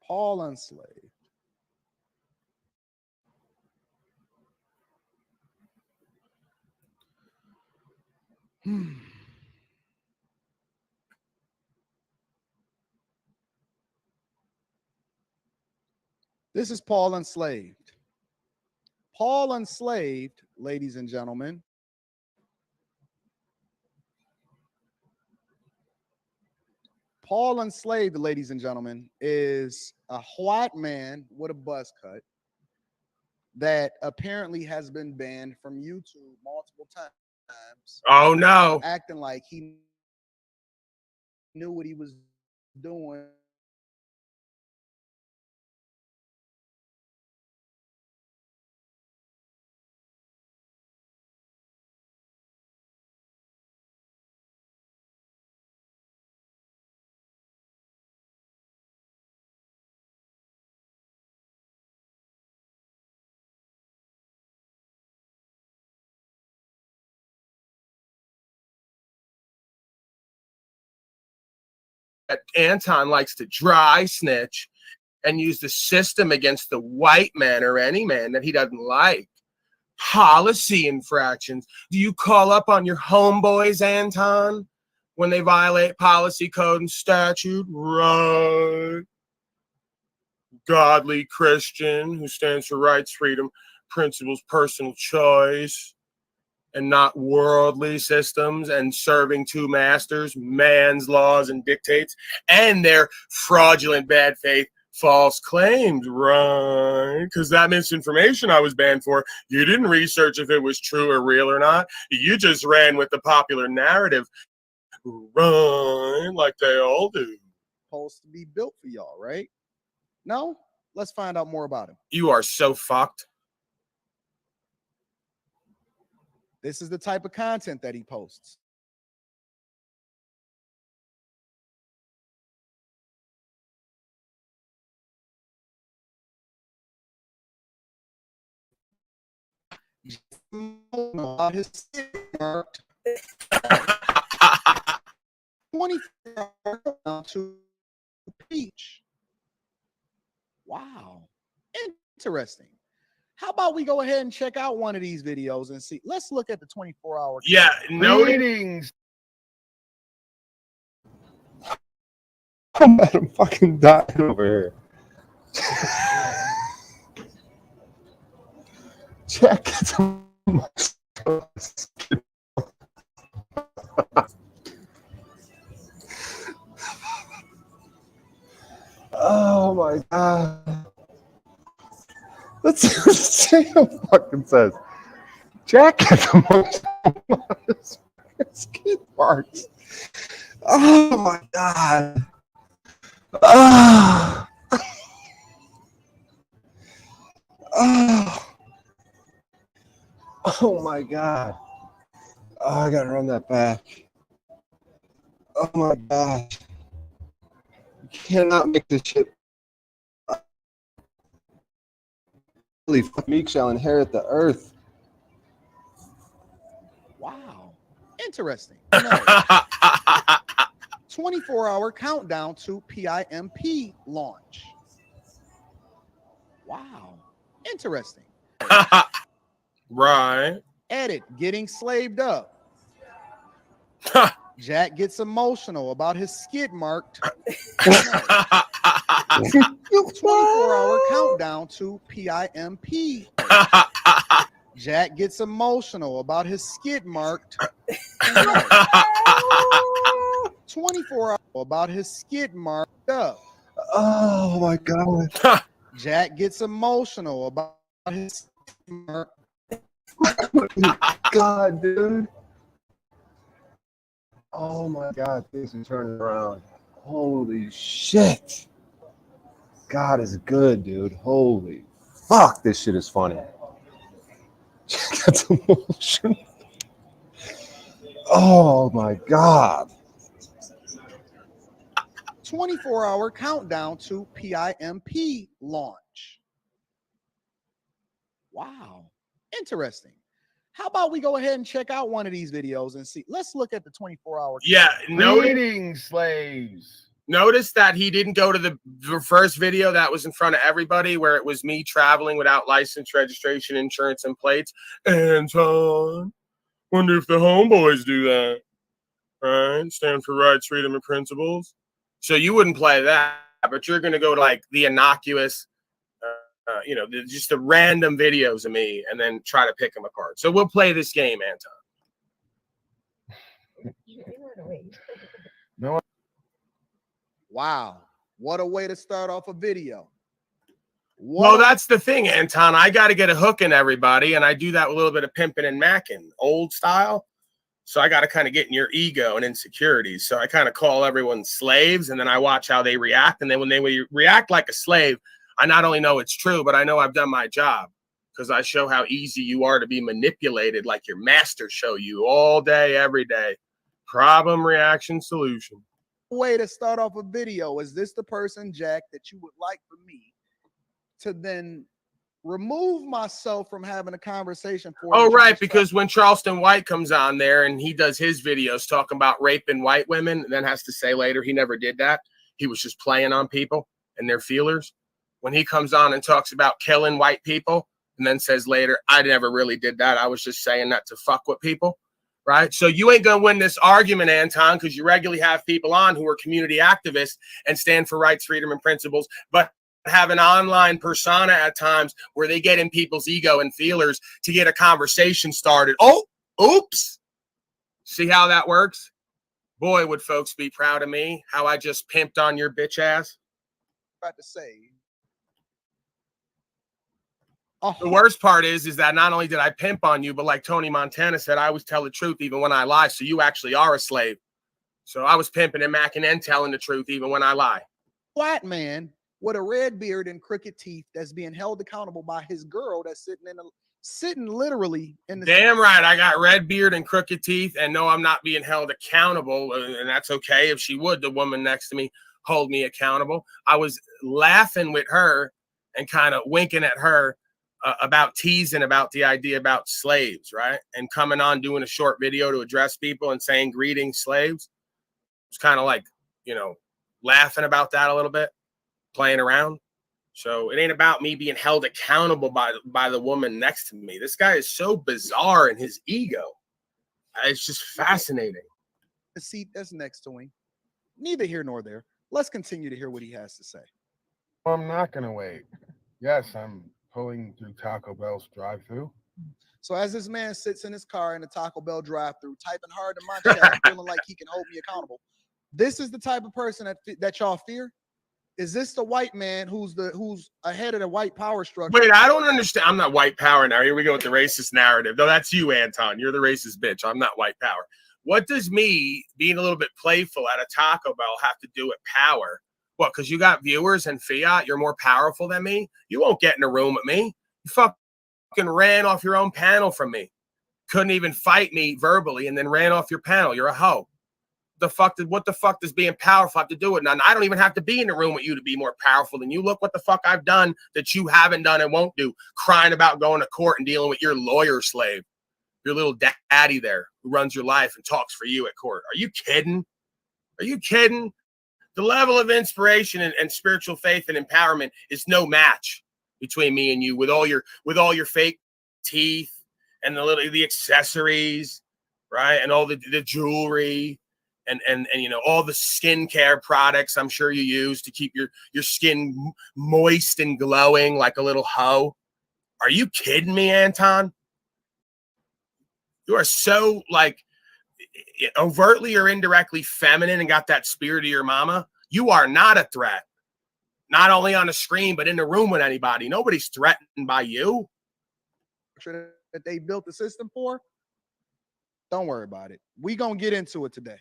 Paul unslaved. This is Paul unslaved. Paul unslaved, ladies and gentlemen. Paul unslaved, ladies and gentlemen, is a white man with a buzz cut that apparently has been banned from YouTube multiple times. Oh, no. Acting like he knew what he was doing. Anton likes to dry snitch and use the system against the white man or any man that he doesn't like. Policy infractions. Do you call up on your homeboys, Anton, when they violate policy, code, and statute? Right. Godly Christian who stands for rights, freedom, principles, personal choice, and not worldly systems and serving two masters, man's laws and dictates, and their fraudulent bad faith false claims, right? Because that misinformation I was banned for, you didn't research if it was true or real or not. You just ran with the popular narrative, right? Like they all do. Supposed to be built for y'all, right? No? Let's find out more about him. You are so fucked. This is the type of content that he posts. about his skid marked 24 hours to peach. Wow. Interesting. How about we go ahead and check out one of these videos and see? Let's look at the 24-hour. Yeah, no Greetings. I'm fucking dying over here. Check it. Oh my god. Let's see what it fucking says. Jack at the skid marks. Oh my god. Oh. Oh. Oh my god. Oh, I gotta run that back. Oh my gosh. You cannot make this shit. Holy fuck, Meek shall inherit the earth. Wow. Interesting. No. 24-hour countdown to PIMP launch. Wow. Interesting. Right. Edit, getting slaved up. Jack gets emotional about his skid marked. 24-hour countdown to PIMP. Jack gets emotional about his skid marked. 24 hours about his skid marked up. Oh my god. Jack gets emotional about his skid marked. God, dude. Oh my god, things are turning around. Holy shit. God is good, dude. Holy fuck, this shit is funny. That's emotional. Oh my god. 24-hour countdown to PIMP launch. Wow. Interesting. How about we go ahead and check out one of these videos and see? Let's look at the 24-hour. Yeah, Greetings, slaves. Notice that he didn't go to the first video that was in front of everybody where it was me traveling without license, registration, insurance, and plates. Anton, wonder if the homeboys do that. Right? Stand for rights, freedom, and principles. So you wouldn't play that, but you're going to go to like the innocuous, just the random videos of me and then try to pick them apart. So we'll play this game, Anton. No. Wow. What a way to start off a video. Well, that's the thing, Anton. I got to get a hook in everybody, and I do that with a little bit of pimping and macking, old style. So I got to kind of get in your ego and insecurities. So I kind of call everyone slaves, and then I watch how they react. And then when they react like a slave, I not only know it's true, but I know I've done my job because I show how easy you are to be manipulated like your masters show you all day, every day. Problem, reaction, solution. Way to start off a video. Is this the person, Jack, that you would like for me to then remove myself from having a conversation for? Oh, right, because when Charleston White comes on there and he does his videos talking about raping white women and then has to say later he never did that. He was just playing on people and their feelers. When he comes on and talks about killing white people and then says later, I never really did that. I was just saying that to fuck with people. Right. So you ain't going to win this argument, Anton, because you regularly have people on who are community activists and stand for rights, freedom, and principles, but have an online persona at times where they get in people's ego and feelers to get a conversation started. Oh, oops. See how that works? Boy, would folks be proud of me, how I just pimped on your bitch ass. About to say. The worst part is that not only did I pimp on you, but like Tony Montana said, I always tell the truth even when I lie. So you actually are a slave. So I was pimping and macking and telling the truth even when I lie. White man with a red beard and crooked teeth that's being held accountable by his girl that's sitting literally in the. Damn right, I got red beard and crooked teeth, and no, I'm not being held accountable, and that's okay. If she would, the woman next to me, hold me accountable. I was laughing with her and kind of winking at her about teasing about the idea about slaves, right? And coming on doing a short video to address people and saying greetings, slaves. It's kind of like, you know, laughing about that a little bit, playing around. So it ain't about me being held accountable by the woman next to me. This guy is so bizarre in his ego. It's just fascinating. The seat that's next to him. Neither here nor there. Let's continue to hear what he has to say. I'm not going to wait. Yes, I'm pulling through Taco Bell's drive-thru. So as this man sits in his car in the Taco Bell drive-thru, typing hard in my chat, feeling like he can hold me accountable. This is the type of person that y'all fear? Is this the white man who's ahead of the white power structure? Wait, I don't understand. I'm not white power now. Here we go with the racist narrative. No, that's you, Anton. You're the racist bitch. I'm not white power. What does me being a little bit playful at a Taco Bell have to do with power? What, because you got viewers and fiat, you're more powerful than me? You won't get in a room with me. You fucking ran off your own panel from me. Couldn't even fight me verbally and then ran off your panel. You're a hoe. What the fuck does being powerful have to do with it? And I don't even have to be in the room with you to be more powerful than you. Look what the fuck I've done that you haven't done and won't do. Crying about going to court and dealing with your lawyer slave. Your little daddy there who runs your life and talks for you at court. Are you kidding? Are you kidding? The level of inspiration and spiritual faith and empowerment is no match between me and you with all your fake teeth and the accessories, right? And all the jewelry and you know, all the skincare products I'm sure you use to keep your skin moist and glowing like a little hoe. Are you kidding me, Anton? You are so like overtly or indirectly feminine and got that spirit of your mama. You are not a threat. Not only on the screen, but in the room with anybody. Nobody's threatened by you. That they built the system for. Don't worry about it. We gonna get into it today.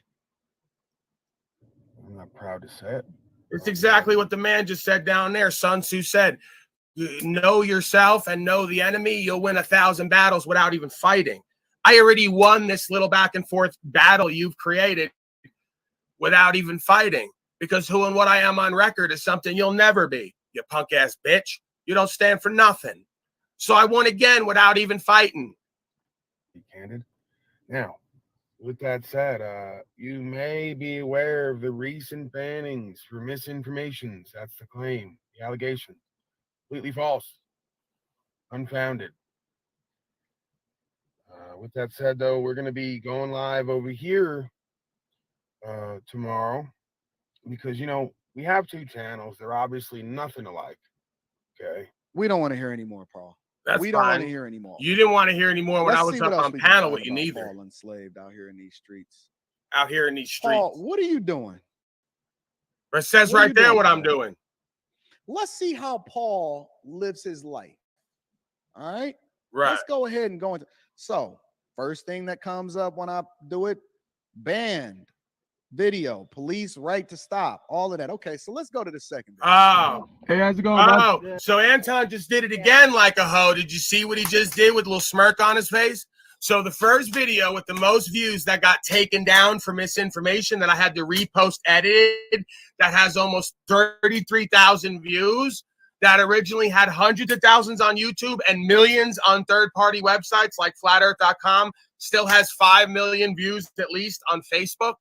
I'm not proud to say it. It's exactly what the man just said down there. Sun Tzu said, know yourself and know the enemy. You'll win 1,000 battles without even fighting. I already won this little back and forth battle you've created without even fighting, because who and what I am on record is something you'll never be, you punk ass bitch. You don't stand for nothing. So I won again without even fighting. Be candid. Now, with that said, you may be aware of the recent bannings for misinformation. That's the claim, the allegation. Completely false. Unfounded. With that said, though, we're going to be going live over here tomorrow because, you know, we have two channels. They're obviously nothing alike. Okay. We don't want to hear anymore, Paul. That's we don't fine. want to hear anymore. You didn't want to hear anymore when Let's I was see up what else on we can panel find with you about neither. Paul enslaved out here in these streets. Out here in these streets. Paul, what are you doing? It says right there what I'm doing. Let's see how Paul lives his life. All right. Right. Let's go ahead and go into. So, first thing that comes up when I do it, banned video, police right to stop, all of that. Okay, so let's go to the second. Oh. Hey, how's it going? Oh, so Anton just did it again like a hoe. Did you see what he just did with a little smirk on his face? So the first video with the most views that got taken down for misinformation that I had to repost edited, that has almost 33,000 views, that originally had hundreds of thousands on YouTube and millions on third-party websites like flatearth.com, still has 5 million views at least on Facebook,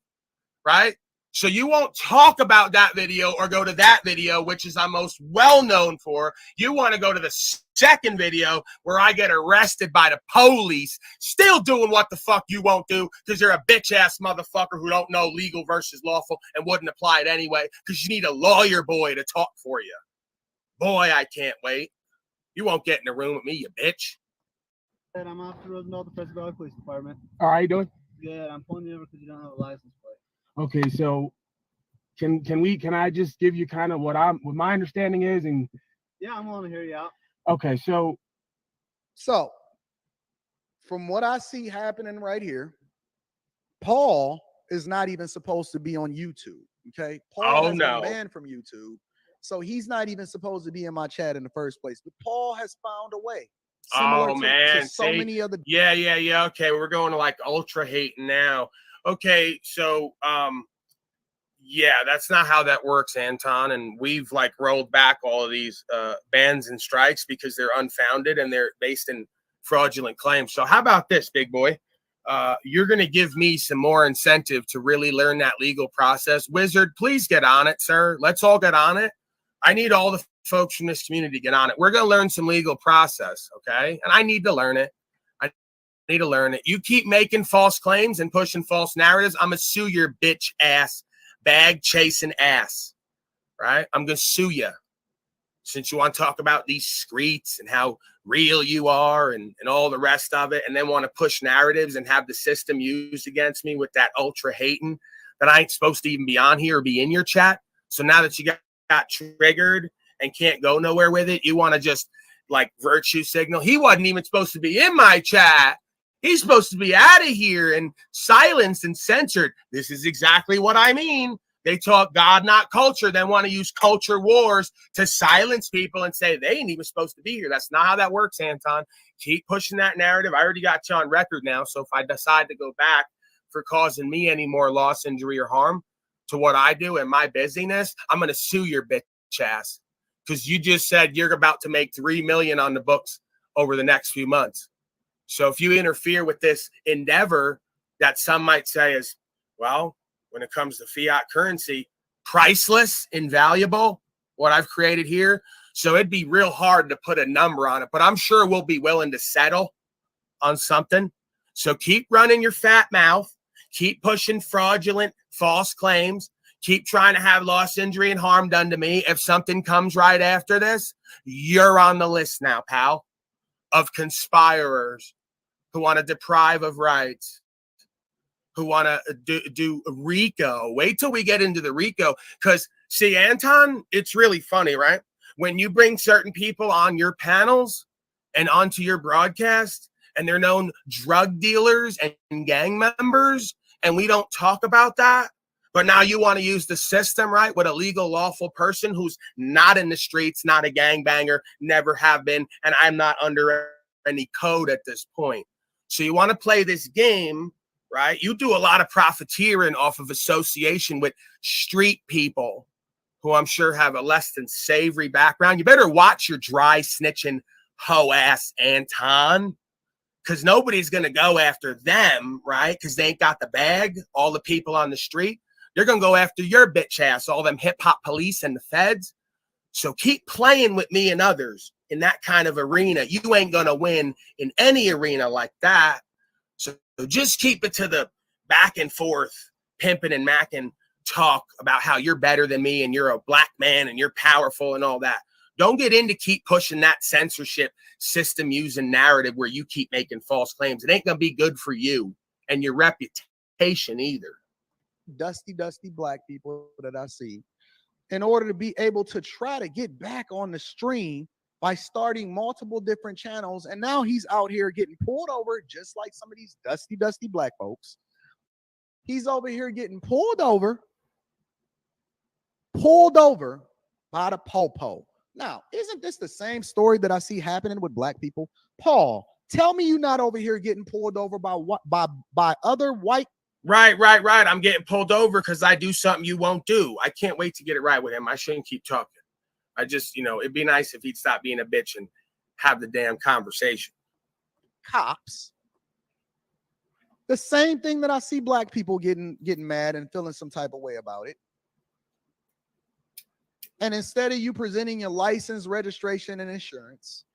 right? So you won't talk about that video or go to that video, which is I'm most well known for. You want to go to the second video where I get arrested by the police, still doing what the fuck you won't do because you're a bitch ass motherfucker who don't know legal versus lawful and wouldn't apply it anyway because you need a lawyer boy to talk for you. Boy, I can't wait. You won't get in the room with me, you bitch. And I'm off to Roosevelt, the Fresno Valley Police Department. All right, how you doing? Good. I'm pulling you over because you don't have a license plate. Okay, so can I just give you kind of what my understanding is? And yeah, I'm willing to hear you out. Okay, so from what I see happening right here, Paul is not even supposed to be on YouTube. Okay, Paul has been banned from YouTube, so he's not even supposed to be in my chat in the first place. But Paul has found a way. Oh man, to so many other. Yeah. Okay, we're going to like ultra hate now. Okay, so Yeah, that's not how that works, Anton. And we've like rolled back all of these bans and strikes because they're unfounded and they're based in fraudulent claims. So how about this, big boy? You're going to give me some more incentive to really learn that legal process. Wizard, please get on it, sir. Let's all get on it. I need all the folks from this community to get on it. We're going to learn some legal process, okay? And I need to learn it. I need to learn it. You keep making false claims and pushing false narratives, I'm going to sue your bitch ass, bag chasing ass, right? I'm going to sue you. Since you want to talk about these streets and how real you are and all the rest of it, and then want to push narratives and have the system used against me with that ultra hating that I ain't supposed to even be on here or be in your chat. So now that you got triggered and can't go nowhere with it, you want to just like virtue signal. He wasn't even supposed to be in my chat. He's supposed to be out of here and silenced and censored. This is exactly what I mean. They talk God, not culture, then want to use culture wars to silence people and say they ain't even supposed to be here. That's not how that works, Anton. Keep pushing that narrative. I already got you on record now. So if I decide to go back for causing me any more loss, injury, or harm to what I do and my busyness, I'm going to sue your bitch ass because you just said you're about to make $3 million on the books over the next few months. So if you interfere with this endeavor that some might say is, well, when it comes to fiat currency, priceless, invaluable, what I've created here. So it'd be real hard to put a number on it, but I'm sure we'll be willing to settle on something. So keep running your fat mouth, keep pushing fraudulent, false claims, keep trying to have loss, injury, and harm done to me. If something comes right after this, you're on the list now, pal, of conspirers who want to deprive of rights, who want to do RICO. Wait till we get into the RICO. Because, see, Anton, it's really funny, right? When you bring certain people on your panels and onto your broadcast, and they're known drug dealers and gang members, and we don't talk about that, but now you want to use the system, right, with a legal, lawful person who's not in the streets, not a gangbanger, never have been, and I'm not under any code at this point. So you want to play this game, right? You do a lot of profiteering off of association with street people who I'm sure have a less than savory background. You better watch your dry snitching hoe ass, Anton, because nobody's going to go after them, right? Because they ain't got the bag, all the people on the street. They're going to go after your bitch ass, all them hip hop police and the feds. So keep playing with me and others in that kind of arena. You ain't going to win in any arena like that. So just keep it to the back and forth, pimping and macking talk about how you're better than me and you're a black man and you're powerful and all that. Don't get into keep pushing that censorship system using narrative where you keep making false claims. It ain't going to be good for you and your reputation either. Dusty black people that I see, in order to be able to try to get back on the stream by starting multiple different channels. And now he's out here getting pulled over, just like some of these dusty black folks. He's over here getting pulled over by the po-po. Now, isn't this the same story that I see happening with black people? Paul, tell me you're not over here getting pulled over by other white. Right. I'm getting pulled over because I do something you won't do. I can't wait to get it right with him. I shouldn't keep talking. I just, it'd be nice if he'd stop being a bitch and have the damn conversation. Cops. The same thing that I see black people getting mad and feeling some type of way about it. And instead of you presenting your license, registration, and insurance,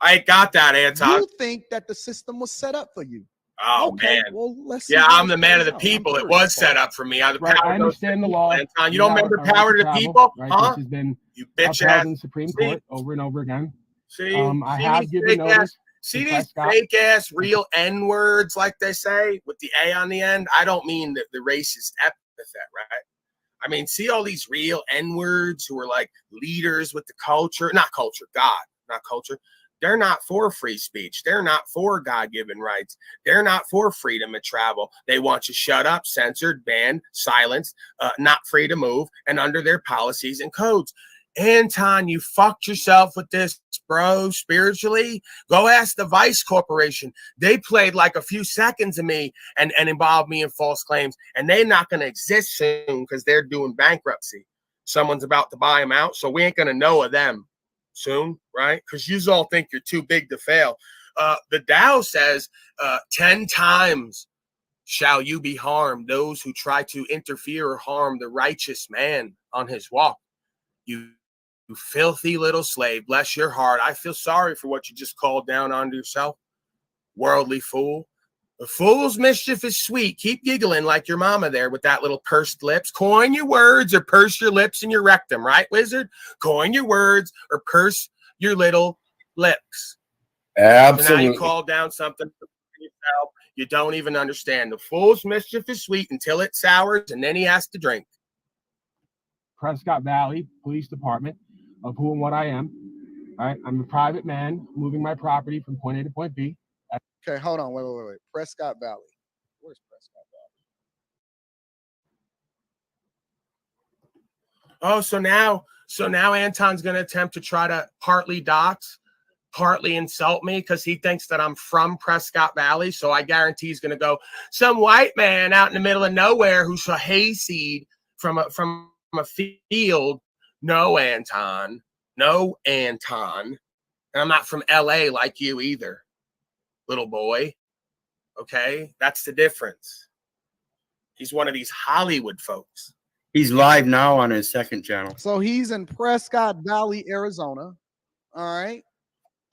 I got that, Anton. You think that the system was set up for you. Oh, okay, man. Well, let's yeah, I'm the man of the people. It was set up for me. I'm the right, power I understand the law. Anton. You don't remember power to the people? Right, huh? which has been you bitch upheld ass. in the Supreme Court over and over again. See, I have given notice. See these fake ass real N words, like they say, with the A on the end. I don't mean the racist epithet, right? I mean, see all these real N words who are like leaders with the culture, not culture, God, not culture. They're not for free speech. They're not for God-given rights. They're not for freedom of travel. They want you shut up, censored, banned, silenced, not free to move, and under their policies and codes. Anton, you fucked yourself with this, bro, spiritually. Go ask the Vice Corporation. They played like a few seconds of me and involved me in false claims, and they're not going to exist soon because they're doing bankruptcy. Someone's about to buy them out, so we ain't going to know of them soon, right? Because you all think you're too big to fail. The Tao says 10 times shall you be harmed, those who try to interfere or harm the righteous man on his walk. You filthy little slave, bless your heart. I feel sorry for what you just called down onto yourself, worldly fool. The fool's mischief is sweet. Keep giggling like your mama there with that little pursed lips. Coin your words or purse your lips in your rectum, right, wizard? Coin your words or purse your little lips. Absolutely. So now you call down something for yourself you don't even understand. The fool's mischief is sweet until it sours, and then he has to drink. Prescott Valley Police Department, of who and what I am. All right, I'm a private man moving my property from point A to point B. Okay, hold on, wait. Prescott Valley. Where's Prescott Valley? Oh, so now Anton's going to attempt to try to partly dox, partly insult me because he thinks that I'm from Prescott Valley. So I guarantee he's going to go, some white man out in the middle of nowhere who's a hayseed from a field. No, Anton. And I'm not from LA like you either, little boy. Okay? That's the difference. He's one of these Hollywood folks. He's live now on his second channel. So he's in Prescott Valley, Arizona. All right.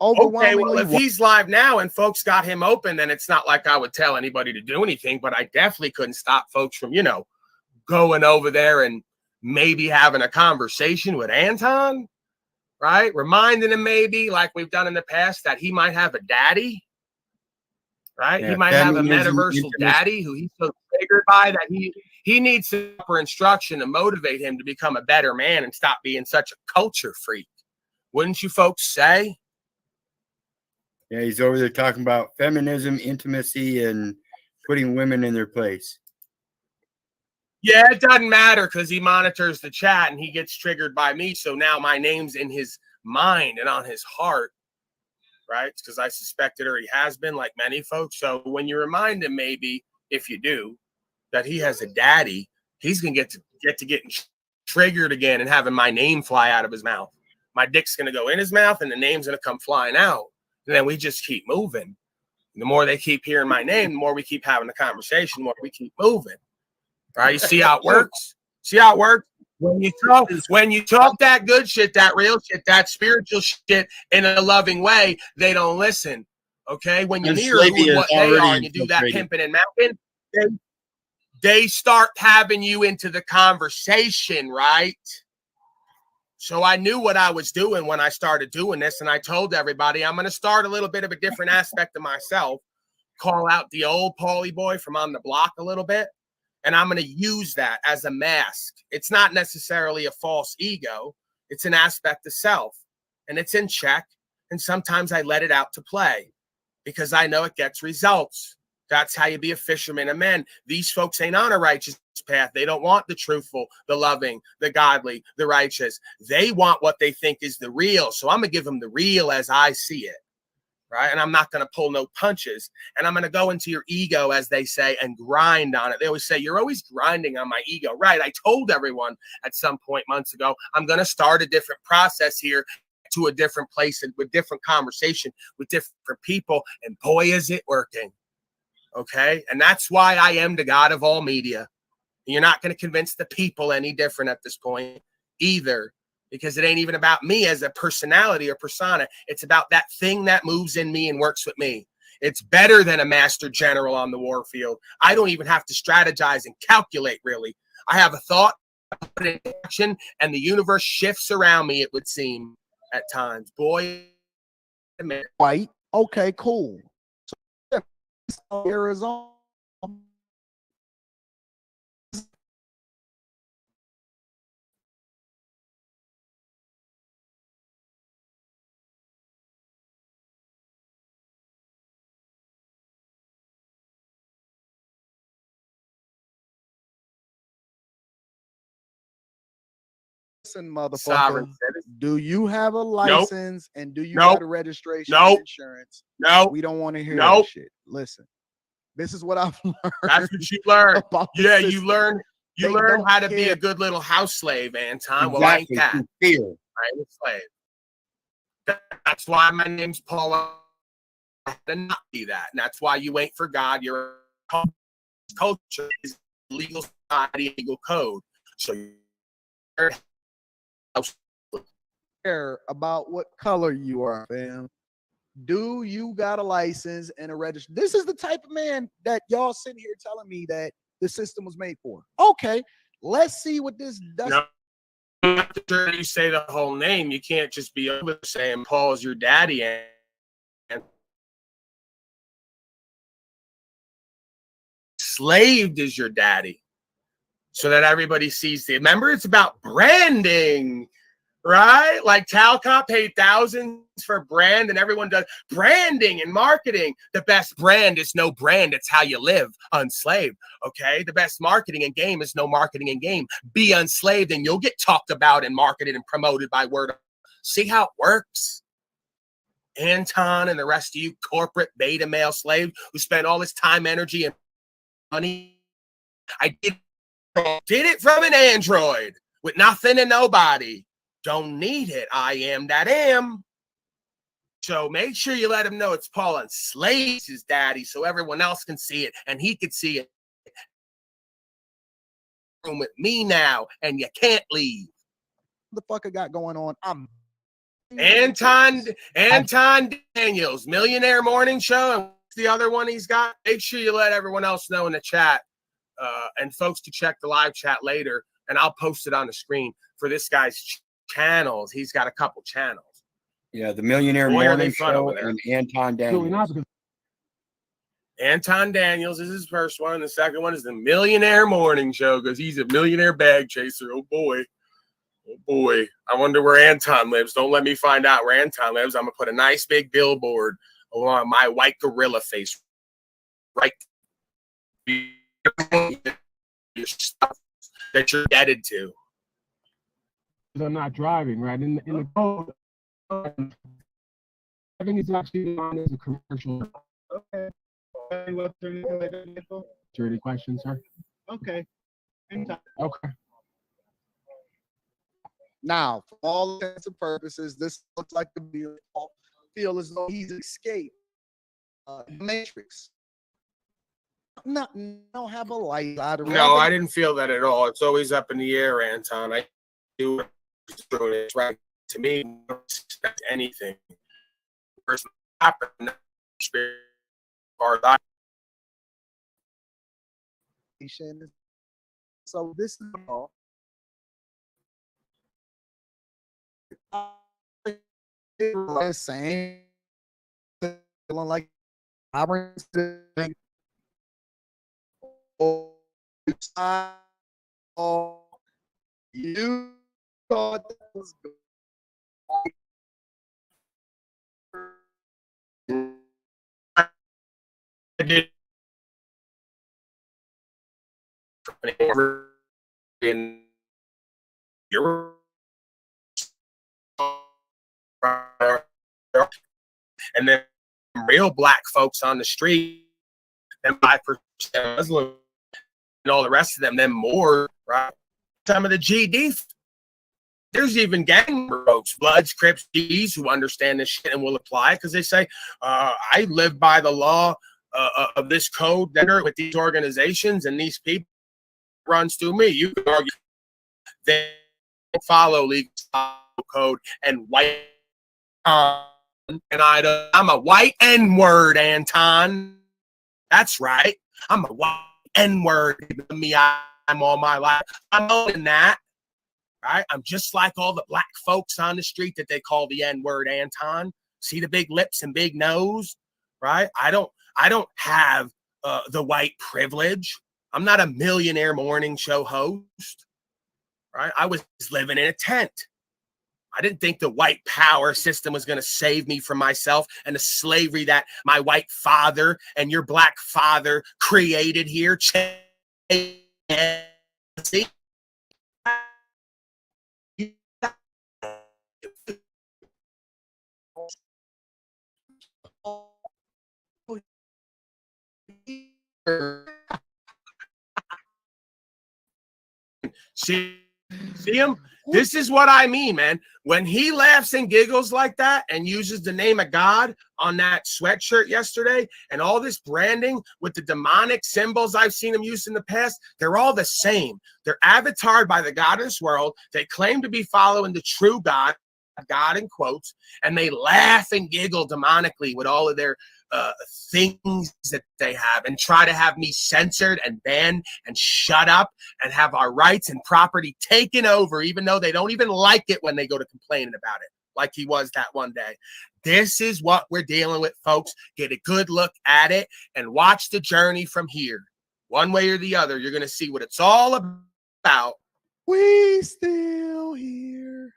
Okay, well, if he's live now and folks got him open, then it's not like I would tell anybody to do anything, but I definitely couldn't stop folks from, going over there and maybe having a conversation with Anton, right? Reminding him maybe, like we've done in the past, that he might have a daddy, right? Yeah, he might have a feminism, metaversal intimacy. daddy who he's so triggered by that he needs some proper instruction to motivate him to become a better man and stop being such a culture freak. Wouldn't you folks say? Yeah, he's over there talking about feminism, intimacy, and putting women in their place. Yeah, it doesn't matter because he monitors the chat and he gets triggered by me. So now my name's in his mind and on his heart, right? Because I suspect it already has been, like many folks. So when you remind him, maybe if you do, that he has a daddy, he's gonna get getting triggered again and having my name fly out of his mouth. My dick's gonna go in his mouth and the name's gonna come flying out. And then we just keep moving. The more they keep hearing my name, the more we keep having a conversation, the more we keep moving. Right? You see how it works? See how it works? When you talk that good shit, that real shit, that spiritual shit in a loving way, they don't listen. Okay? When you mirror who and what they are and you do that pimping and mounting, they start having you into the conversation, right? So I knew what I was doing when I started doing this, and I told everybody I'm going to start a little bit of a different aspect of myself, call out the old Paulie boy from on the block a little bit, and I'm going to use that as a mask. It's not necessarily a false ego. It's an aspect of self, and it's in check, and sometimes I let it out to play because I know it gets results. That's how you be a fisherman of men. These folks ain't on a righteous path. They don't want the truthful, the loving, the godly, the righteous. They want what they think is the real. So I'm going to give them the real as I see it, right? And I'm not going to pull no punches. And I'm going to go into your ego, as they say, and grind on it. They always say, you're always grinding on my ego. Right. I told everyone at some point months ago, I'm going to start a different process here, to a different place and with different conversation with different people. And boy, is it working. Okay. And that's why I am the God of all media. And you're not going to convince the people any different at this point either, because it ain't even about me as a personality or persona. It's about that thing that moves in me and works with me. It's better than a master general on the war field. I don't even have to strategize and calculate, really. I have a thought, put it in action, and the universe shifts around me, it would seem, at times. Boy, white. Okay, cool. So Arizona. Listen, motherfucker. Sovereign citizen. Do you have a license and do you Nope. got a registration Nope. and insurance? Nope. We don't want to hear Nope. that shit. Listen, this is what I've learned. That's what you learn. about the Yeah, you system. learn. You They learn don't how to be care. a good little house slave, Anton. Well, I ain't Exactly. that. Through fear. I ain't a slave. That's why my name's Paul. I had to not be that. And that's why you ain't for God. Your culture is legal society, legal code. So you're Care about what color you are, fam. Do you got a license and a register? This is the type of man that y'all sitting here telling me that the system was made for. Okay, let's see what this does. No, after you say the whole name, you can't just be over saying Paul's your daddy and slaved is your daddy, so that everybody sees the. Remember, it's about branding, right? Like Talcott paid thousands for brand, and everyone does branding and marketing. The best brand is no brand. It's how you live, unslaved. Okay, the best marketing and game is no marketing and game. Be unslaved, and you'll get talked about and marketed and promoted by word. See how it works? Anton and the rest of you corporate beta male slave who spend all this time, energy, and money. I did it from an Android with nothing and nobody. Don't need it. I am that am. So make sure you let him know it's Paul and slaves his daddy so everyone else can see it and he can see it. Room with me now and you can't leave. The fuck I got going on? I'm Anton Daniels, Millionaire Morning Show, and what's the other one he's got? Make sure you let everyone else know in the chat, and folks to check the live chat later, and I'll post it on the screen for this guy's channels. He's got a couple channels. Yeah, the Millionaire Boy, are they Morning fun Show over there. and Anton Daniels. Anton Daniels is his first one, and the second one is the Millionaire Morning Show because he's a millionaire bag chaser. Oh boy. Oh boy, I wonder where Anton lives. Don't let me find out where Anton lives. I'm gonna put a nice big billboard along my white gorilla face, right? Your stuff that you're indebted to. I'm not driving, right? In the code, driving is actually on as a commercial. Okay. What's your name? Security question, sir? Okay. Anytime. Okay. Now, for all intents and purposes, this looks like the video. Feel as though he's escaped Matrix. Not don't have a light. No, I didn't feel that at all. It's always up in the air, Anton. I do it right to me. Don't expect anything. First happened. So this is all. Same, feeling like you thought that was good. I did. In Europe. And then real black folks on the street, and 5% Muslim, and all the rest of them, then more, right? Some of the GD, there's even gang folks, Bloods, Crips, GDs who understand this shit and will apply because they say, I live by the law of this code that with these organizations and these people runs through me. You can argue they follow legal code and white. And I'm a white N-word, Anton. That's right. I'm a white N-word. Me, I'm all my life. I'm knowing that. Right? I'm just like all the black folks on the street that they call the N-word, Anton. See the big lips and big nose? Right? I don't have the white privilege. I'm not a millionaire morning show host. Right? I was living in a tent. I didn't think the white power system was going to save me from myself and the slavery that my white father and your black father created here. See? See him? This is what I mean, man. When he laughs and giggles like that and uses the name of God on that sweatshirt yesterday and all this branding with the demonic symbols I've seen him use in the past, they're all the same. They're avatared by the God of this world. They claim to be following the true God in quotes, and they laugh and giggle demonically with all of their things that they have and try to have me censored and banned and shut up and have our rights and property taken over, even though they don't even like it when they go to complaining about it, like he was that one day. This is what we're dealing with, folks. Get a good look at it and watch the journey from here. One way or the other, you're going to see what it's all about. We still here.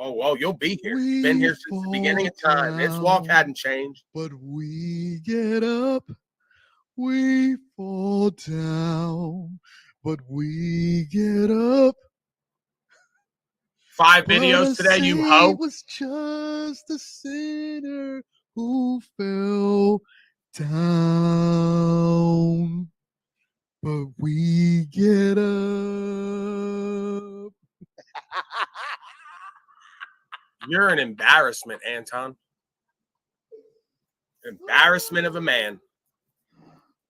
Oh, you'll be here. Been here since the beginning of time. This walk hadn't changed. But we get up, we fall down, but we get up. 5 videos today, you hoe. It was just a sinner who fell down, but we get up. You're an embarrassment, Anton. Embarrassment of a man.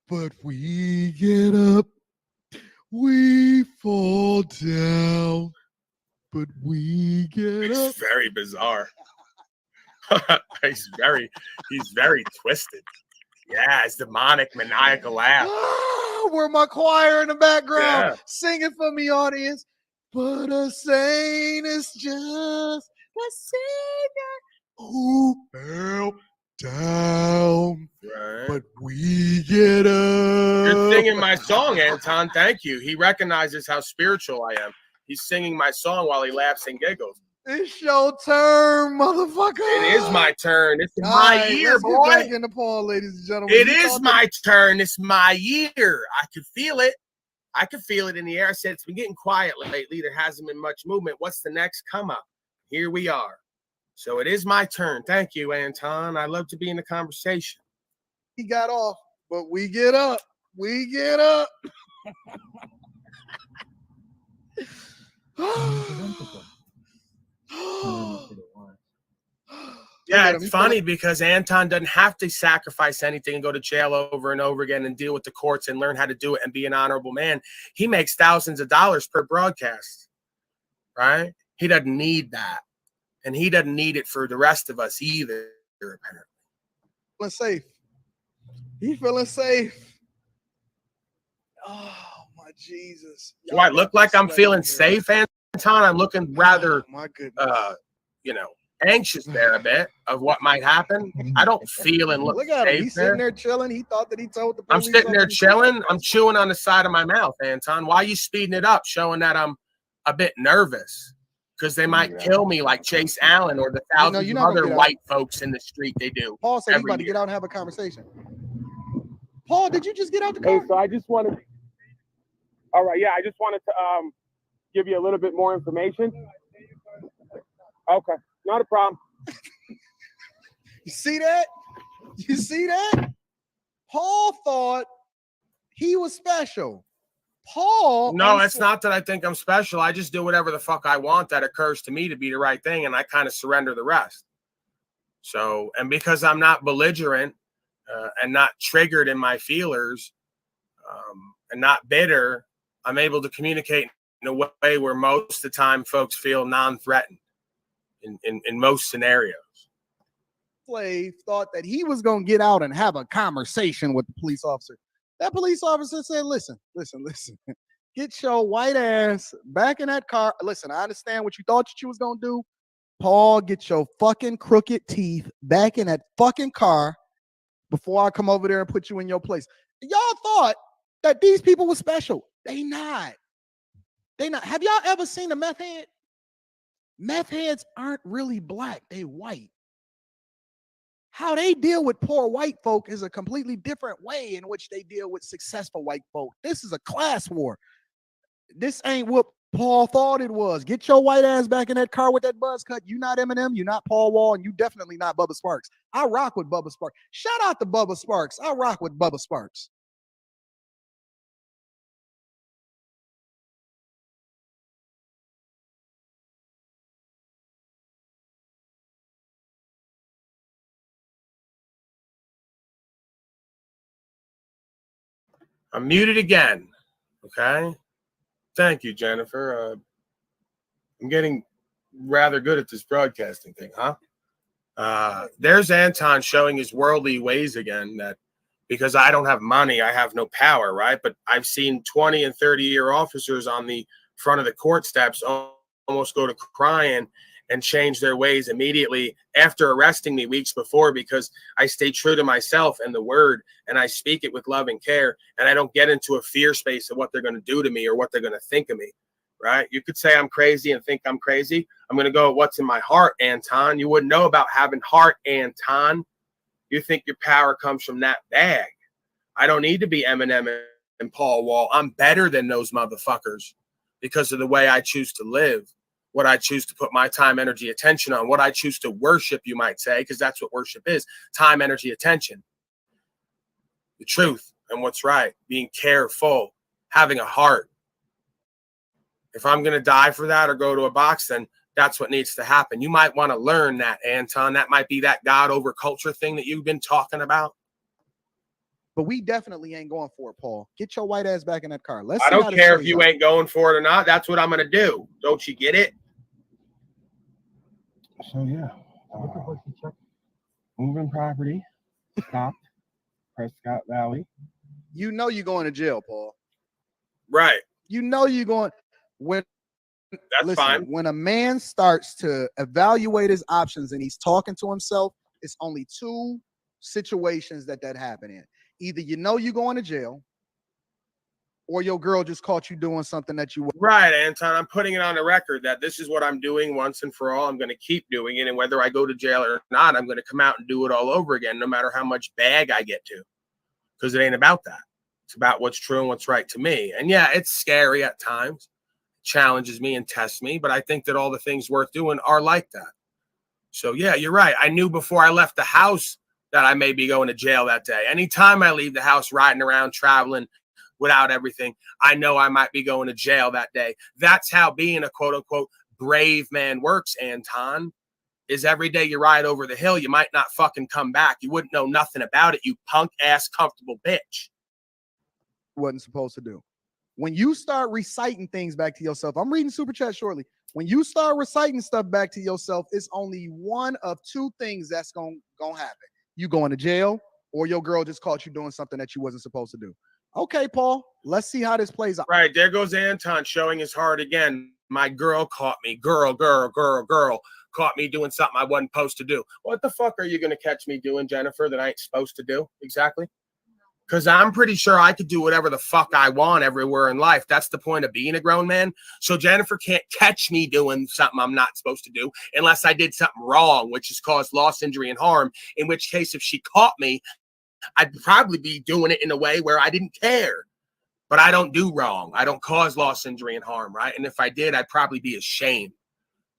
But we get up, we fall down, but we get up. It's very bizarre. He's very twisted. Yeah, it's demonic, maniacal laugh. Where my choir in the background Yeah. singing for me, audience. But a saint is just a sinner who fell down. Right. But we get up. You're singing my song, Anton. Thank you. He recognizes how spiritual I am. He's singing my song while he laughs and giggles. It's your turn, motherfucker. It is my turn. It's All my right, year, let's boy. Get back into Paul, ladies and gentlemen. It You is thought my turn. It's my year. I could feel it. I could feel it in the air. I said, it's been getting quiet lately. There hasn't been much movement. What's the next come up? Here we are. So it is my turn. Thank you, Anton. I love to be in the conversation. He got off, but we get up. We get up. Yeah, it's funny because Anton doesn't have to sacrifice anything and go to jail over and over again and deal with the courts and learn how to do it and be an honorable man. He makes thousands of dollars per broadcast, right? He doesn't need that. And he doesn't need it for the rest of us either, apparently. Feeling safe. He feeling safe. Oh, my Jesus. Do I look like I'm feeling safe, Anton? I'm looking rather, my goodness. Anxious there a bit of what might happen. I don't feel and look at him. safe He's there. sitting there chilling. He thought that he told the I'm police. sitting there chilling. I'm chewing on the side of my mouth, Anton. Why are you speeding it up, showing that I'm a bit nervous? Because they might kill me like Chase Allen or the thousands you're of not gonna other get out. white folks in the street they do. Paul said he's every about to year. get out and have a conversation. Paul, did you just get out the car? Hey, so I just wanted. All right, yeah, I just wanted to give you a little bit more information. Okay, not a problem. You see that? You see that? Paul thought he was special. Paul. No, it's not that I think I'm special. I just do whatever the fuck I want that occurs to me to be the right thing, and I kind of surrender the rest. So, and because I'm not belligerent and not triggered in my feelers and not bitter, I'm able to communicate in a way where most of the time folks feel non-threatened in most scenarios. Slave thought that he was going to get out and have a conversation with the police officer. That police officer said, listen, get your white ass back in that car. Listen, I understand what you thought that you was going to do. Paul, get your fucking crooked teeth back in that fucking car before I come over there and put you in your place. Y'all thought that these people were special. They not. Have y'all ever seen a meth head? Meth heads aren't really black. They white. How they deal with poor white folk is a completely different way in which they deal with successful white folk. This is a class war. This ain't what Paul thought it was. Get your white ass back in that car with that buzz cut. You not Eminem, you not Paul Wall, and you definitely not Bubba Sparks. I rock with Bubba Sparks. Shout out to Bubba Sparks. I rock with Bubba Sparks. I'm muted again. Okay. Thank you, Jennifer. I'm getting rather good at this broadcasting thing, huh? There's Anton showing his worldly ways again, that because I don't have money, I have no power, right? But I've seen 20 and 30-year officers on the front of the court steps almost go to crying and change their ways immediately after arresting me weeks before, because I stay true to myself and the word, and I speak it with love and care, and I don't get into a fear space of what they're going to do to me or what they're going to think of me, right? You could say I'm crazy and think I'm crazy. I'm going to go with what's in my heart, Anton. You wouldn't know about having heart, Anton. You think your power comes from that bag. I don't need to be Eminem and Paul Wall. I'm better than those motherfuckers because of the way I choose to live, what I choose to put my time, energy, attention on, what I choose to worship, you might say, because that's what worship is: time, energy, attention. The truth and what's right, being careful, having a heart. If I'm going to die for that or go to a box, then that's what needs to happen. You might want to learn that, Anton. That might be that God over culture thing that you've been talking about. But we definitely ain't going for it, Paul. Get your white ass back in that car. I don't care if you ain't going for it or not. That's what I'm going to do. Don't you get it? So, yeah. Moving property. Stopped. Prescott Valley. You know you're going to jail, Paul. Right. You know you're going. That's fine. When a man starts to evaluate his options and he's talking to himself, it's only two situations that happen in. Either you know you're going to jail, or your girl just caught you doing something that you... Right, Anton. I'm putting it on the record that this is what I'm doing once and for all. I'm going to keep doing it. And whether I go to jail or not, I'm going to come out and do it all over again, no matter how much bag I get to. Because it ain't about that. It's about what's true and what's right to me. And yeah, it's scary at times. It challenges me and tests me. But I think that all the things worth doing are like that. So yeah, you're right. I knew before I left the house that I may be going to jail that day. Anytime I leave the house riding around, traveling without everything, I know I might be going to jail that day. That's how being a quote unquote brave man works, Anton, is every day you ride over the hill, you might not fucking come back. You wouldn't know nothing about it, you punk ass comfortable bitch. Wasn't supposed to do. When you start reciting things back to yourself, I'm reading Super Chat shortly. When you start reciting stuff back to yourself, it's only one of two things that's gonna happen. You going to jail, or your girl just caught you doing something that you wasn't supposed to do. Okay, Paul, let's see how this plays out. Right, there goes Anton showing his heart again. My girl caught me. Girl caught me doing something I wasn't supposed to do. What the fuck are you going to catch me doing, Jennifer, that I ain't supposed to do? Exactly. Because I'm pretty sure I could do whatever the fuck I want everywhere in life. That's the point of being a grown man. So Jennifer can't catch me doing something I'm not supposed to do unless I did something wrong, which has caused loss, injury, and harm, in which case if she caught me, I'd probably be doing it in a way where I didn't care. But I don't do wrong. I don't cause loss, injury, and harm, right? And if I did, I'd probably be ashamed.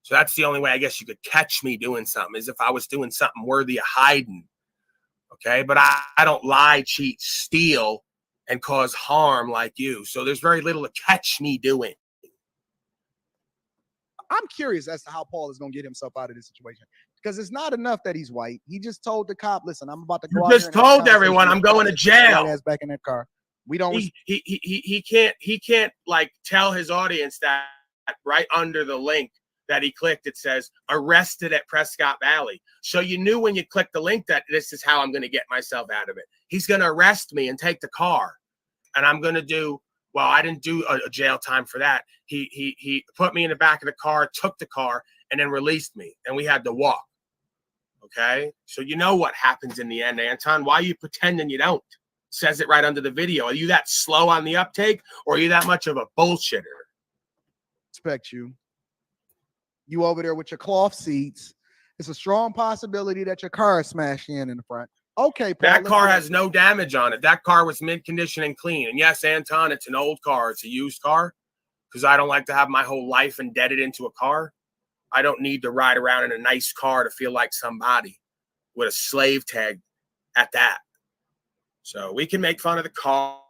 So that's the only way I guess you could catch me doing something, is if I was doing something worthy of hiding. Okay? But I don't lie, cheat, steal, and cause harm like you. So there's very little to catch me doing. I'm curious as to how Paul is going to get himself out of this situation, because it's not enough that he's white. He just told the cop, listen, I'm about to go out You just told everyone I'm going to jail. Ass back in that car. We don't. He can't like tell his audience that right under the link that he clicked, it says arrested at Prescott Valley. So you knew when you clicked the link that this is how I'm going to get myself out of it. He's going to arrest me and take the car, and I'm going to do. Well, I didn't do a jail time for that. He put me in the back of the car, took the car, and then released me, and we had to walk. Okay, so you know what happens in the end, Anton. Why are you pretending you don't? Says it right under the video. Are you that slow on the uptake, or are you that much of a bullshitter? Respect you. You over there with your cloth seats. It's a strong possibility that your car is smashed in the front. Okay, Paul, that car has no damage on it. That car was mint condition and clean. And yes, Anton, it's an old car. It's a used car, because I don't like to have my whole life indebted into a car. I don't need to ride around in a nice car to feel like somebody with a slave tag at that. So we can make fun of the car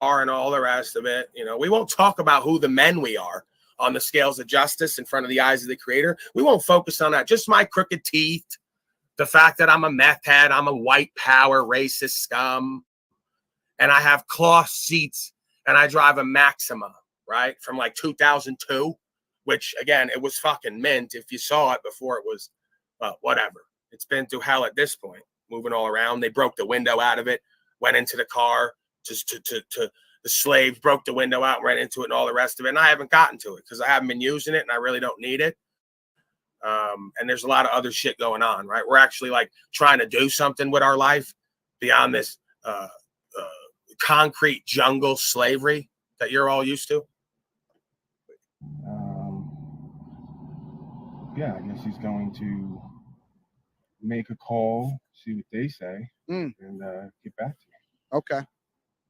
and all the rest of it. You know, we won't talk about who the men we are on the scales of justice in front of the eyes of the creator. We won't focus on that. Just my crooked teeth, the fact that I'm a meth head, I'm a white power racist scum, and I have cloth seats, and I drive a Maxima, right, from like 2002, which again, it was fucking mint. If you saw it before, it was, well, whatever. It's been through hell at this point, moving all around. They broke the window out of it, went into the car, just to the slaves broke the window out, ran into it, and all the rest of it. And I haven't gotten to it because I haven't been using it, and I really don't need it. And there's a lot of other shit going on, right? We're actually like trying to do something with our life beyond this concrete jungle slavery that you're all used to. Yeah, I guess he's going to make a call, see what they say, and get back to me. Okay.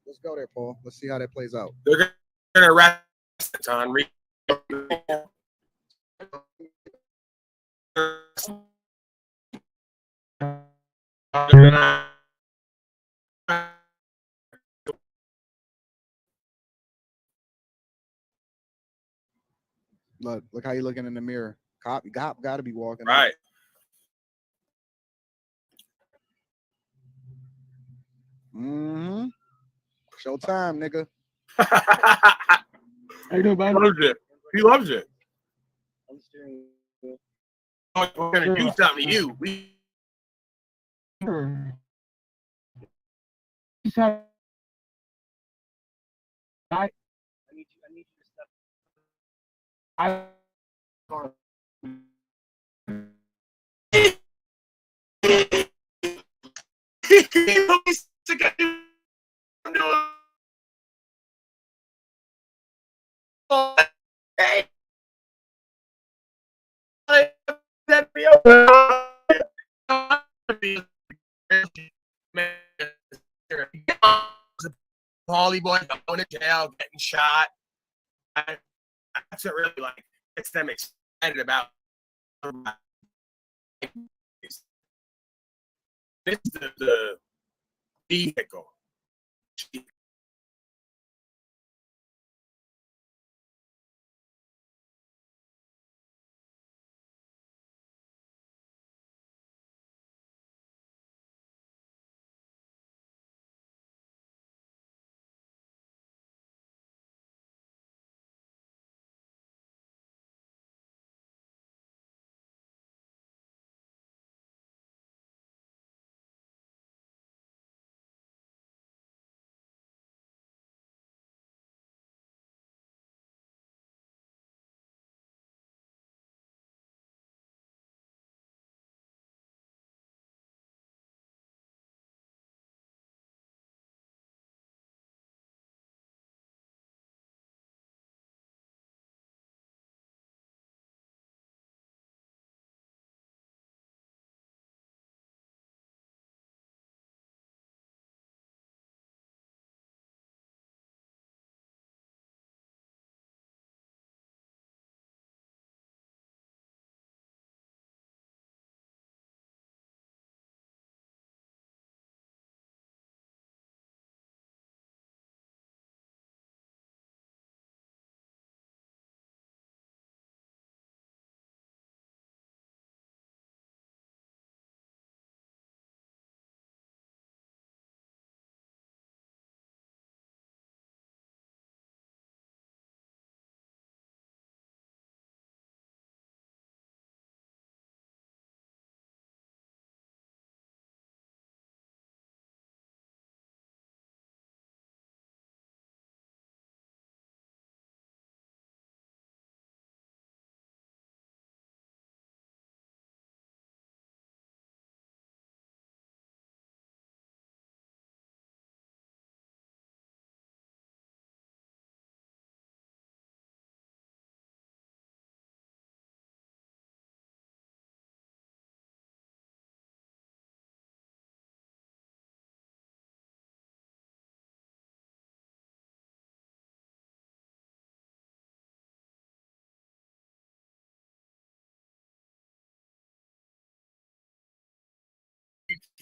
Let's go there, Paul. Let's see how that plays out. They're going to arrest on Look how you looking in the mirror. Cop got to be walking. Right. Mm-hmm. Showtime, nigga. How you doing, He loves it. He loves it. We're going to do something to you. I need you to step. Paulie boy going to jail, getting shot. That's what really like gets them excited about. This is the vehicle.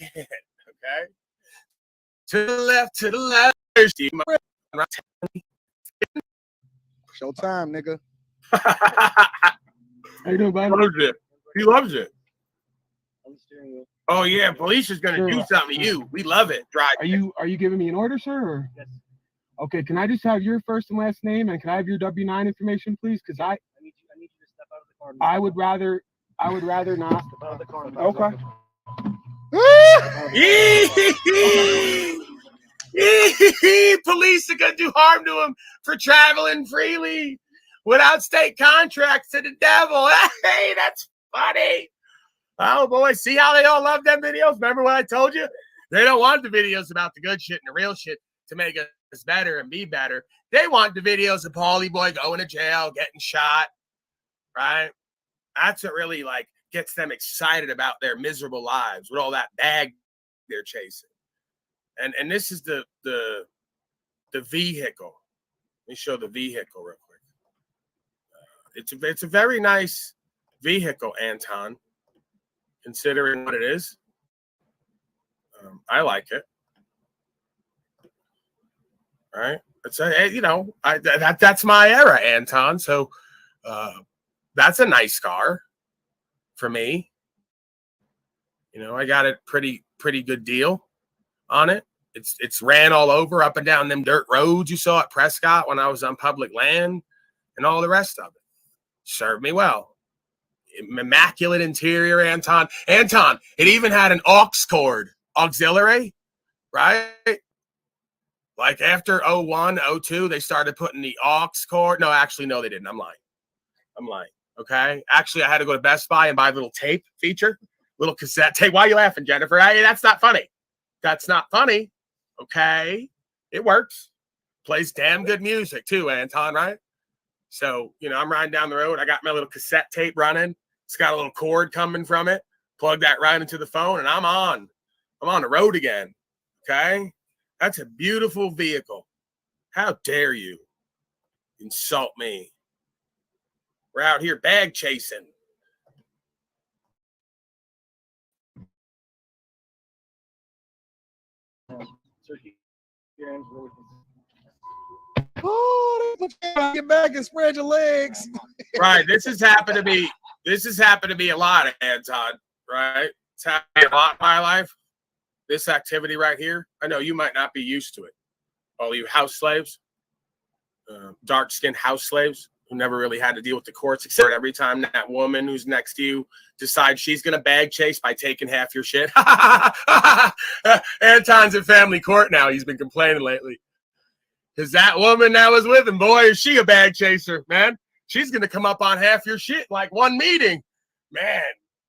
Okay. To the left. Showtime, nigga. How you doing, buddy? He loves it. He loves it. Oh yeah, police is gonna do something to you. We love it. Drive. Are you giving me an order, sir? Or? Yes. Okay, can I just have your first and last name, and can I have your W-9 information, please? Because I need you to step out of the car. I would rather not. Step out of the car. Okay. Police are gonna do harm to him for traveling freely without state contracts to the devil. Hey, that's funny. Oh boy, see how they all love them videos? Remember what I told you? They don't want the videos about the good shit and the real shit to make us better and be better. They want the videos of Paulie Boy going to jail, getting shot, right? That's what really like gets them excited about their miserable lives with all that bag they're chasing. And this is the vehicle. Let me show the vehicle real quick. It's a very nice vehicle, Anton, considering what it is. I like it. All right, it's that's my era, Anton. So that's a nice car for me. You know, I got a pretty good deal on it. It's ran all over up and down them dirt roads you saw at Prescott when I was on public land and all the rest of it. Served me well. Immaculate interior, Anton. Anton, it even had an aux cord auxiliary, right? Like after 01, 02, they started putting the aux cord. No, actually, no, they didn't. I'm lying. Okay. Actually, I had to go to Best Buy and buy a little tape feature, little cassette tape. Why are you laughing, Jennifer? Hey, that's not funny. That's not funny. Okay. It works. Plays damn good music too, Anton, right? So, you know, I'm riding down the road. I got my little cassette tape running. It's got a little cord coming from it. Plug that right into the phone and I'm on the road again. Okay. That's a beautiful vehicle. How dare you insult me? We're out here bag chasing. Oh, get back and spread your legs. Right. This has happened to be a lot, Anton. Right. It's happened a lot in my life. This activity right here. I know you might not be used to it. All you house slaves, dark-skinned house slaves who never really had to deal with the courts, except every time that woman who's next to you decides she's going to bag chase by taking half your shit. Anton's in family court now. He's been complaining lately. Because that woman that was with him, boy, is she a bag chaser, man. She's going to come up on half your shit like one meeting. Man,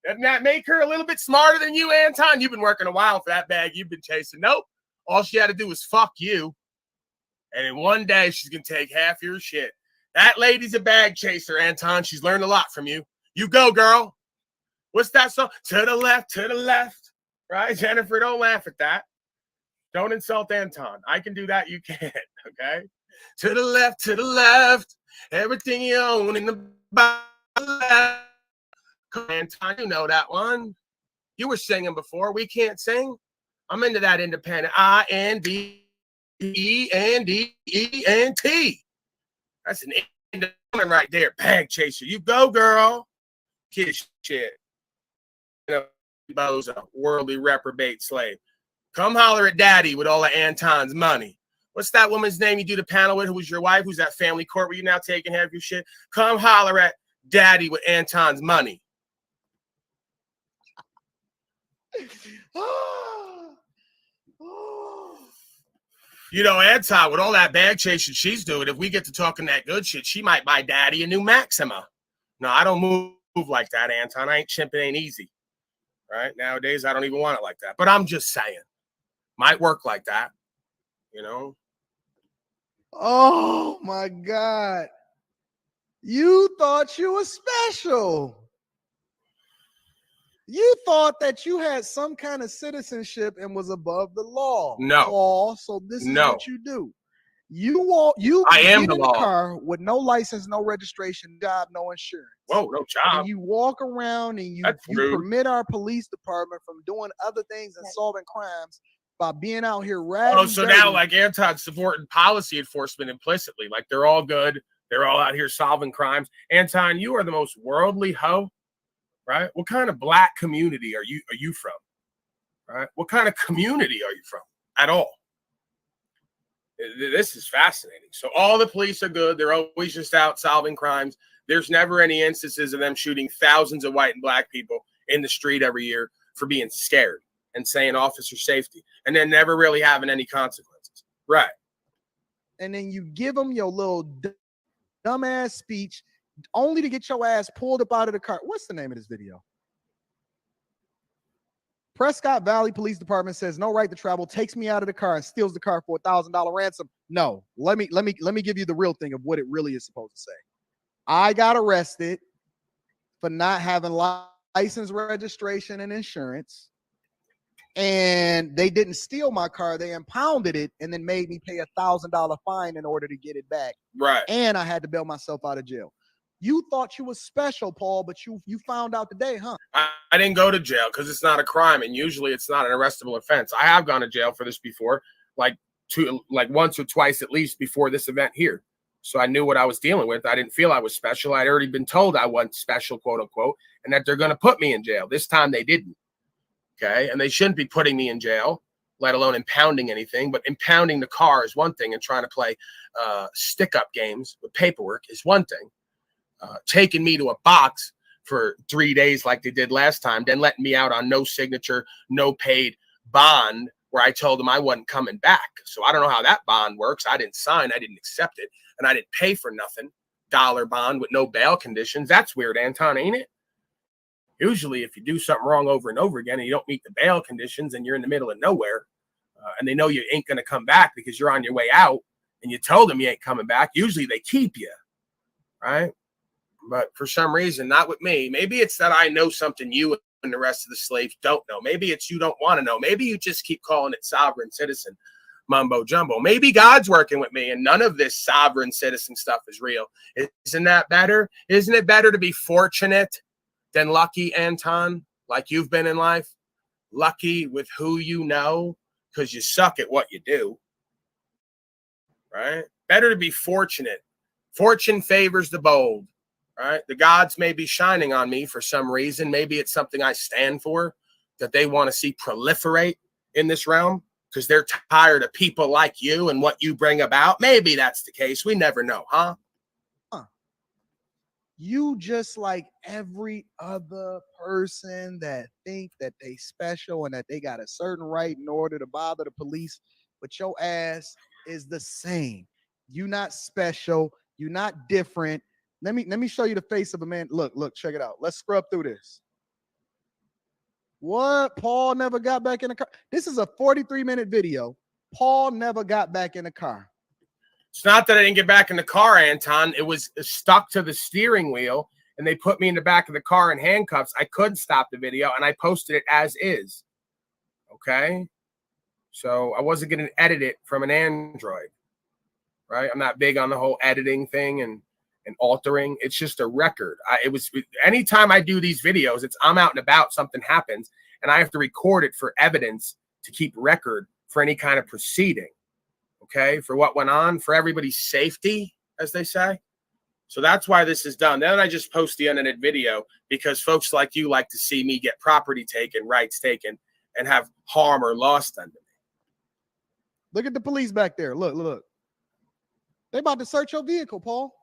doesn't that make her a little bit smarter than you, Anton? You've been working a while for that bag you've been chasing. Nope. All she had to do was fuck you. And in one day, she's going to take half your shit. That lady's a bag chaser, Anton. She's learned a lot from you. You go, girl. What's that song? To the left, to the left. Right, Jennifer? Don't laugh at that. Don't insult Anton. I can do that. You can't. Okay? To the left, to the left. Everything you own in the left. Anton, you know that one. You were singing before. We can't sing. I'm into that independent. INDEPENDENT. That's an independent right there. Bag chaser. You go, girl. Kiss shit. Bozo, worldly reprobate slave. Come holler at daddy with all of Anton's money. What's that woman's name you do the panel with? Who was your wife? Who's that family court where you now taking half your shit? Come holler at daddy with Anton's money. You know, Anton, with all that bag chasing she's doing, if we get to talking that good shit, she might buy daddy a new Maxima. No, I don't move like that, Anton. I ain't chimping, ain't easy. Right? Nowadays, I don't even want it like that. But I'm just saying. Might work like that. You know? Oh, my God. You thought you were special. You thought that you had some kind of citizenship and was above the law. No. Paul, so this is No. what you do. You I am get the in law. the car with no license, no registration, job, no insurance. Whoa, no job. And you walk around and you permit our police department from doing other things and solving crimes by being out here riding. Oh, so now like Anton's supporting policy enforcement implicitly. Like they're all good. They're all out here solving crimes. Anton, you are the most worldly hoe, right? What kind of black community are you from? Right? What kind of community are you from at all? This is fascinating. So all the police are good. They're always just out solving crimes. There's never any instances of them shooting thousands of white and black people in the street every year for being scared and saying officer safety, and then never really having any consequences. Right. And then you give them your little dumbass speech only to get your ass pulled up out of the car. What's the name of this video? Prescott Valley Police Department says no right to travel, takes me out of the car and steals the car for $1,000 ransom. No, let me give you the real thing of what it really is supposed to say. I got arrested for not having license, registration, and insurance. And they didn't steal my car. They impounded it and then made me pay $1,000 fine in order to get it back. Right. And I had to bail myself out of jail. You thought you was special, Paul, but you found out today, huh? I didn't go to jail because it's not a crime, and usually it's not an arrestable offense. I have gone to jail for this before, like once or twice at least before this event here. So I knew what I was dealing with. I didn't feel I was special. I'd already been told I wasn't special, quote unquote, and that they're going to put me in jail. This time they didn't. Okay. And they shouldn't be putting me in jail, let alone impounding anything. But impounding the car is one thing, and trying to play stick-up games with paperwork is one thing. Taking me to a box for 3 days like they did last time, then letting me out on no signature, no paid bond, where I told them I wasn't coming back. So I don't know how that bond works. I didn't sign, I didn't accept it, and I didn't pay for nothing. Dollar bond with no bail conditions. That's weird, Anton, ain't it? Usually if you do something wrong over and over again and you don't meet the bail conditions and you're in the middle of nowhere, and they know you ain't going to come back because you're on your way out and you told them you ain't coming back, usually they keep you, right? But for some reason, not with me. Maybe it's that I know something you and the rest of the slaves don't know. Maybe it's you don't want to know. Maybe you just keep calling it sovereign citizen mumbo jumbo. Maybe God's working with me and none of this sovereign citizen stuff is real. Isn't that better? Isn't it better to be fortunate than lucky, Anton, like you've been in life? Lucky with who you know, because you suck at what you do, right? Better to be fortunate. Fortune favors the bold. Right? The gods may be shining on me for some reason. Maybe it's something I stand for that they want to see proliferate in this realm because they're tired of people like you and what you bring about. Maybe that's the case. We never know, huh? You just like every other person that think that they special and that they got a certain right in order to bother the police, but your ass is the same. You not special. You not different. Let me show you the face of a man. Look, check it out. Let's scrub through this. What? Paul never got back in the car. This is a 43-minute video. Paul never got back in the car. It's not that I didn't get back in the car, Anton. It was stuck to the steering wheel, and they put me in the back of the car in handcuffs. I couldn't stop the video, and I posted it as is. Okay? So I wasn't going to edit it from an Android, right? I'm not big on the whole editing thing and altering. It's just a record. Anytime I do these videos, I'm out and about, something happens, and I have to record it for evidence to keep record for any kind of proceeding. Okay, for what went on, for everybody's safety, as they say. So that's why this is done. Then I just post the unedited video because folks like you like to see me get property taken, rights taken, and have harm or loss done to me. Look at the police back there. Look. They about to search your vehicle, Paul.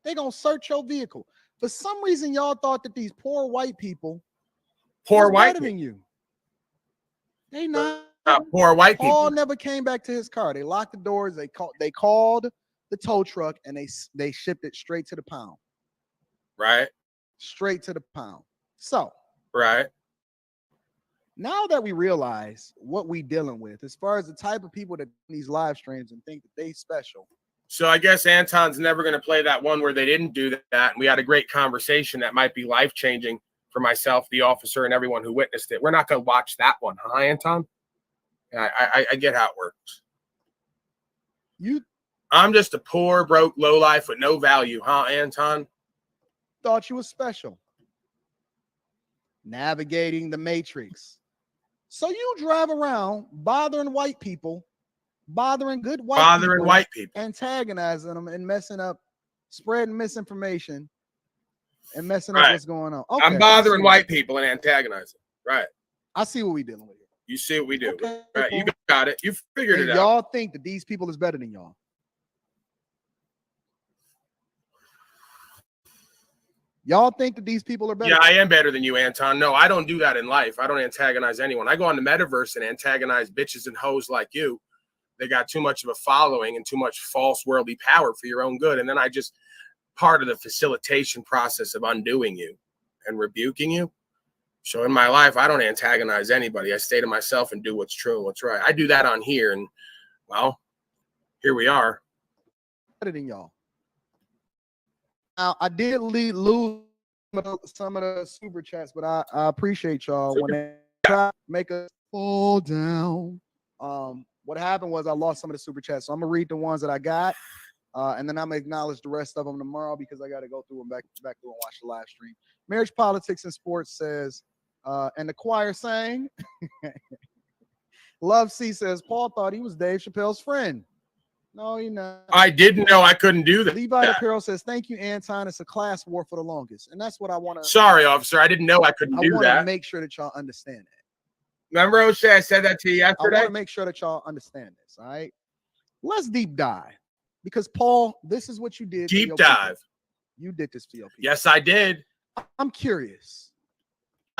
They gonna search your vehicle. For some reason, y'all thought that these poor white people poor was white better than you. They not. Poor white people. Paul never came back to his car. They locked the doors. They called the tow truck and they shipped it straight to the pound. Right. Straight to the pound. So. Right. Now that we realize what we dealing with, as far as the type of people that these live streams and think that they special. So I guess Anton's never going to play that one where they didn't do that. And we had a great conversation that might be life-changing for myself, the officer, and everyone who witnessed it. We're not going to watch that one, huh, Anton? I get how it works. I'm just a poor, broke, lowlife with no value, huh, Anton? Thought you was special. Navigating the matrix. So you drive around bothering white people, bothering good white people, antagonizing them and messing up, spreading misinformation and messing up what's going on. Okay, I'm bothering white people and antagonizing. Right. I see what we dealing with here. You see what we do. Okay, Right, you got it. You figured and it out. y'all think that these people is better than y'all. Y'all think that these people are better? Yeah, I am better than you, Anton. No, I don't do that in life. I don't antagonize anyone. I go on the metaverse and antagonize bitches and hoes like you. They got too much of a following and too much false worldly power for your own good. And then I just part of the facilitation process of undoing you and rebuking you. So in my life, I don't antagonize anybody. I stay to myself and do what's true and what's right. I do that on here. And, well, here we are. Better than y'all. Now, I did lose some of the super chats, but I appreciate y'all when they try to make us fall down. What happened was I lost some of the super chats, so I'm gonna read the ones that I got, and then I'm gonna acknowledge the rest of them tomorrow because I got to go through them back through and watch the live stream. Marriage, Politics, and Sports says, and the choir sang. Love C says Paul thought he was Dave Chappelle's friend. No, you're not. I didn't know I couldn't do that. Levi Apparel says, thank you, Anton. It's a class war for the longest. And that's what I want to. Sorry, officer. I didn't know I couldn't do want to that. make sure that y'all understand that. Remember, O'Shea, I said that to you yesterday? I want to make sure that y'all understand this. All right. Let's deep dive. Because, Paul, this is what you did. Deep dive. You did this for your people. Yes, I did. I'm curious.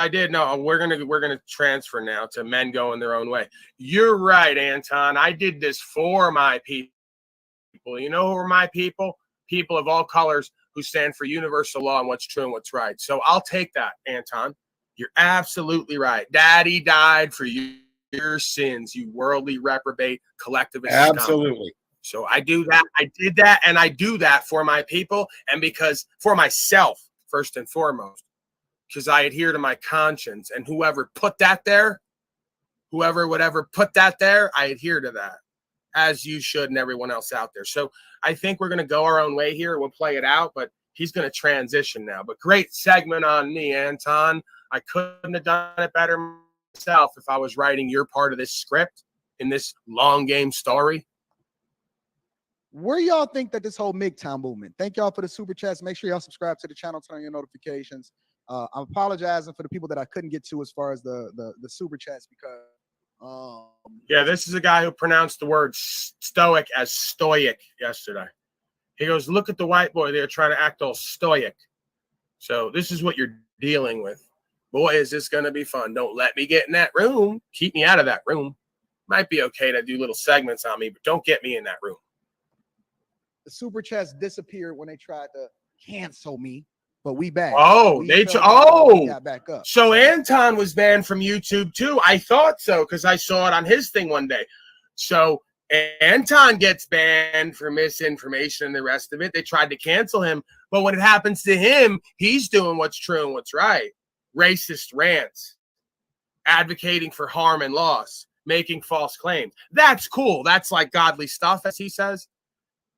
I did. No, we're gonna transfer now to men going their own way. You're right, Anton. I did this for my people. You know who are my people? People of all colors who stand for universal law and what's true and what's right. So I'll take that, Anton. You're absolutely right. Daddy died for your sins, you worldly reprobate collectivist. Absolutely. Scum. So I do that. I did that, and I do that for my people, and because for myself first and foremost, because I adhere to my conscience, and whoever put that there, whoever would ever put that there, I adhere to that, as you should and everyone else out there. So I think we're going to go our own way here. We'll play it out, but he's going to transition now. But great segment on me, Anton. I couldn't have done it better myself if I was writing your part of this script in this long game story. Where y'all think that this whole MGTOW movement? Thank y'all for the super chats. Make sure y'all subscribe to the channel, turn on your notifications. I'm apologizing for the people that I couldn't get to as far as the super chats because yeah, this is a guy who pronounced the word stoic as stoic yesterday. He goes, look at the white boy there trying to act all stoic. So this is what you're dealing with. Boy, is this going to be fun. Don't let me get in that room. Keep me out of that room. Might be okay to do little segments on me, but don't get me in that room. The super chats disappeared when they tried to cancel me, but we back. Oh, we got back up. So Anton was banned from YouTube too. I thought so because I saw it on his thing one day. So Anton gets banned for misinformation and the rest of it. They tried to cancel him, but when it happens to him, he's doing what's true and what's right. Racist rants, advocating for harm and loss, making false claims. That's cool. That's like godly stuff, as he says.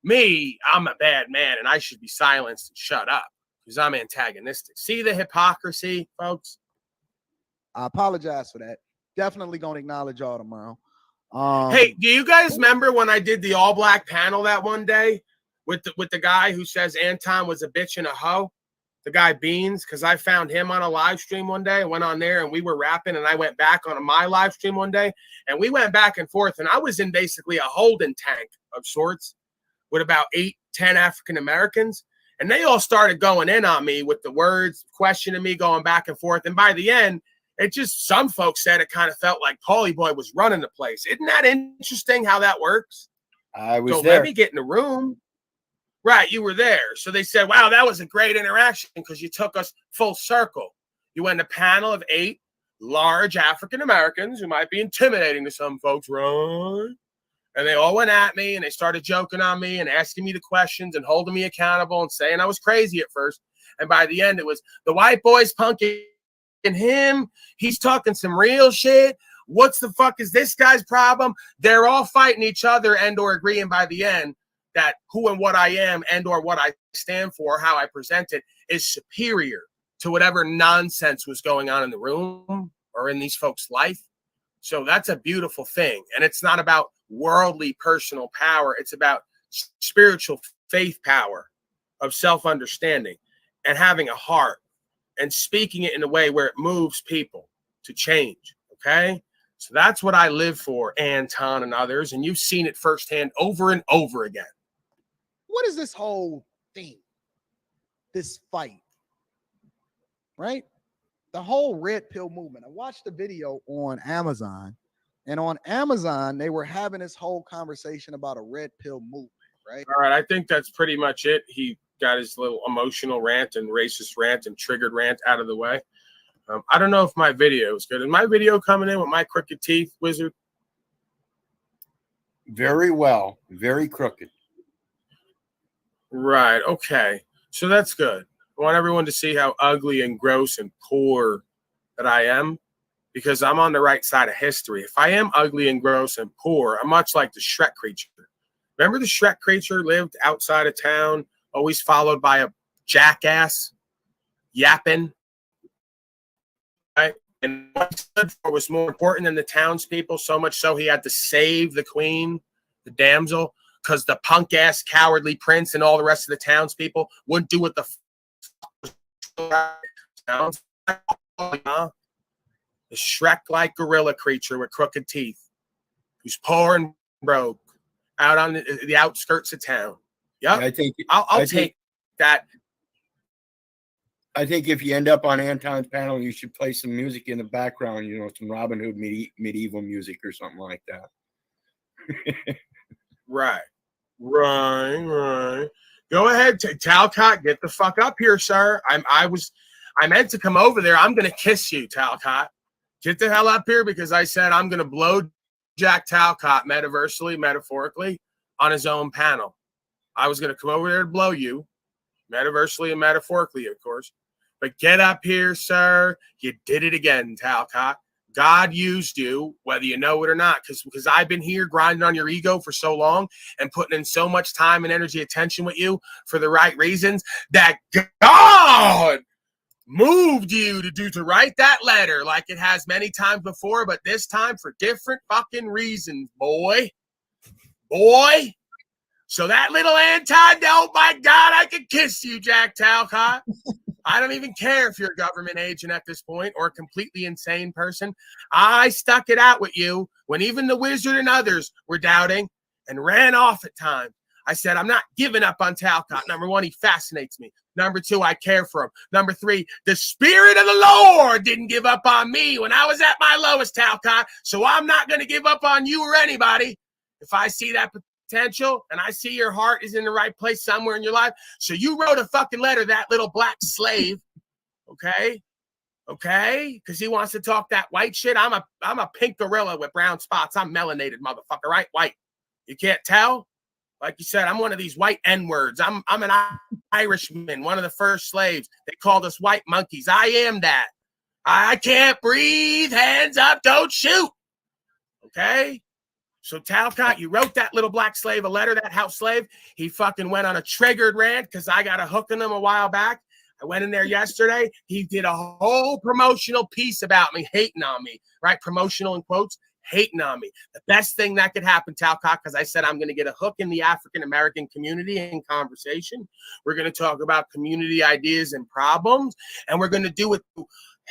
Me, I'm a bad man, and I should be silenced and shut up because I'm antagonistic. See the hypocrisy, folks? I apologize for that. Definitely going to acknowledge y'all tomorrow. Hey, do you guys remember when I did the all-black panel that one day with the guy who says Anton was a bitch and a hoe? The guy Beans, because I found him on a live stream one day. I went on there and we were rapping, and I went back on my live stream one day, and we went back and forth, and I was in basically a holding tank of sorts with about 8-10 African Americans, and they all started going in on me with the words, questioning me, going back and forth, and by the end, it just, some folks said it kind of felt like Paulie Boy was running the place. Isn't that interesting how that works? I was so there. Let me get in the room. Right, you were there. So they said, wow, that was a great interaction because you took us full circle. You went in a panel of 8 large African Americans who might be intimidating to some folks, right? And they all went at me and they started joking on me and asking me the questions and holding me accountable and saying I was crazy at first. And by the end, it was the white boy's punking him. He's talking some real shit. What's the fuck is this guy's problem? They're all fighting each other and or agreeing by the end that who and what I am and or what I stand for, how I present it, is superior to whatever nonsense was going on in the room or in these folks' life. So that's a beautiful thing. And it's not about worldly personal power. It's about spiritual faith power of self-understanding and having a heart and speaking it in a way where it moves people to change. Okay? So that's what I live for, Anton and others, and you've seen it firsthand over and over again. What is this whole thing? This fight, right? The whole red pill movement. I watched the video on Amazon, and on Amazon, they were having this whole conversation about a red pill movement, right? All right, I think that's pretty much it. He got his little emotional rant and racist rant and triggered rant out of the way. I don't know if my video is good. Is my video coming in with my crooked teeth, Wizard? Very well. Very crooked. Right. Okay. So that's good. I want everyone to see how ugly and gross and poor that I am, because I'm on the right side of history. If I am ugly and gross and poor, I'm much like the Shrek creature. Remember the Shrek creature lived outside of town, always followed by a jackass yapping? Right? And what he stood for was more important than the townspeople, so much so he had to save the queen, the damsel, because the punk-ass cowardly prince and all the rest of the townspeople wouldn't do what the sounds like. The Shrek-like gorilla creature with crooked teeth, who's poor and broke, out on the outskirts of town. Yep. I think I'll take that. I think if you end up on Anton's panel, you should play some music in the background, you know, some Robin Hood medieval music or something like that. Right. Go ahead, Talcott, get the fuck up here, sir. I meant to come over there. I'm gonna kiss you, Talcott. Get the hell up here, because I said I'm gonna blow Jack Talcott metaphorically, on his own panel. I was gonna come over there to blow you, metaversely and metaphorically, of course. But get up here, sir. You did it again, Talcott. God used you, whether you know it or not, because I've been here grinding on your ego for so long and putting in so much time and energy, attention with you for the right reasons, that God moved you to write that letter like it has many times before, but this time for different fucking reasons, boy. So that little antidote, my God, I could kiss you, Jack Talcott. I don't even care if you're a government agent at this point or a completely insane person. I stuck it out with you when even the wizard and others were doubting and ran off at times. I said, I'm not giving up on Talcott. Number one, he fascinates me. Number two, I care for him. Number three, the Spirit of the Lord didn't give up on me when I was at my lowest, Talcott. So I'm not going to give up on you or anybody if I see that potential and I see your heart is in the right place somewhere in your life. So you wrote a fucking letter, that little black slave, okay, because he wants to talk that white shit. I'm a pink gorilla with brown spots. I'm melanated, motherfucker, right? White. You can't tell? Like you said, I'm one of these white N-words. I'm an Irishman, one of the first slaves. They called us white monkeys. I am that. I can't breathe. Hands up, don't shoot. Okay? So Talcott, you wrote that little black slave a letter, that house slave. He fucking went on a triggered rant because I got a hook on him a while back. I went in there yesterday. He did a whole promotional piece about me, hating on me, right? Promotional in quotes, hating on me. The best thing that could happen, Talcott, because I said I'm going to get a hook in the African-American community in conversation. We're going to talk about community ideas and problems, and we're going to do it through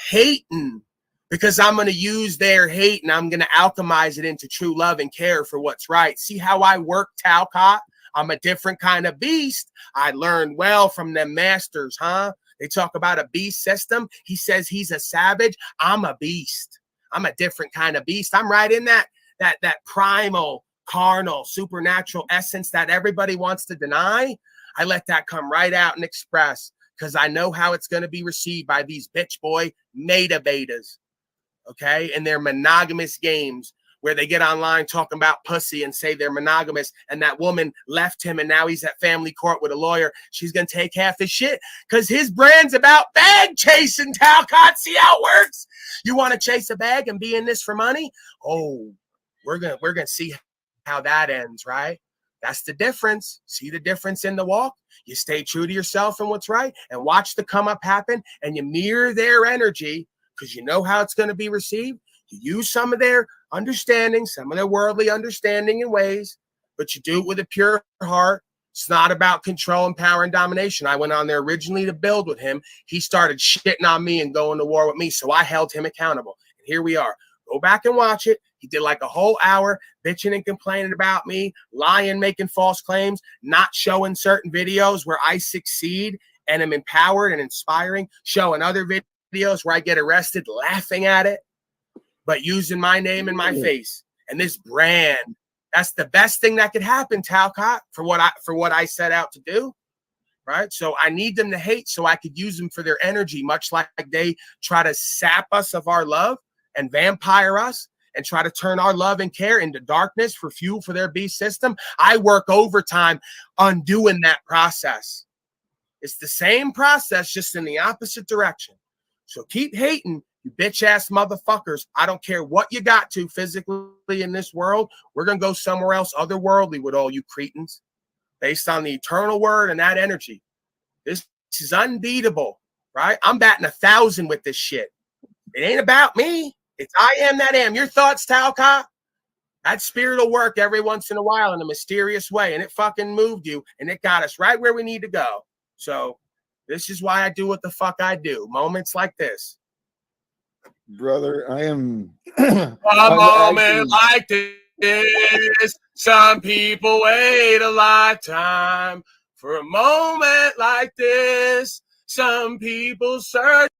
hating, because I'm going to use their hate and I'm going to alchemize it into true love and care for what's right. See how I work, Talcott? I'm a different kind of beast. I learned well from them masters, huh? They talk about a beast system. He says he's a savage. I'm a beast. I'm a different kind of beast. I'm right in that primal, carnal, supernatural essence that everybody wants to deny. I let that come right out and express, because I know how it's going to be received by these bitch boy meta betas. Okay, and their monogamous games where they get online talking about pussy and say they're monogamous, and that woman left him and now he's at family court with a lawyer. She's gonna take half his shit because his brand's about bag chasing, Talcott. See how it works? You want to chase a bag and be in this for money? Oh, we're gonna see how that ends, right? That's the difference. See the difference in the walk? You stay true to yourself and what's right, and watch the come up happen, and you mirror their energy, because you know how it's going to be received. You use some of their understanding, some of their worldly understanding and ways, but you do it with a pure heart. It's not about control and power and domination. I went on there originally to build with him. He started shitting on me and going to war with me, so I held him accountable. And here we are. Go back and watch it. He did like a whole hour bitching and complaining about me, lying, making false claims, not showing certain videos where I succeed and am empowered and inspiring, showing other videos where I get arrested, laughing at it, but using my name and my face and this brand. That's the best thing that could happen, Talcott, for what I set out to do. Right. So I need them to hate so I could use them for their energy, much like they try to sap us of our love and vampire us and try to turn our love and care into darkness for fuel for their beast system. I work overtime undoing that process. It's the same process, just in the opposite direction. So keep hating, you bitch ass motherfuckers. I don't care what you got to physically in this world. We're going to go somewhere else otherworldly with all you cretins, based on the eternal word and that energy. This is unbeatable, right? I'm batting 1,000 with this shit. It ain't about me. It's I am that am. Your thoughts, Talcott? That spirit will work every once in a while in a mysterious way, and it fucking moved you, and it got us right where we need to go. So this is why I do what the fuck I do. Moments like this. Brother, I am A moment like this, some people wait a lifetime for a moment like this. Some people search.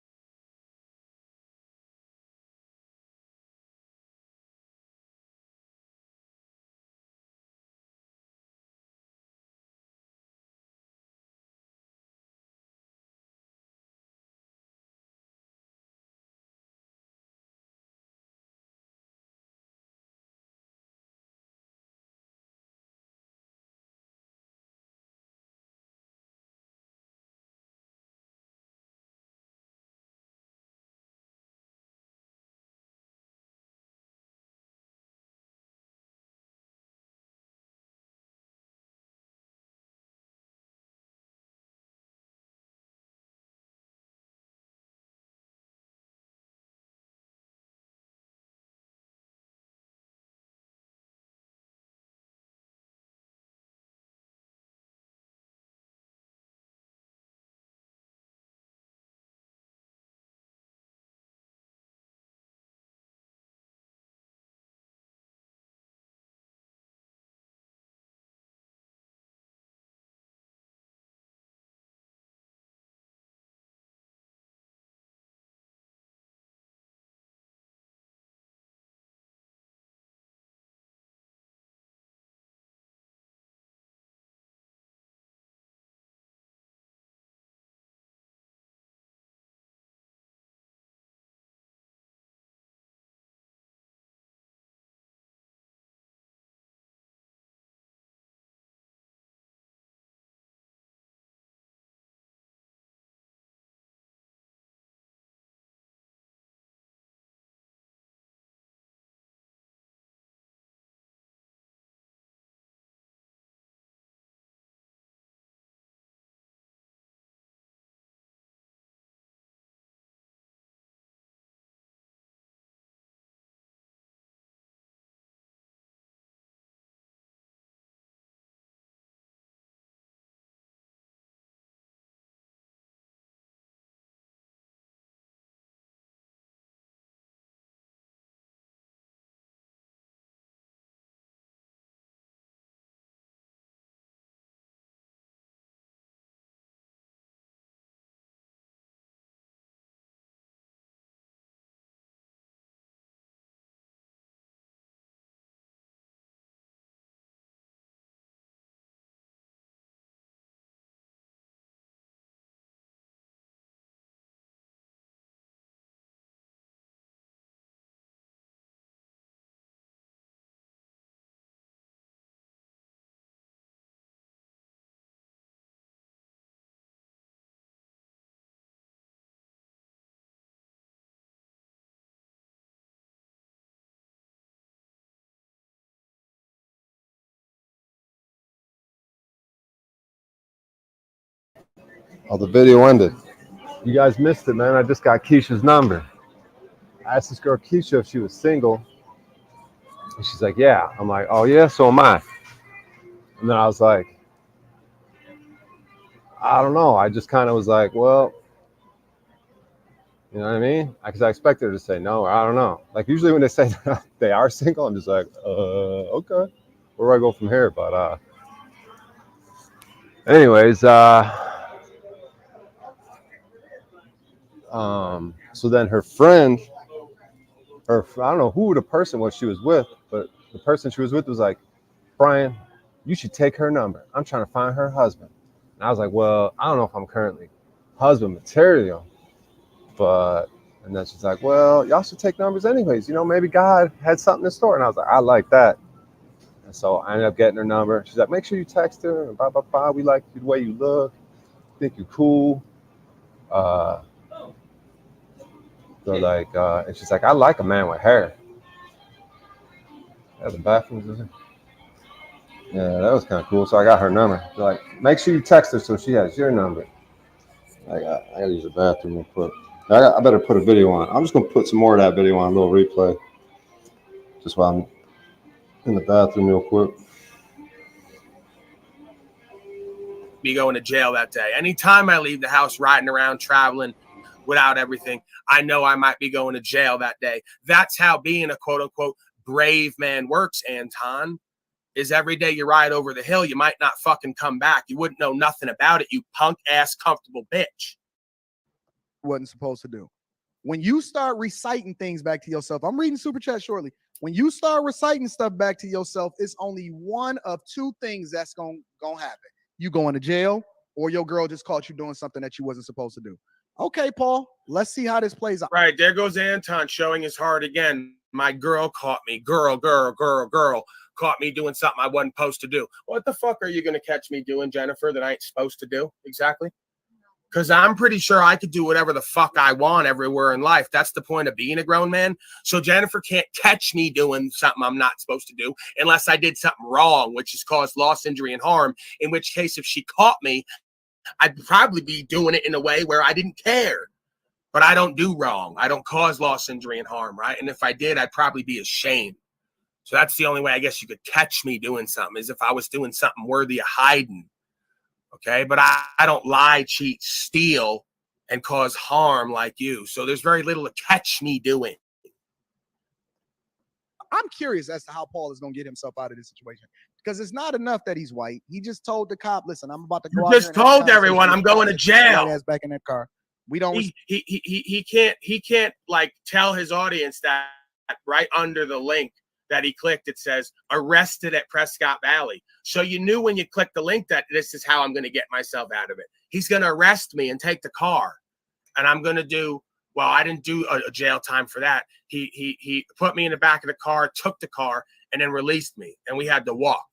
Oh, the video ended. You guys missed it, man. I just got Keisha's number. I asked this girl Keisha if she was single. And she's like, yeah. I'm like, oh, yeah, so am I. And then I was like, I don't know. I just kind of was like, well, You know what I mean? Because I expected her to say no, or I don't know. Like usually when they say they are single, I'm just like, okay, where do I go from here? But anyways, so then her friend, I don't know who the person was she was with, but the person she was with was like, Brian, you should take her number. I'm trying to find her husband. And I was like, well, I don't know if I'm currently husband material, but, and then she's like, well, y'all should take numbers anyways. You know, maybe God had something in store. And I was like, I like that. And so I ended up getting her number. She's like, make sure you text her and blah, blah, blah. We like the way you look. Think you're cool. So like, and she's like, I like a man with hair. Yeah, the bathrooms in here. Yeah, that was kind of cool. So I got her number. She's like, make sure you text her so she has your number. I gotta use the bathroom real quick. I better put a video on. I'm just gonna put some more of that video on, a little replay, just while I'm in the bathroom real quick. Be going to jail that day. Anytime I leave the house riding around traveling without everything, I know I might be going to jail that day. That's how being a quote unquote brave man works, Anton. Is every day you ride over the hill, you might not fucking come back. You wouldn't know nothing about it, you punk ass comfortable bitch. Wasn't supposed to do. When you start reciting things back to yourself, I'm reading super chat shortly. When you start reciting stuff back to yourself, it's only one of two things that's gonna happen. You going to jail, or your girl just caught you doing something that you wasn't supposed to do. Okay, Paul, let's see how this plays out. Right, there goes Anton showing his heart again. My girl caught me. Girl caught me doing something I wasn't supposed to do. What the fuck are you going to catch me doing, Jennifer, that I ain't supposed to do? Exactly. Because I'm pretty sure I could do whatever the fuck I want everywhere in life. That's the point of being a grown man. So Jennifer can't catch me doing something I'm not supposed to do unless I did something wrong, which has caused loss, injury, and harm. In which case, if she caught me, I'd probably be doing it in a way where I didn't care. But I don't do wrong. I don't cause loss, injury, and harm, right? And if I did, I'd probably be ashamed. So that's the only way I guess you could catch me doing something, is if I was doing something worthy of hiding. Okay, but I don't lie, cheat, steal, and cause harm like you. So there's very little to catch me doing. I'm curious as to how Paul is going to get himself out of this situation, because it's not enough that he's white. He just told the cop, "Listen, I'm about to go." You just told everyone I'm going to jail. Ass back in that car. We don't. He can't like tell his audience that right under the link that he clicked, it says arrested at Prescott Valley. So you knew when you clicked the link that this is how I'm going to get myself out of it. He's going to arrest me and take the car, and I'm going to do, well, I didn't do a jail time for that. He put me in the back of the car, took the car, and then released me, and we had to walk.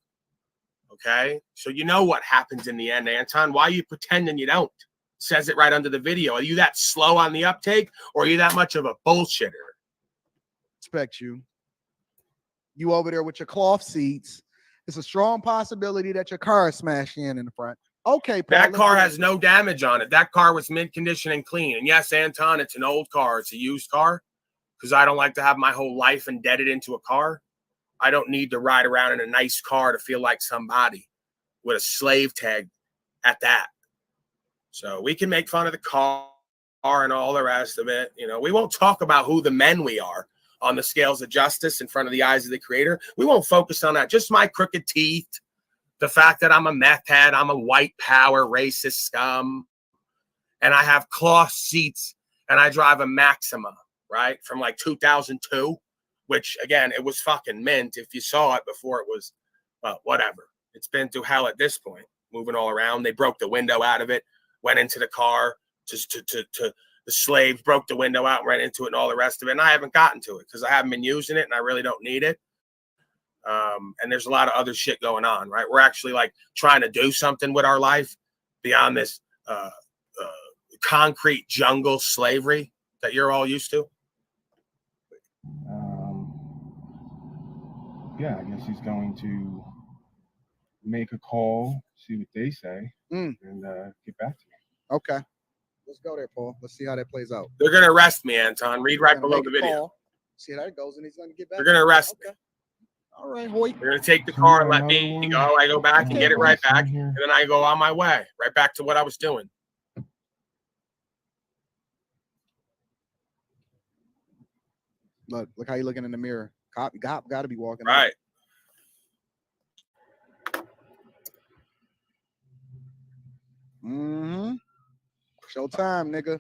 Okay, so you know what happens in the end, Anton. Why are you pretending you don't? Says it right under the video. Are you that slow on the uptake, or are you that much of a bullshitter? Respect you. You over there with your cloth seats. It's a strong possibility that your car is smashed in the front. Okay, Paul, that car has no damage on it. That car was mint condition and clean. And yes, Anton, it's an old car. It's a used car, because I don't like to have my whole life indebted into a car. I don't need to ride around in a nice car to feel like somebody with a slave tag at that. So we can make fun of the car and all the rest of it. You know, we won't talk about who the men we are on the scales of justice in front of the eyes of the creator. We won't focus on that. Just my crooked teeth, the fact that I'm a meth head, I'm a white power racist scum, and I have cloth seats, and I drive a Maxima, right, from like 2002, which, again, it was fucking mint. If you saw it before, it was, well, whatever. It's been through hell at this point, moving all around. They broke the window out of it, went into the car to the slaves, broke the window out, ran into it, and all the rest of it. And I haven't gotten to it because I haven't been using it, and I really don't need it. And there's a lot of other shit going on, right? We're actually like trying to do something with our life beyond this concrete jungle slavery that you're all used to. Yeah, I guess he's going to make a call, see what they say, and get back to me. Okay. Let's go there, Paul. Let's see how that plays out. They're going to arrest me, Anton. Read right below the video. Call, see how that goes, and he's going to get back. They're going to arrest me. All right, Hoyt. They're going to take the car and let me go. I go back and get it right back, and then I go on my way, right back to what I was doing. Look how you looking in the mirror. Cop got to be walking. Right. Mm-hmm. Showtime, nigga.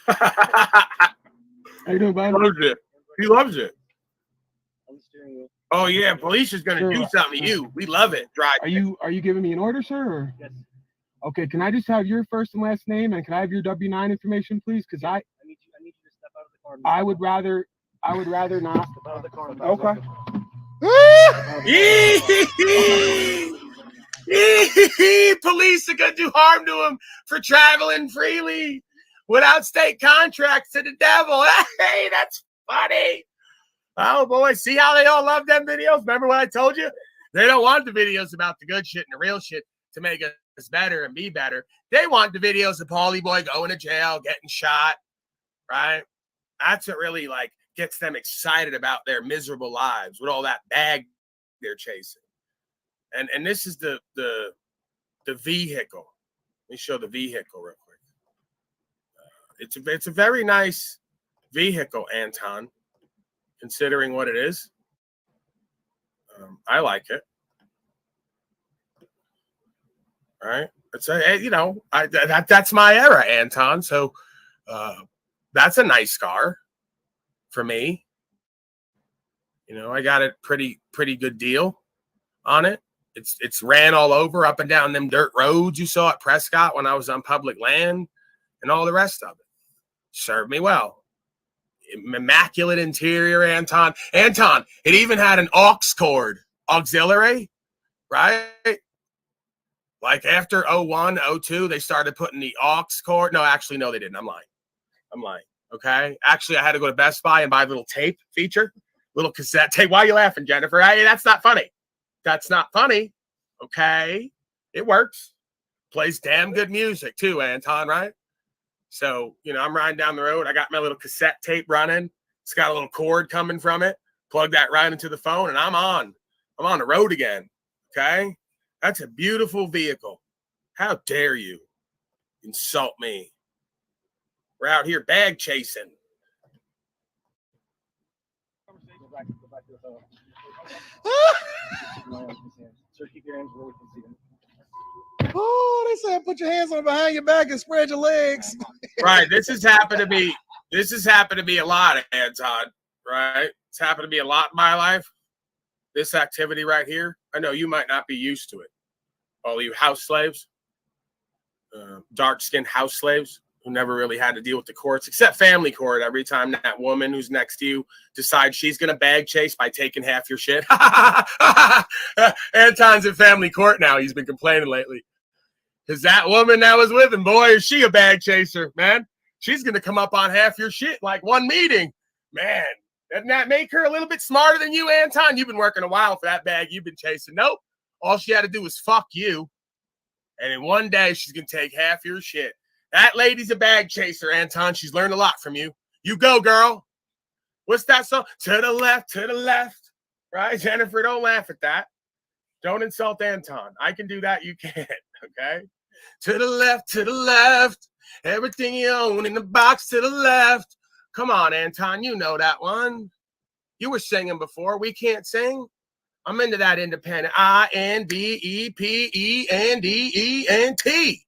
How you doing, bud? He loves it. He loves it. Oh yeah, police is gonna Sure. do something to you. We love it. Drive. Are you giving me an order, sir? Or? Yes. Okay, can I just have your first and last name, and can I have your W-9 information, please? Because I need you to step out of the car. I would rather not. Step out of the car. Okay. Police are gonna do harm to him for traveling freely without state contracts to the devil. Hey, that's funny. Oh boy, see how they all love them videos? Remember what I told you? They don't want the videos about the good shit and the real shit to make us better and be better. They want the videos of Paulie Boy going to jail, getting shot, right? That's what really like gets them excited about their miserable lives with all that bag they're chasing. And this is the vehicle. Let me show the vehicle real quick. It's a very nice vehicle, Anton, considering what it is. I like it. All right. It's that's my era, Anton. So that's a nice car for me. You know, I got a pretty good deal on it. It's ran all over up and down them dirt roads you saw at Prescott when I was on public land and all the rest of it. Served me well. Immaculate interior, Anton. Anton, it even had an aux cord auxiliary, right? Like after 01, 02, they started putting the aux cord. No, actually, no, they didn't. I'm lying. Okay. Actually, I had to go to Best Buy and buy a little tape feature, little cassette tape. Why are you laughing, Jennifer? Hey, that's not funny. That's not funny. Okay. It works. Plays damn good music too, Anton, right? So, you know, I'm riding down the road. I got my little cassette tape running. It's got a little cord coming from it. Plug that right into the phone and I'm on the road again. Okay. That's a beautiful vehicle. How dare you insult me? We're out here bag chasing. Oh, they said put your hands on behind your back and spread your legs. Right. This has happened to be a lot, Anton. Right. It's happened to be a lot in my life. This activity right here. I know you might not be used to it. All you house slaves, dark-skinned house slaves who never really had to deal with the courts, except family court. Every time that woman who's next to you decides she's going to bag chase by taking half your shit. Anton's in family court now. He's been complaining lately. Because that woman that was with him, boy, is she a bag chaser, man. She's going to come up on half your shit like one meeting. Man, doesn't that make her a little bit smarter than you, Anton? You've been working a while for that bag you've been chasing. Nope. All she had to do was fuck you. And in one day, she's going to take half your shit. That lady's a bag chaser, Anton. She's learned a lot from you. You go, girl. What's that song? To the left. Right, Jennifer? Don't laugh at that. Don't insult Anton. I can do that. You can't. Okay? To the left. Everything you own in the box to the left. Come on, Anton. You know that one. You were singing before. We can't sing. I'm into that independent. INDEPENDENT.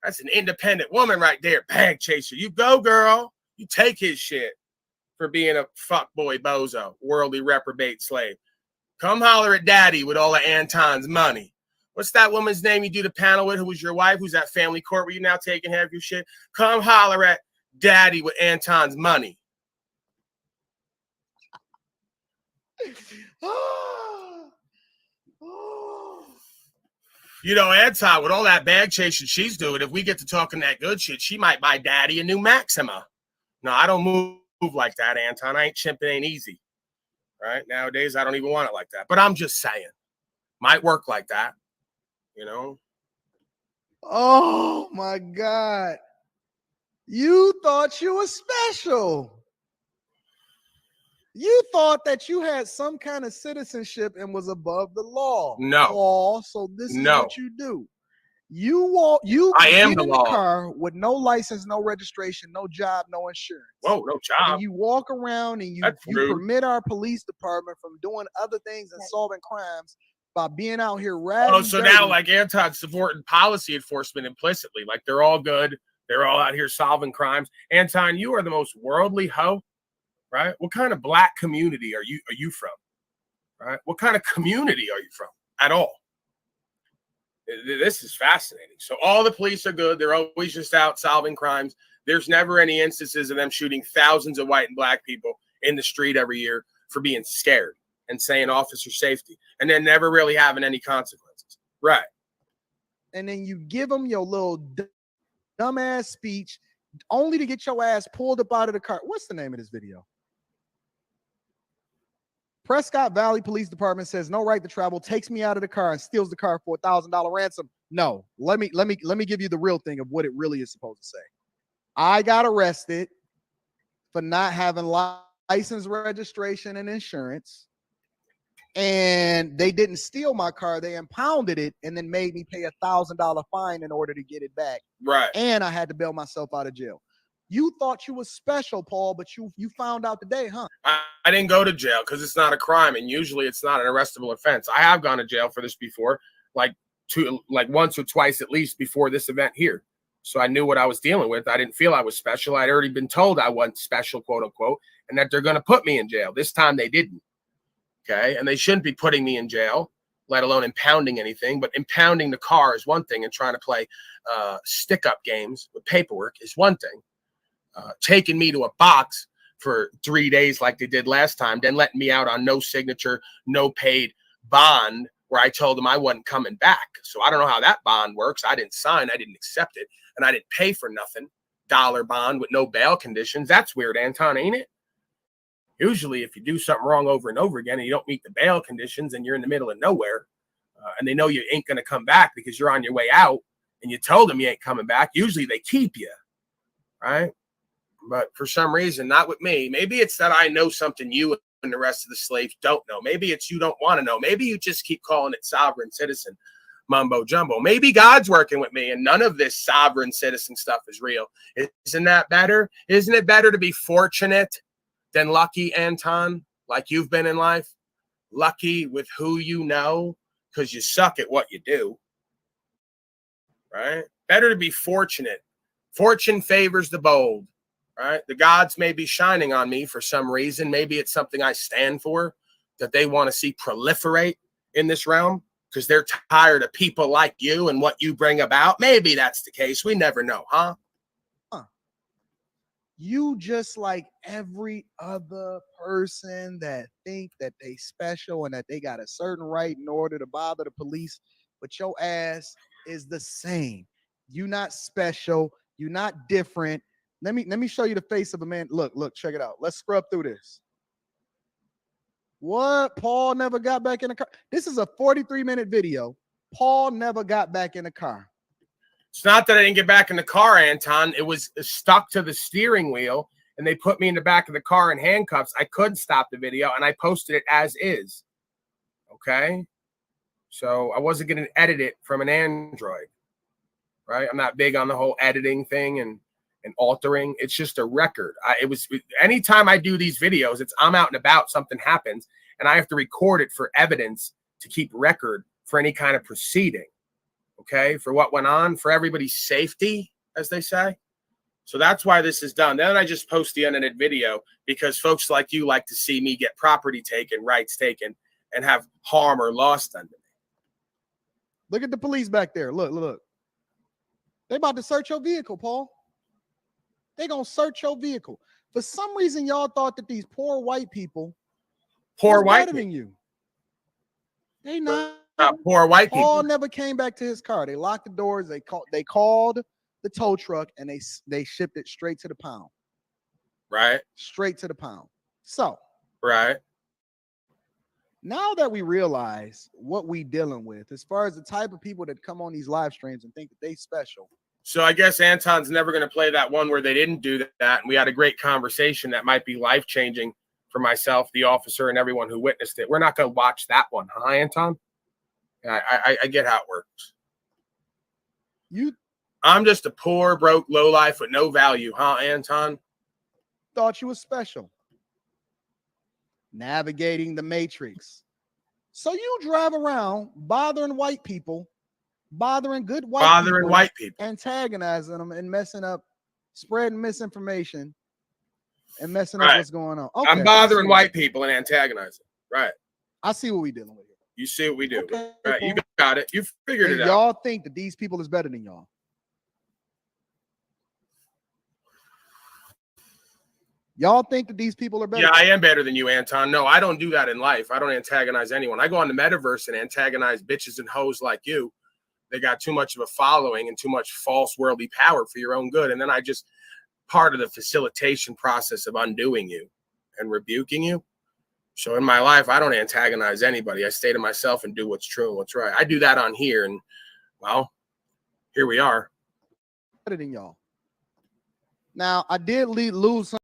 That's an independent woman right there. Bag chaser. You go, girl. You take his shit for being a fuckboy bozo, worldly reprobate slave. Come holler at daddy with all of Anton's money. What's that woman's name you do the panel with who was your wife? Who's at family court where you now taking half your shit? Come holler at daddy with Anton's money. You know, Anton, with all that bag chasing she's doing, if we get to talking that good shit, she might buy daddy a new Maxima. No, I don't move like that, Anton. I ain't chimping, ain't easy. Right? Nowadays, I don't even want it like that. But I'm just saying. Might work like that. You know? Oh, my God. You thought you were special. You thought that you had some kind of citizenship and was above the law. No. Oh, so this is what you do. You I am get the in law. the car with no license, no registration, no job, no insurance. Whoa, no job. And you walk around and you That's rude. permit our police department from doing other things and solving crimes by being out here riding. Oh, so now like Anton's supporting policy enforcement implicitly, like they're all good, they're all out here solving crimes. Anton, you are the most worldly hoe, right? What kind of black community are you from? Right? What kind of community are you from at all? This is fascinating. So all the police are good. They're always just out solving crimes. There's never any instances of them shooting thousands of white and black people in the street every year for being scared and saying officer safety, and then never really having any consequences. Right. And then you give them your little dumbass speech only to get your ass pulled up out of the car. What's the name of this video? Prescott Valley Police Department says no right to travel, takes me out of the car and steals the car for $1,000 ransom. No, let me give you the real thing of what it really is supposed to say. I got arrested for not having license, registration, and insurance. And they didn't steal my car. They impounded it and then made me pay $1,000 fine in order to get it back. Right. And I had to bail myself out of jail. You thought you was special, Paul, but you found out today, huh? I didn't go to jail because it's not a crime, and usually it's not an arrestable offense. I have gone to jail for this before, like once or twice at least before this event here. So I knew what I was dealing with. I didn't feel I was special. I'd already been told I wasn't special, quote unquote, and that they're going to put me in jail. This time they didn't. Okay. And they shouldn't be putting me in jail, let alone impounding anything. But impounding the car is one thing, and trying to play stick-up games with paperwork is one thing. Taking me to a box for 3 days like they did last time, then letting me out on no signature, no paid bond, where I told them I wasn't coming back. So I don't know how that bond works. I didn't sign, I didn't accept it, and I didn't pay for nothing. Dollar bond with no bail conditions. That's weird, Anton, ain't it? Usually if you do something wrong over and over again and you don't meet the bail conditions and you're in the middle of nowhere, and they know you ain't going to come back because you're on your way out and you told them you ain't coming back, usually they keep you, right? But for some reason, not with me. Maybe it's that I know something you and the rest of the slaves don't know. Maybe it's you don't want to know. Maybe you just keep calling it sovereign citizen mumbo jumbo. Maybe God's working with me and none of this sovereign citizen stuff is real. Isn't that better? Isn't it better to be fortunate than lucky, Anton, like you've been in life? Lucky with who you know, because you suck at what you do, right? Better to be fortunate. Fortune favors the bold. Right? The gods may be shining on me for some reason. Maybe it's something I stand for that they want to see proliferate in this realm because they're tired of people like you and what you bring about. Maybe that's the case. We never know, huh? You just like every other person that think that they special and that they got a certain right in order to bother the police, but your ass is the same. You not special. You not different. Let me show you the face of a man. Look, check it out. Let's scrub through this. What? Paul never got back in the car. This is a 43-minute video. Paul never got back in the car. It's not that I didn't get back in the car, Anton. It was stuck to the steering wheel, and they put me in the back of the car in handcuffs. I couldn't stop the video, and I posted it as is. Okay? So I wasn't going to edit it from an Android, right? I'm not big on the whole editing thing and altering. It's just a record. Anytime I do these videos, I'm out and about, something happens, and I have to record it for evidence to keep record for any kind of proceeding. Okay, for what went on, for everybody's safety, as they say. So that's why this is done. Then I just post the unedited video because folks like you like to see me get property taken, rights taken, and have harm or loss done to me. Look at the police back there. Look. They about to search your vehicle, Paul. They gonna search your vehicle. For some reason, y'all thought that these poor white people Poor white better than you. They not. Poor white people. Paul never came back to his car. They locked the doors. They called the tow truck and they shipped it straight to the pound. Right. Straight to the pound. So. Right. Now that we realize what we dealing with, as far as the type of people that come on these live streams and think that they special. So I guess Anton's never going to play that one where they didn't do that. And we had a great conversation that might be life-changing for myself, the officer, and everyone who witnessed it. We're not going to watch that one, huh, Anton? I get how it works. I'm just a poor, broke, lowlife with no value, huh, Anton? Thought you was special. Navigating the matrix. So you drive around bothering white people, bothering good white people, antagonizing them and messing up, spreading misinformation and messing up what's going on. Okay, I'm bothering white people and antagonizing. Right. I see what we're dealing with here. You see what we do. Okay, right. You got it. You figured and it y'all out. think that these people is better than y'all. Y'all think that these people are better? Yeah, I am better than you, Anton. No, I don't do that in life. I don't antagonize anyone. I go on the metaverse and antagonize bitches and hoes like you. They got too much of a following and too much false worldly power for your own good. And then I just part of the facilitation process of undoing you and rebuking you. So in my life, I don't antagonize anybody. I stay to myself and do what's true and what's right. I do that on here. And, well, here we are. Better than y'all. Now, I did lose some.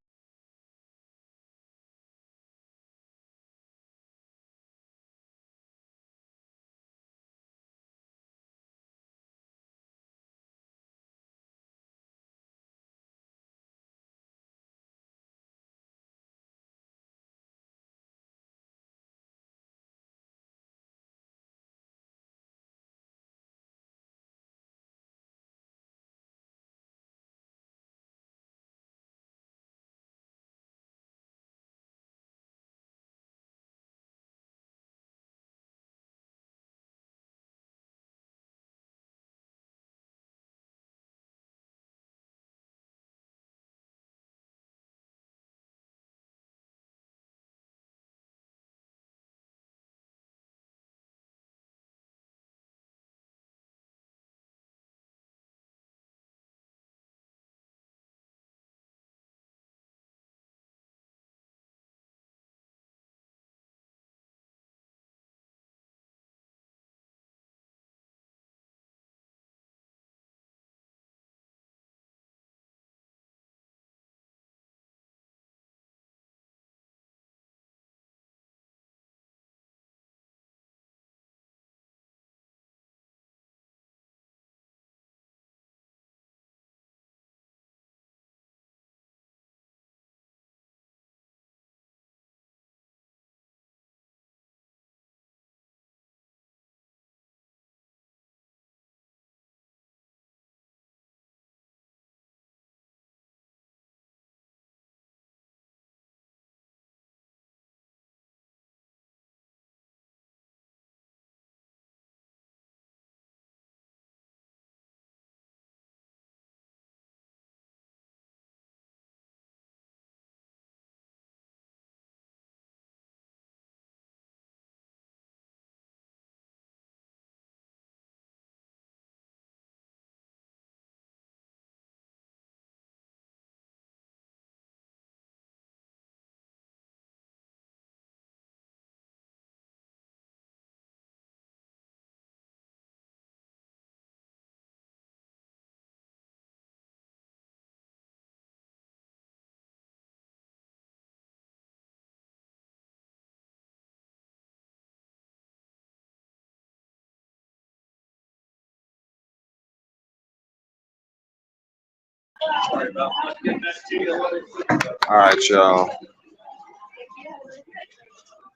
All right, y'all.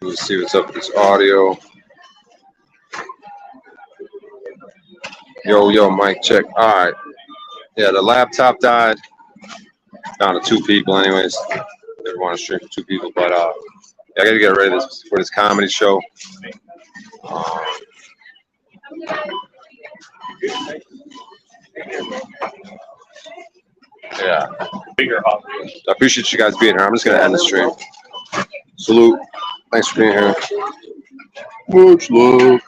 Let's see what's up with this audio. Yo, mic check. All right. Yeah, the laptop died. Down to 2 people, anyways. Never want to stream for 2 people, but yeah, I gotta get ready for this comedy show. Yeah. I appreciate you guys being here. I'm just gonna end the stream. Salute. Thanks for being here. Much love.